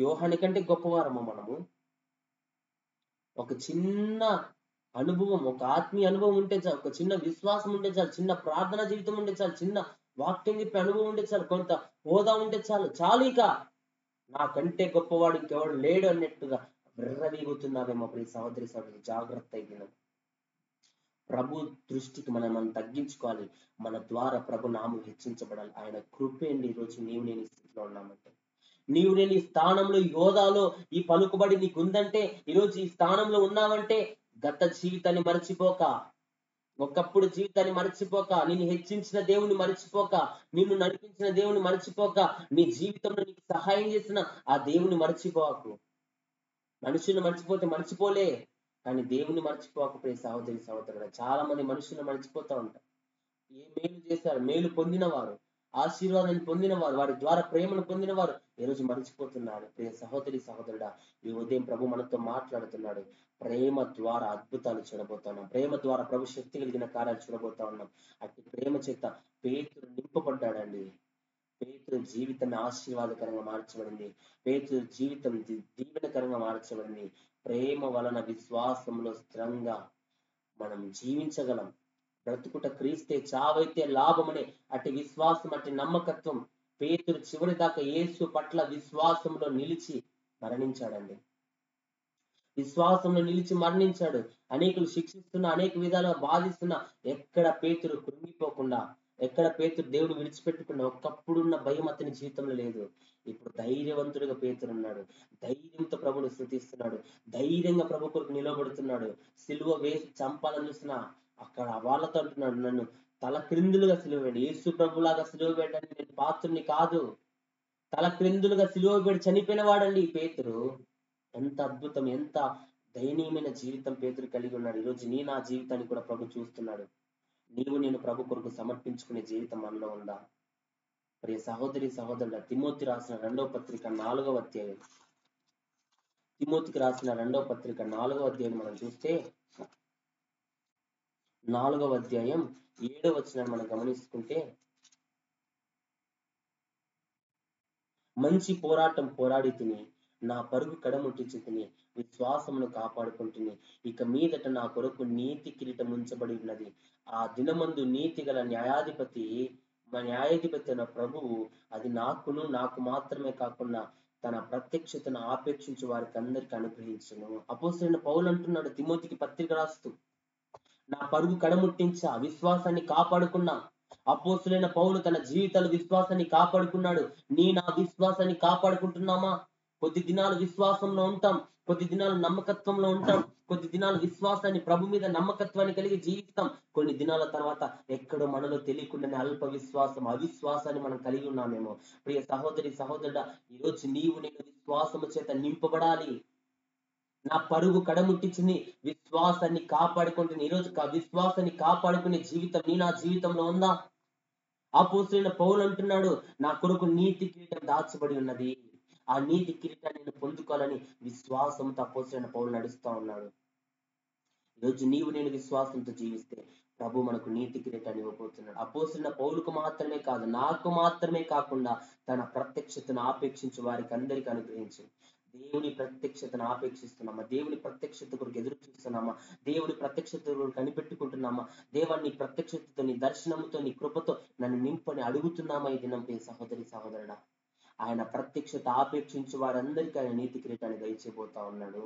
యోహాని కంటే గొప్పవారము మనము. ఒక చిన్న అనుభవం, ఒక ఆత్మీయ అనుభవం ఉంటే చాలు, ఒక చిన్న విశ్వాసం ఉంటే చాలు, చిన్న ప్రార్థన జీవితం ఉంటే చాలు, చిన్న వాక్యం చెప్పే అనుభవం ఉంటే చాలు, కొంత హోదా ఉంటే చాలు. ఇక నాకంటే గొప్పవాడు ఇంకెవడు లేడు అన్నట్టుగా విర్రవీగుతున్నావేమో ప్రియ సహోదరి సహోదరు, జాగ్రత్త అయిన ప్రభు దృష్టికి మనం తగ్గించుకోవాలి. మన ద్వారా ప్రభు నామం హెచ్చించబడాలి. ఆయన కృపేండి ఈరోజు నీవు నేను స్థితిలో ఉన్నామంటే, నీవు నేను ఈ స్థానంలో, ఈ హోదాలో, ఈ పలుకుబడి నీకు ఉందంటే, ఈరోజు ఈ స్థానంలో ఉన్నావంటే గత జీవితాన్ని మరచిపోక, ఒకప్పుడు జీవితాన్ని మరచిపోక, నిన్ను హెచ్చించిన దేవుని మరచిపోక, నిన్ను నడిపించిన దేవుని మరచిపోక, నీ జీవితంలో నీకు సహాయం చేసిన ఆ దేవుని మరచిపోకు. మనుషులను మర్చిపోతే మర్చిపోలే, కానీ దేవుని మర్చిపోక ప్రియ సహోదరి సహోదరుడు. చాలా మంది మనుషులను మర్చిపోతా ఉంటారు. ఏ మేలు చేశారు, మేలు పొందిన వారు, ఆశీర్వాదాన్ని పొందిన వారు, వారి ద్వారా ప్రేమను పొందిన వారు ఈరోజు మర్చిపోతున్నారు. ప్రియ సహోదరి సహోదరుడా, ఈ ఉదయం ప్రభు మనతో మాట్లాడుతున్నాడు. ప్రేమ ద్వారా అద్భుతాలు చూడబోతా ఉన్నాం. ప్రేమ ద్వారా ప్రభు శక్తి కలిగిన కార్యాలు చూడబోతా ఉన్నాం. అట్టి ప్రేమ చేత పేతురు నింపబడ్డాడండి. పేతురు జీవితం ఆశీర్వాదకరంగా మార్చబడింది. పేతురు జీవితం దీవెనకరంగా మార్చబడింది. ప్రేమ వలన విశ్వాసంలో స్థిరంగా మనం జీవించగలం. బ్రతుకుట క్రీస్తే, చావైతే లాభమనే అట్టి విశ్వాసం, అట్టి నమ్మకత్వం పేతురు చివరి దాకా యేసు పట్ల విశ్వాసంలో నిలిచి మరణించాడండి. విశ్వాసంలో నిలిచి మరణించాడు. అనేకులు శిక్షిస్తున్నా, అనేక విధాలుగా బాధిస్తున్నా ఎక్కడ పేతురు కృంగిపోకుండా, ఎక్కడ పేతురు దేవుడు విడిచిపెట్టకుండా, ఒకప్పుడున్న భయం అతని జీవితంలో లేదు. ఇప్పుడు ధైర్యవంతుడిగా పేతురు ఉన్నాడు. ధైర్యంతో ప్రభుని స్తుతిస్తున్నాడు. ధైర్యంగా ప్రభు కొరకు నిలబడుతున్నాడు. సిలువ వేసి చంపాలని చూస్తున్నా అక్కడ వాళ్ళతో అంటున్నాడు, నన్ను తల క్రిందులుగా సిలువ వేయండి. యేసు ప్రభులాగా సిలువ వేయడానికి నేను పాత్రుని కాదు. తల క్రిందులుగా సిలువ వేడి చనిపోయిన వాడండి పేతురు. ఎంత అద్భుతం, ఎంత దయనీయమైన జీవితం పేతురు కలిగి ఉన్నాడు. ఈరోజు నా జీవితాన్ని కూడా ప్రభు చూస్తున్నాడు. నీవు నేను ప్రభు కొరకు సమర్పించుకునే జీవితం మనలో ఉందా? ప్రియ సహోదరి సహోదరుల, తిమోతికి రాసిన 2వ పత్రిక 4వ అధ్యాయం, తిమోతికి రాసిన 2వ పత్రిక 4వ అధ్యాయం మనం చూస్తే, 4వ అధ్యాయం 7వ వచనాన్ని మనం గమనిస్తుంటే, మంచి పోరాటం పోరాడి తిని, నా పరుగు కడముట్టించి తిని, విశ్వాసమును కాపాడుకుంటుని, ఇక మీదట నా కొరకు నీతి కిరీటం ఉంచబడి ఉన్నది. ఆ దినమందు నీతి గల న్యాయాధిపతి అయిన ప్రభువు అది నాకు మాత్రమే కాకుండా తన ప్రత్యక్షతను ఆపేక్షించు వారికి అందరికి అనుగ్రహించును. అపోస్తలుడైన పౌలు అంటున్నాడు తిమోతికి పత్రిక రాస్తూ, నా పరుగు కడముట్టించా, విశ్వాసాన్ని కాపాడుకున్నా. అపోస్తలుడైన పౌలు తన జీవితాల విశ్వాసాన్ని కాపాడుకున్నాడు. నా విశ్వాసాన్ని కాపాడుకుంటున్నామా? కొద్ది దినాలు విశ్వాసంలో ఉంటాం, కొద్ది దినాలు నమ్మకత్వంలో ఉంటాం, కొద్ది దినాలు విశ్వాసాన్ని, ప్రభు మీద నమ్మకత్వాన్ని కలిగి జీవిస్తాం. కొన్ని దినాల తర్వాత ఎక్కడో మనలో తెలియకుండానే అల్ప విశ్వాసం, అవిశ్వాసాన్ని మనం కలిగి ఉన్నామేమో. ప్రియ సహోదరి సహోదరుడా, ఈరోజు నీవు నేను విశ్వాసము చేత నింపబడాలి. నా పరుగు కడముట్టించింది, విశ్వాసాన్ని కాపాడుకుంటుంది. ఈరోజు విశ్వాసాన్ని కాపాడుకునే జీవితం నా జీవితంలో ఉందా? అపోస్తలుడైన పౌలు అంటున్నాడు, నా కొరకు నీతి కిరీటం దాచబడి ఉన్నది. ఆ నీతి కిరీటాన్ని నేను పొందుకోవాలని విశ్వాసంతో అపోస్తలుడైన పౌలు నడుస్తా ఉన్నాడు. ఈరోజు నీవు నేను విశ్వాసంతో జీవిస్తే ప్రభు మనకు నీతి కిరీటాన్ని ఇవ్వబోతున్నాడు. అపోస్తలుడైన పౌలుకు మాత్రమే కాదు, నాకు మాత్రమే కాకుండా తన ప్రత్యక్షతను ఆపేక్షించు వారికి అందరికీ అనుగ్రహించి, దేవుని ప్రత్యక్షతను ఆపేక్షిస్తున్నామా? దేవుని ప్రత్యక్షత కొరకు ఎదురు చూస్తున్నామా? దేవుని ప్రత్యక్షత కొరకు కనిపెట్టుకుంటున్నామా? దేవా, నీ ప్రత్యక్షతతో, నీ దర్శనంతో, నీ కృపతో నన్ను నింపని అడుగుతున్నామా ఈ దినం సహోదరి సహోదరుడా? ఆయన ప్రత్యక్షత ఆపేక్షించు వారందరికీ ఆయన నీతి కిరీటాన్ని దయచేయబోతా ఉన్నాడు.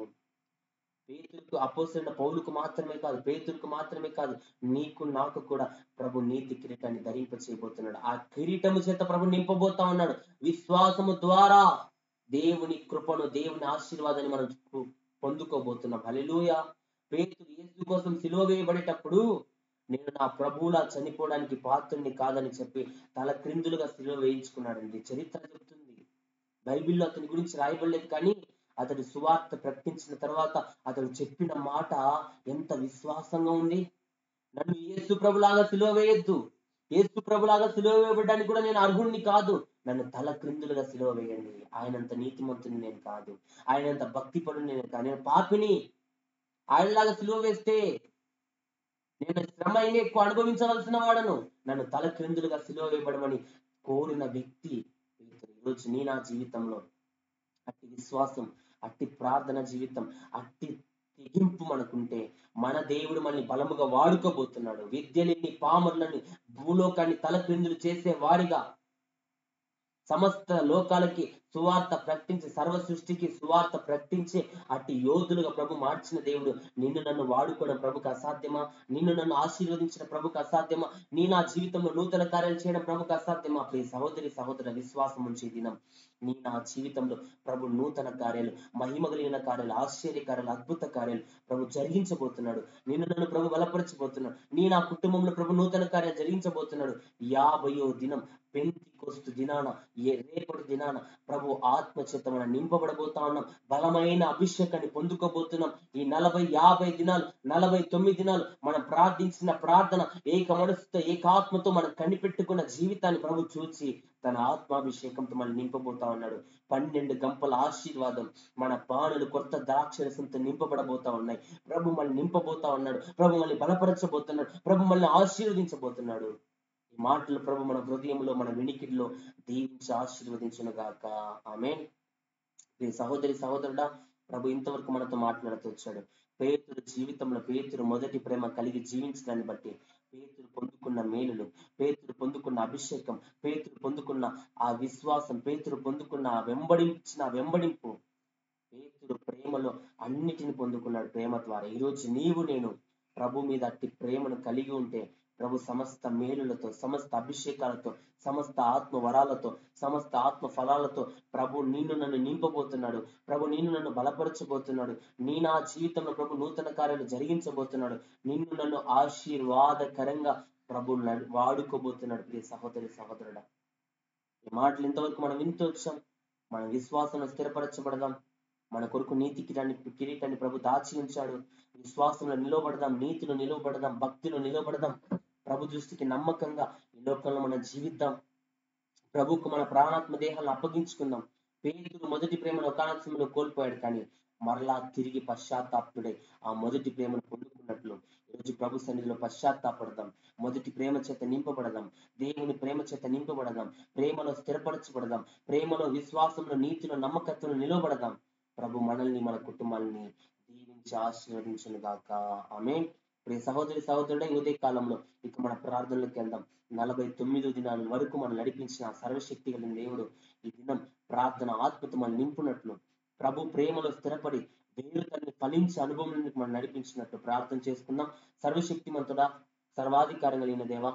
పేతురుకు, అపోస్తలుడైన పౌలుకు మాత్రమే కాదు, పేతురుకు మాత్రమే కాదు, నీకు నాకు కూడా ప్రభు నీతి కిరీటాన్ని ధరింప చేయబోతున్నాడు. ఆ కిరీటము చేత ప్రభు నింపబోతా ఉన్నాడు. విశ్వాసము ద్వారా దేవుని కృపను, దేవుని ఆశీర్వాదాన్ని మనం పొందుకోబోతున్నాం. హల్లెలూయా. పేతురు యేసు కోసం సిలువ వేయబడేటప్పుడు నేను నా ప్రభువులా చనిపోవడానికి పాత్రుని కాదని చెప్పి తల క్రిందులుగా సిలువ వేయించుకున్నాడండి. చరిత్ర చెప్తుంది. బైబిల్లో అతని గురించి రాయబడలేదు, కానీ అతడు సువార్త ప్రకటించిన తర్వాత అతడు చెప్పిన మాట ఎంత విశ్వాసంగా ఉంది. నన్ను యేసు ప్రభులాగా సిలువ వేయొద్దు, యేసు ప్రభులాగా సిలువ వేయబడ్డానికి కూడా నేను అర్హుణ్ణి కాదు, నన్ను తల క్రిందులుగా సిలువ వేయండి. ఆయనంత నీతిమంతుని నేను కాదు, ఆయనంత భక్తిపరుని నేను కాదు, నేను పాపిని. ఆయనలాగా సిలువ వేస్తే నేను శ్రమ అయినా ఎక్కువ అనుభవించవలసిన వాడను. నన్ను తల క్రిందులుగా సిలువ వేయబడమని కోరిన వ్యక్తి ఈరోజు నా జీవితంలో అట్టి విశ్వాసం, అట్టి ప్రార్థన జీవితం, అట్టి తెగింపు మనకుంటే మన దేవుడు మనల్ని బలముగా వాడుకోబోతున్నాడు. విద్య లేని పామరులని భూలోకాన్ని తల క్రిందులు చేసే వారిగా, సమస్త లోకాలకి సువార్త ప్రకటించి, సర్వ సృష్టికి సువార్త ప్రకటించి అట్టి యోధులుగా ప్రభు మార్చిన దేవుడు. నిన్ను నన్ను వాడుకోవడం ప్రభుకు అసాధ్యమా? నిన్ను నన్ను ఆశీర్వదించిన ప్రభుకు అసాధ్యమా? నా జీవితంలో నూతన కార్యాలు చేయడం ప్రభుకు అసాధ్యమా? ప్రియ సహోదరి సహోదర, విశ్వాసం ఉంచే దినం నా జీవితంలో ప్రభు నూతన కార్యాలు, మహిమ కలిగిన కార్యాలు, ఆశ్చర్య కార్యాలు, అద్భుత కార్యాలు ప్రభు జరిగించబోతున్నాడు. నిన్ను నన్ను ప్రభు బలపరచబోతున్నాడు. నా కుటుంబంలో ప్రభు నూతన కార్యాలు జరిగించబోతున్నాడు. 50వ దినం పెంతెకొస్తు దినాన, రేపటి దినాన ప్రభు ఆత్మ చేత మనం నింపబడబోతా ఉన్నాం. బలమైన అభిషేకాన్ని పొందుకోబోతున్నాం. ఈ 40, 50 దినాలు, 49 దినాలు మనం ప్రార్థించిన ప్రార్థన ఏక మనసుతో, ఏకాత్మతో మనం కనిపెట్టుకున్న జీవితాన్ని ప్రభు చూసి తన ఆత్మాభిషేకంతో మనం నింపబోతా ఉన్నాడు. 12 గంపల ఆశీర్వాదం, మన పానులు కొత్త ద్రాక్షరసంతో నింపబడబోతా ఉన్నాయి. ప్రభు మనల్ని నింపబోతా ఉన్నాడు. ప్రభు మనల్ని బలపరచబోతున్నాడు. ప్రభు మనల్ని ఆశీర్వదించబోతున్నాడు. ఈ మాటలు ప్రభు మన హృదయంలో, మన వినికిడిలో దీవించి ఆశీర్వదించును గాక. ఆమేన్. సహోదరి సహోదరుడా, ప్రభు ఇంతవరకు మనతో మాట్లాడుతూ వచ్చాడు. పేతురు జీవితంలో పేతురు మొదటి ప్రేమ కలిగి జీవించడాన్ని బట్టి పేతురు పొందుకున్న మేలులు, పేతురు పొందుకున్న అభిషేకం, పేతురు పొందుకున్న ఆ విశ్వాసం, పేతురు పొందుకున్న వెంబడింపు, పేతురు ప్రేమలో అన్నిటిని పొందుకున్నాడు ప్రేమ ద్వారా. ఈరోజు నీవు నేను ప్రభు మీద అట్టి ప్రేమను కలిగి ఉంటే ప్రభు సమస్త మేలులతో, సమస్త అభిషేకాలతో, సమస్త ఆత్మ వరాలతో, సమస్త ఆత్మ ఫలాలతో ప్రభు నిన్ను నన్ను నింపబోతున్నాడు. ప్రభు నిన్ను నన్ను బలపరచబోతున్నాడు. నా జీవితంలో ప్రభు నూతన కార్యాలు జరిగించబోతున్నాడు. నిన్ను నన్ను ఆశీర్వాదకరంగా ప్రభు వాడుకోబోతున్నాడు. ప్రియ సహోదరి సహోదరుడా, ఈ మాటలు ఇంతవరకు మనం వింటూ వచ్చాం. మన విశ్వాసంలో స్థిరపరచబడదాం. మన కొరకు నీతి కిరీటాన్ని ప్రభు దాచి ఉంచాడు. విశ్వాసంలో నిలవబడదాం, నీతిలో నిలవబడదాం, భక్తిలో నిలవబడదాం. ప్రభు దృష్టికి నమ్మకంగా ఈ లోకంలో మనం జీవిద్దాం. ప్రభుకు మన ప్రాణాత్మ దేహాలను అప్పగించుకుందాం. పేతురు మొదటి ప్రేమను ఒకానొక సమయంలో కోల్పోయాడు, కానీ మరలా తిరిగి పశ్చాత్తాపుడై ఆ మొదటి ప్రేమను పొందుకున్నట్లు ఈరోజు ప్రభు సన్నిధిలో పశ్చాత్తాపడదాం. మొదటి ప్రేమ చేత నింపబడదాం. దేవుని ప్రేమ చేత నింపబడదాం. ప్రేమలో స్థిరపరచబడదాం. ప్రేమలో, విశ్వాసంలో, నీతిలో, నమ్మకత్వంలో నిలవబడదాం. ప్రభు మనల్ని, మన కుటుంబాలని దీవించి ఆశీర్వదించును గాక. ఆమేన్. ప్రియ సహోదరి సహోదరుడే, ఉదయ కాలంలో ఇక మన ప్రార్థనలోకి వెళ్దాం. 49 దినాల వరకు మనం నడిపించిన సర్వశక్తి కలిగిన దేవుడు ఈ దినం ప్రార్థన ఆత్మతో మనం నింపునట్లు, ప్రభు ప్రేమలో స్థిరపడి దేవుడు తనని ఫలించే అనుభవంలోకి మనం నడిపించినట్లు ప్రార్థన చేసుకుందాం. సర్వశక్తిమంతుడా, సర్వాధికారం కలిగిన దేవా,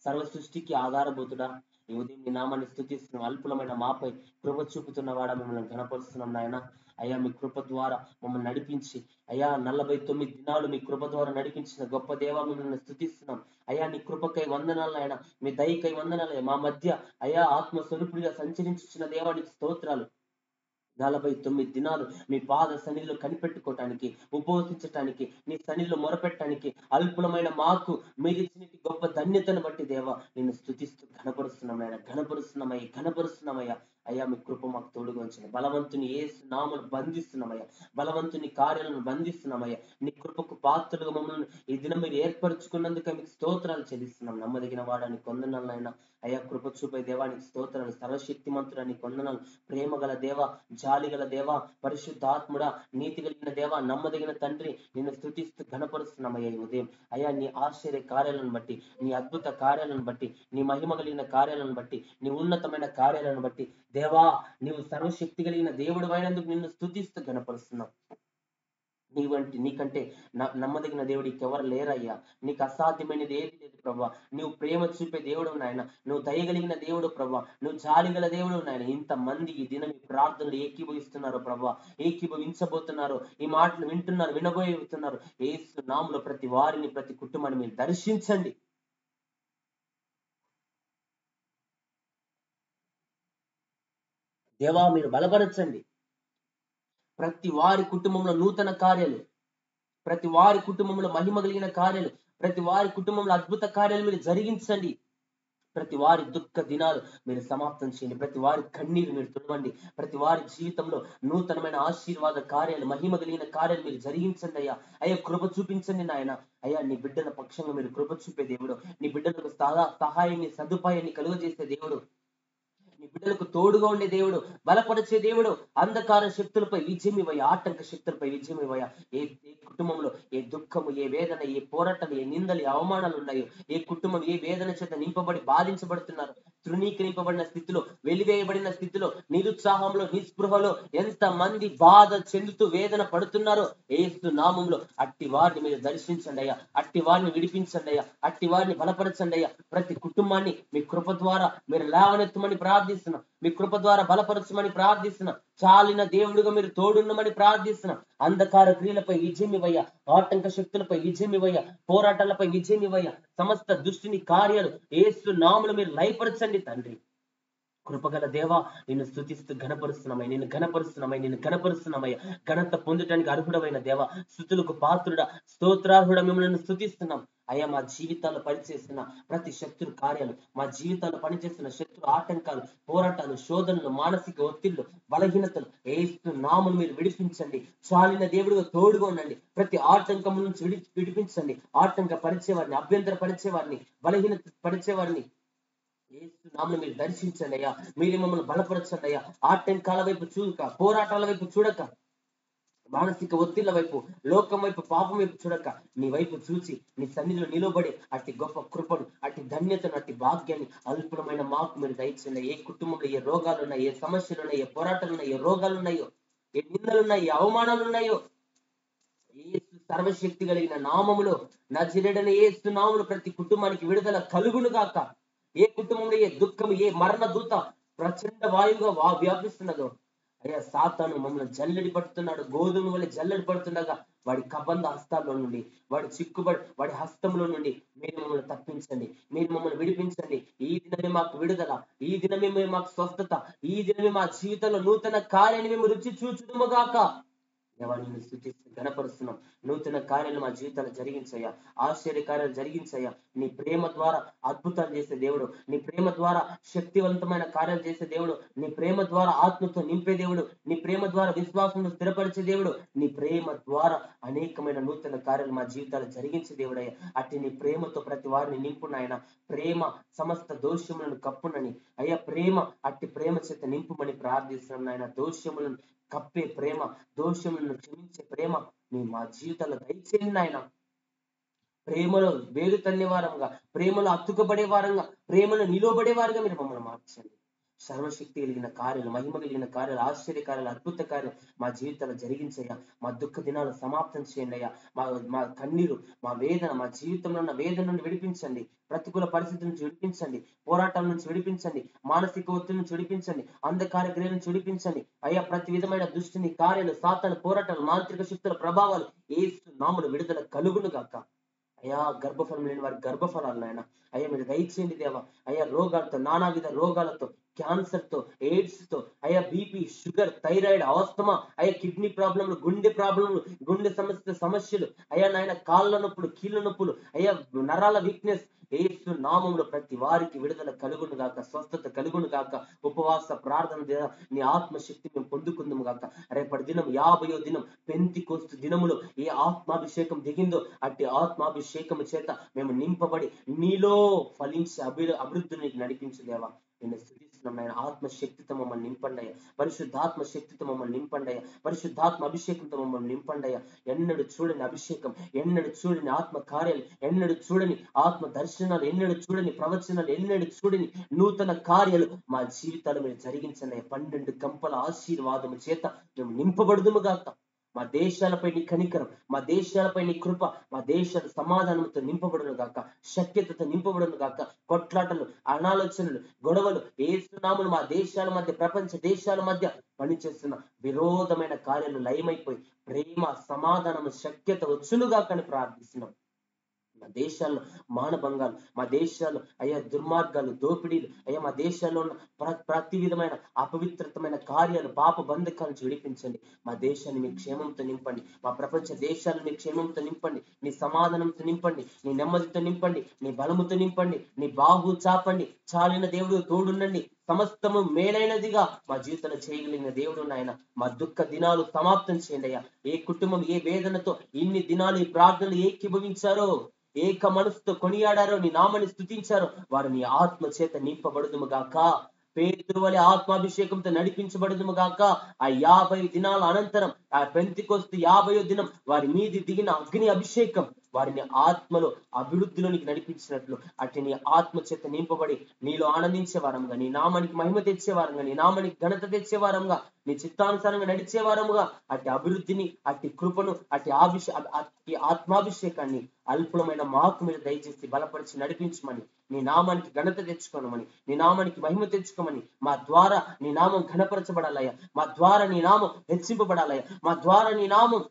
సర్వ సృష్టికి ఆధారభూతుడా, ఈ ఉదయం నీ నామాన్ని స్తుతిస్తున్నాం. అల్పులమైన మాపై కృప చూపుతున్న వాడ మిమ్మల్ని ఘనపరుస్తున్నాం నాయన. అయ్యా, మీ కృప ద్వారా మమ్మల్ని నడిపించి, అయ్యా 49 దినాలు మీ కృప ద్వారా నడిపించిన గొప్ప దేవా, మిమ్మల్ని స్తుతిస్తున్నాం. అయ్యా, నీ కృపకై వందనాలు ఆయన, మీ దయకై వందనాలు. మా మధ్య అయ్యా ఆత్మస్వరూపుడిగా సంచరించిన దేవా, నీకు స్తోత్రాలు. 49 దినాలు మీ పాద సన్నిధిలో కనిపెట్టుకోవటానికి, ఉపవసించటానికి, నీ సన్నిధిలో మొరపెట్టడానికి అల్పులమైన మాకు మీరు ఇచ్చిన గొప్ప ధన్యతను బట్టి దేవా నిన్ను స్తుతిస్తూ ఘనపరుస్తున్నామయ్యా, ఘనపరుస్తున్నామయ్యా. అయ్యా మీ కృప మాకు తోడుగా ఉంచండి. బలవంతుని యేసు నామమున బంధిస్తున్నామయ్యా. బలవంతుని కార్యాలను బంధిస్తున్నామయ్యా. నీ కృపకు పాత్రలుగా మమ్మల్ని ఈ దినం మీరు ఏర్పరచుకున్నందుకు మీకు స్తోత్రాలు చెల్లిస్తున్నాం. నమ్మదగిన వాడానికి వందనాలైనా అయ్యా, కృప చూపే దేవానికి స్తోత్రాలు. సర్వశక్తిమంతుడానికి వందనాలు. ప్రేమ గల దేవ, జాలి గల దేవ, పరిశుద్ధాత్ముడ, నీతి కలిగిన దేవ, నమ్మదగిన తండ్రి, నిన్ను స్తుతిస్తూ ఘనపరుస్తున్నామయ్యా ఈ ఉదయం. అయ్యా నీ ఆశ్చర్య కార్యాలను బట్టి, నీ అద్భుత కార్యాలను బట్టి, నీ మహిమ కలిగిన కార్యాలను బట్టి, నీ ఉన్నతమైన కార్యాలను బట్టి దేవా, నీవు సర్వశక్తి కలిగిన దేవుడు అయినందుకు నిన్ను స్తుతిస్తూ ఘనపరుస్తున్నాం. నీకంటే నమ్మదగిన దేవుడు ఇంకెవరు లేరయ్యా. నీకు అసాధ్యమైనది ఏది లేదు ప్రభా. నువ్వు ప్రేమ చూపే దేవుడు నాయన, నువ్వు దయగలిగిన దేవుడు ప్రభా, నువ్వు జాలి గల దేవుడు నాయన. ఇంతమంది ఈ దినం ఈ ప్రార్థనలు ఏకీభవిస్తున్నారు ప్రభా, ఏకీభవించబోతున్నారు, ఈ మాటలు వింటున్నారు, వినబోతున్నారు. యేసు నామములో ప్రతి వారిని, ప్రతి కుటుంబాన్ని మీరు దర్శించండి. దేవా మీరు బలపరచండి. ప్రతి వారి కుటుంబంలో నూతన కార్యాలు, ప్రతి వారి కుటుంబంలో మహిమ కలిగిన కార్యాలు, ప్రతి వారి కుటుంబంలో అద్భుత కార్యాలు మీరు జరిగించండి. ప్రతి వారి దుఃఖ దినాలు మీరు సమాప్తం చేయండి. ప్రతి వారి కన్నీరు మీరు తుడవండి. ప్రతి వారి జీవితంలో నూతనమైన ఆశీర్వాద కార్యాలు, మహిమ కలిగిన కార్యాలు మీరు జరిగించండి అయ్యా. అయ్యా కృప చూపించండి నాయన. అయ్యా నీ బిడ్డల పక్షంగా మీరు కృప చూపే దేవుడు, నీ బిడ్డలకు సహాయాన్ని, సదుపాయాన్ని కలుగజేసే దేవుడు, నీ బిడ్డలకు తోడుగా ఉండే దేవుడు, బలపరిచే దేవుడు. అంధకార శక్తులపై విజయం ఇవ్వయ్యా, ఆటంక శక్తులపై విజయం ఇవ్వయ్యా. ఏ కుటుంబంలో ఏ దుఃఖము, ఏ వేదన, ఏ పోరాటాలు, ఏ నిందలు, ఏ అవమానాలు ఉన్నాయో, ఏ కుటుంబం ఏ వేదన చేత నింపబడి బాధించబడుతున్నారు, తృణీకరింపబడిన స్థితిలో, వెలివేయబడిన స్థితిలో, నిరుత్సాహంలో, నిస్పృహలో ఎంత మంది బాధ చెందుతూ వేదన పడుతున్నారో యేసు నామములో అట్టి వారిని మీరు దర్శించండి అయ్యా. అట్టి వారిని విడిపించండి అయ్యా. అట్టి వారిని బలపరచండి అయ్యా. ప్రతి కుటుంబాన్ని మీ కృప ద్వారా మీరు లేవనెత్తమని ప్రార్థిస్తున్నాం. మీ కృప ద్వారా బలపరచమని ప్రార్థిస్తున్నాం. చాలిన దేవుడుగా మీరు తోడున్నమని ప్రార్థిస్తున్నాం. అంధకార క్రియలపై విజయం ఇవ్వయ్యా, ఆటంక శక్తులపై విజయం ఇవ్వయ్యా, పోరాటాలపై విజయం ఇవ్వయ్యా. సమస్త దుష్టుని కార్యాలు యేసు నామములో మీరు లయపరచండి తండ్రి. కృపగల దేవా నిన్ను స్తుతిస్తూ ఘనపరుస్తున్నామయ్య, నిన్ను ఘనపరుస్తున్నామయ్య. ఘనత పొందటానికి అర్హుడమైన దేవ, స్తుతులకు పాత్రుడ, స్తోత్రార్హుడ, మిమ్మల్ని స్తుతిస్తున్నాం అయ్యా. మా జీవితాల్లో పనిచేస్తున్న ప్రతి శత్రు కార్యాలు, మా జీవితాల్లో పనిచేస్తున్న శత్రు ఆటంకాలు, పోరాటాలు, శోధనలు, మానసిక ఒత్తిళ్లు, బలహీనతలు యేసు నామమున మీరు విడిపించండి. చాలిన దేవుడిగా తోడుగా ఉండండి. ప్రతి ఆటంకం నుంచి విడిపించండి. ఆటంక పరిచేవారిని, అభ్యంతర పరిచేవారిని, బలహీనత పరిచేవారిని యేసు నామమున మీరు దర్శించండి అయ్యా. మీరు మమ్మల్ని బలపరచండి అయ్యా. ఆటంకాల వైపు చూడక, పోరాటాల వైపు చూడక, మానసిక ఒత్తిళ్ల వైపు, లోకం వైపు, పాపం వైపు చూడక, నీ వైపు చూసి నీ సన్నిధిలో నిలబడి అట్టి గొప్ప కృపను, అట్టి ధన్యతను, అట్టి భాగ్యాన్ని అల్పమైన మాకు మీరు దయచండి. ఏ కుటుంబంలో ఏ రోగాలు ఉన్నాయి, ఏ సమస్యలు ఉన్నాయి, ఏ పోరాటాలు ఉన్నాయి, ఏ రోగాలు ఉన్నాయో, ఏ నిందలున్నాయి, ఏ అవమానాలు ఉన్నాయో యేసు సర్వశక్తి కలిగిన నామములో, నజరేయుడైన యేసు నామములో ప్రతి కుటుంబానికి విడుదల కలుగును గాక. ఏ కుటుంబంలో ఏ దుఃఖం, ఏ మరణ దూత ప్రచండ వాయువుగా వ్యాపిస్తున్నదో అయ్యా, సాతాను మమ్మల్ని జల్లెడి పడుతున్నాడు, గోధుమ వల్ల జల్లెడి పడుతుండగా వాడి కబంధ హస్తాల్లో నుండి, వాడి హస్తంలో నుండి మీరు మమ్మల్ని తప్పించండి, మీరు మమ్మల్ని విడిపించండి. ఈ దినమే మాకు విడుదల, ఈ దినమే మాకు స్వస్థత, ఈ దినమే మా జీవితంలో నూతన కార్యాన్ని మేము రుచి చూచుదుముగాక. దేవాన్ని స్తుతిస్తూ ఘనపరుస్తున్నాం. నూతన కార్యాలు మా జీవితాలు జరిగించయ్యా, ఆశ్చర్య కార్యాలు జరిగించయ్యా. నీ ప్రేమ ద్వారా అద్భుతాలు చేసే దేవుడు, నీ ప్రేమ ద్వారా శక్తివంతమైన కార్యాలు చేసే దేవుడు, నీ ప్రేమ ద్వారా ఆత్మతో నింపే దేవుడు, నీ ప్రేమ ద్వారా విశ్వాసంలో స్థిరపరిచే దేవుడు, నీ ప్రేమ ద్వారా అనేకమైన నూతన కార్యాలు మా జీవితాలు జరిగించే దేవుడయ్యా. అట్టి నీ ప్రేమతో ప్రతి వారిని నింపునాయన. ప్రేమ సమస్త దోషములను కప్పునని అయ్యా, ప్రేమ అట్టి ప్రేమ చేత నింపుమని ప్రార్థిస్తున్నాం నాయన. దోషములను కప్పే ప్రేమ, దోషములను క్షమించే ప్రేమ మీ మా జీవితాల్లో దయచేయండి నాయన. ప్రేమలో వేలు తన్నే వారంగా, ప్రేమలో అతుకబడే వారంగా, ప్రేమలో నిలవబడే వారుగా మీరు మమ్మల్ని మార్చండి. సర్వశక్తి కలిగిన కార్యాలు, మహిమ కలిగిన కార్యాలు, ఆశ్చర్య కార్యాలు, అద్భుత కార్యాలు మా జీవితాలు జరిగించయ్యా. మా దుఃఖ దినాలు సమాప్తం చేయండి అయ్యా. మా కన్నీరు, మా వేదన, మా జీవితంలో ఉన్న వేదన నుండి విడిపించండి. ప్రతికూల పరిస్థితి నుంచి విడిపించండి. పోరాటాల నుంచి విడిపించండి. మానసిక ఒత్తిడి నుంచి విడిపించండి. అంధకార క్రియల నుంచి విడిపించండి అయ్యా. ప్రతి విధమైన దుష్టిని కార్యాలు, సాతాను పోరాటాలు, మాంత్రిక శక్తుల ప్రభావాలు యేసు నామమున విడుదల కలుగును గాక. అయ్యా, గర్భఫలం లేని వారి గర్భఫలాలు నాయన అయ్యా మీరు దయచేయండి దేవా. అయ్యా, రోగాలతో, నానావిధ రోగాలతో, క్యాన్సర్ తో, ఎయిడ్స్ తో, అయ్యా బీపీ, షుగర్, థైరాయిడ్, ఆస్తమా, అయ్యా కిడ్నీ ప్రాబ్లంలు, గుండె ప్రాబ్లంలు, గుండె సమస్యలు, అయ్యా నాయన కాళ్ళ నొప్పులు, కీళ్ళ నొప్పులు, అయ్యా నరాల వీక్నెస్, యేసు నామములో ప్రతి వారికి విడుదల కలుగును గాక, స్వస్థత కలుగును గాక. ఉపవాస ప్రార్థన ద్వారా నీ ఆత్మశక్తి మేము పొందుకుందాము గాక. రేపటి దినం 50వ దినం పెంతెకోస్తు దినములో ఏ ఆత్మాభిషేకం దిగిందో అట్టి ఆత్మాభిషేకము చేత మేము నింపబడి నీలో ఫలించి అభివృద్ధిని నడిపించు దేవా. నిన్ను స్తుతిస్తున్నాం నాయన. ఆత్మశక్తితో మమ్మల్ని నింపండి అయ్యా. పరిశుద్ధాత్మ శక్తితో మమ్మల్ని నింపండి అయ్యా. పరిశుద్ధాత్మ అభిషేకంతో మమ్మల్ని నింపండి అయ్యా. ఎన్నడూ చూడని అభిషేకం, ఎన్నడూ చూడని ఆత్మ కార్యాలు, ఎన్నడూ చూడని ఆత్మ దర్శనాలు, ఎన్నడూ చూడని ప్రవచనాలు, ఎన్నడూ చూడని నూతన కార్యాలు మా జీవితాలు మీరు జరిగించండి అయ్యా. 12 గంపల ఆశీర్వాదము చేత మేము నింపబడుదుము గాక. మా దేశాలపై నీ కనికరం, మా దేశాలపై నీ కృప, మా దేశాల సమాధానంతో నింపబడును గాక, శక్యతతో నింపబడును గాక. కొట్లాటలు, అనాలోచనలు, గొడవలు, ఏసునామమున మా దేశాల మధ్య, ప్రపంచ దేశాల మధ్య పనిచేస్తున్న విరోధమైన కార్యాలు లయమైపోయి ప్రేమ, సమాధానము, శక్యత వచ్చునుగా కానీ ప్రార్థిస్తున్నాం. మా దేశాల్లో మానభంగాలు, మా దేశాల్లో అయ్యా దుర్మార్గాలు, దోపిడీలు, అయ్యా మా దేశాల్లో ఉన్న ప్రతి విధమైన అపవిత్రతమైన కార్యాలు, పాప బంధకాల నుంచి విడిపించండి. మా దేశాన్ని మీ క్షేమంతో నింపండి. మా ప్రపంచ దేశాలను మీ క్షేమంతో నింపండి. నీ సమాధానంతో నింపండి. నీ నెమ్మదితో నింపండి. నీ బలముతో నింపండి. నీ బాహు చాపండి. చాలిన దేవుడు తోడుండండి. సమస్తము మేలైనదిగా మా జీవితంలో చేయగలిగిన దేవుడు నాయన. మా దుఃఖ దినాలు సమాప్తం చేయండి అయ్యా. ఏ కుటుంబం ఏ వేదనతో ఇన్ని దినాలు ఈ ప్రార్థనలు ఏకీభవించారో, ఏక మనసుతో కొనియాడారో, నీ నామని స్తుతించారో, వారు నీ ఆత్మ చేత నింపబడుదుము గాక. పేతురు వలె ఆత్మాభిషేకంతో నడిపించబడుదుము గాక. ఆ 50 దినాల అనంతరం, ఆ పెంతెకోస్తు 50వ దినం వారి మీది దిగిన అగ్ని అభిషేకం వారిని ఆత్మలో అభివృద్ధిలోనికి నడిపించినట్లు అట్టి నీ ఆత్మ చేత నింపబడి నీలో ఆనందించే వారంగా, నీ నామానికి మహిమ తెచ్చే వారంగా, నీ నామానికి ఘనత తెచ్చే వారంగా, నీ చిత్తానుసారంగా నడిచే వారముగా అట్టి అభివృద్ధిని, అట్టి కృపను, అట్టి ఆత్మాభిషేకాన్ని అల్పులమైన మాకు మీరు దయచేసి బలపరిచి నడిపించమని, నీ నామానికి ఘనత తెచ్చుకోనమని, నీ నామానికి మహిమ తెచ్చుకోమని, మా ద్వారా నీ నామం ఘనపరచబడాలయ్యా. మా ద్వారా నీ నామం హెచ్చింపబడాలయ్యా. మా ద్వారా నీ నామం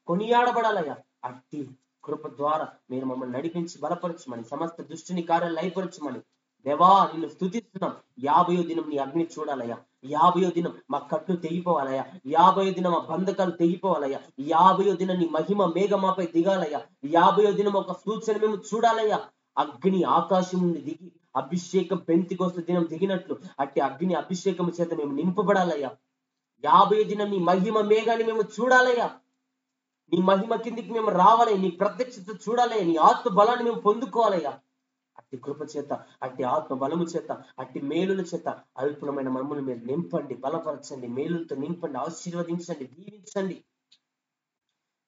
కొనియాడబడాలయ్యా. అట్టి కృప ద్వారా మీరు మమ్మల్ని నడిపించి బలపరచమని, సమస్త దృష్టిని కార్యాలు లయపరచమని దేవా నిన్ను స్తుతిస్తున్నాం. 50వ దినం నీ అగ్ని చూడాలయ్యా. 50వ దినం మా కట్లు తెగిపోవాలయ్యా. 50వ దినం మా బంధకాలు తెగిపోవాలయ్యా. 50వ దినం నీ మహిమ మేఘమాపై దిగాలయ్యా. 50వ దినం ఒక సూచన మేము చూడాలయ్యా. అగ్ని ఆకాశం నుండి దిగి అభిషేకం పెంతెకోస్తు దినం దిగినట్లు అట్టి అగ్ని అభిషేకం చేత మేము నింపబడాలయ్యా. 50వ దినం నీ మహిమ మేఘాన్ని మేము చూడాలయ్యా. నీ మహిమ కిందికి మేము రావాలి. నీ ప్రత్యక్షత చూడాలయ్యా. నీ ఆత్మ బలాన్ని మేము పొందుకోవాలయ్యా. అట్టి కృప చేత, అట్టి ఆత్మ బలము చేత, అట్టి మేలుల చేత అల్పులమైన మమ్మల్ని మీరు నింపండి, బలపరచండి, మేలులతో నింపండి, ఆశీర్వదించండి, దీవించండి.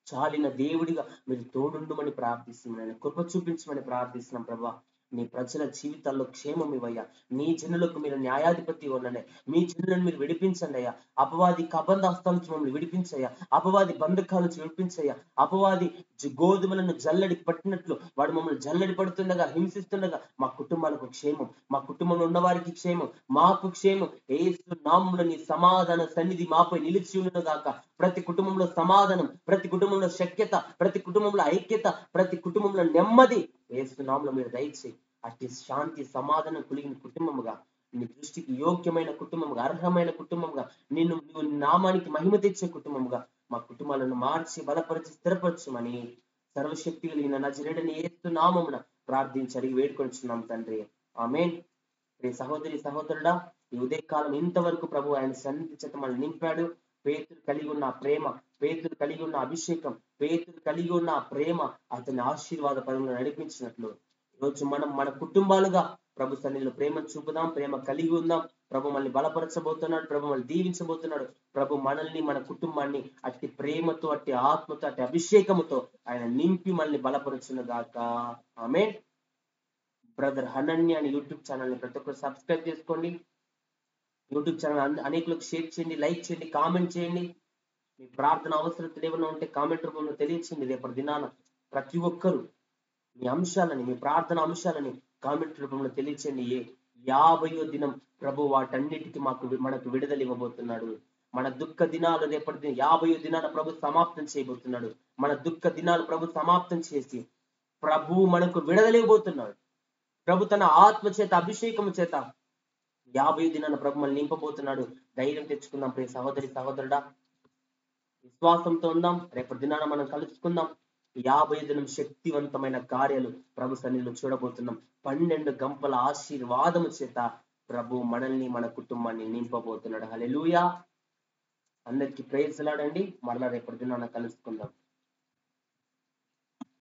చాలిన దేవుడిగా మీరు తోడుండమని ప్రార్థిస్తున్నాను. కృప చూపించమని ప్రార్థిస్తున్నాం ప్రభా. నీ ప్రజల జీవితాల్లో క్షేమం ఇవ్వయ్యా. నీ జనులకు మీరు న్యాయాధిపతి ఉండండి. మీ జనులను మీరు విడిపించండి అయ్యా. అపవాది కబంధ హస్తం నుంచి మమ్మల్ని విడిపించయ్యా. అపవాది బంధకాల నుంచి విడిపించయ్యా. అపవాది గోధుమలను జల్లడి పట్టినట్లు వాడు మమ్మల్ని జల్లడి పడుతుండగా, హింసిస్తుండగా మా కుటుంబాలకు క్షేమం, మా కుటుంబంలో ఉన్న వారికి క్షేమం, మాకు క్షేమం. యేసు నామములో నీ సమాధాన సన్నిధి మాపై నిలిచి ఉన్నది గాక. ప్రతి కుటుంబంలో సమాధానం, ప్రతి కుటుంబంలో శక్యత, ప్రతి కుటుంబంలో ఐక్యత, ప్రతి కుటుంబంలో నెమ్మది యేసు నామములో మీరు దయచేసి అట్టి శాంతి సమాధానం కలిగిన కుటుంబముగా, నీ దృష్టికి యోగ్యమైన కుటుంబముగా, అర్హమైన కుటుంబముగా, నువ్వు నామానికి మహిమ తెచ్చే కుటుంబముగా మా కుటుంబాలను మార్చి బలపరిచి స్థిరపరచమని సర్వశక్తి కలిగిన నజరేయుడైన యేసు నామమున ప్రార్థించి అడిగి వేడుకొనిచున్నాం తండ్రి. ఆమేన్. సహోదరి సహోదరుడా, ఈ ఉదయకాలం ఇంతవరకు ప్రభు ఆయన సన్నిధి చేత మనల్ని నింపాడు. పేతురు కలిగి ఉన్న ప్రేమ, పేతురు కలిగి ఉన్న అభిషేకం, పేతురు కలిగి ఉన్న ప్రేమ అతని ఆశీర్వాద పరంగా నడిపించినట్లు ఈరోజు మనం మన కుటుంబాలుగా ప్రభు సన్నిధిలో ప్రేమ చూపుదాం, ప్రేమ కలిగి ఉందాం. ప్రభు మనల్ని బలపరచబోతున్నాడు, ప్రభు మనల్ని దీవించబోతున్నాడు. ప్రభు మనల్ని, మన కుటుంబాన్ని అట్టి ప్రేమతో, అట్టి ఆత్మతో, అట్టి అభిషేకముతో ఆయన నింపి మనల్ని బలపరచును గాక. ఆమేన్. బ్రదర్ హనన్య అని యూట్యూబ్ ఛానల్ ని ప్రతి ఒక్కరు సబ్స్క్రైబ్ చేసుకోండి. యూట్యూబ్ ఛానల్ అనేకులకు షేర్ చేయండి, లైక్ చేయండి, కామెంట్ చేయండి. మీ ప్రార్థన అవసరతలు ఏమైనా ఉంటే కామెంట్ రూపంలో తెలియచేయండి. రేపటి దినాన ప్రతి ఒక్కరు మీ అంశాలని, మీ ప్రార్థన అంశాలని కామెంట్ రూపంలో తెలియచేయండి. 50వ దినం ప్రభు వాటన్నిటికీ మనకు విడుదల ఇవ్వబోతున్నాడు. మన దుఃఖ దినాలు రేపటి 50వ దినాన ప్రభు సమాప్తం చేయబోతున్నాడు. మన దుఃఖ దినాలు ప్రభు సమాప్తం చేసి ప్రభు మనకు విడుదల ఇవ్వబోతున్నాడు. ప్రభు తన ఆత్మ చేత, అభిషేకం చేత 50 దినాన ప్రభు మనల్ని నింపబోతున్నాడు. ధైర్యం తెచ్చుకుందాం ప్రియ సహోదరి సహోదరుడా, విశ్వాసంతో ఉందాం. రేపటి దినాన మనం కలుసుకుందాం. 50 దినం శక్తివంతమైన కార్యాలు ప్రభు సన్నిధిలో చూడబోతున్నాం. 12 గంపల ఆశీర్వాదము చేత ప్రభు మనల్ని మన కుటుంబాన్ని నింపబోతున్నాడు. హల్లెలూయా. అందరికీ ప్రైజ్ లార్డ్ అండి. మరలా రేపటి దినాన కలుసుకుందాం.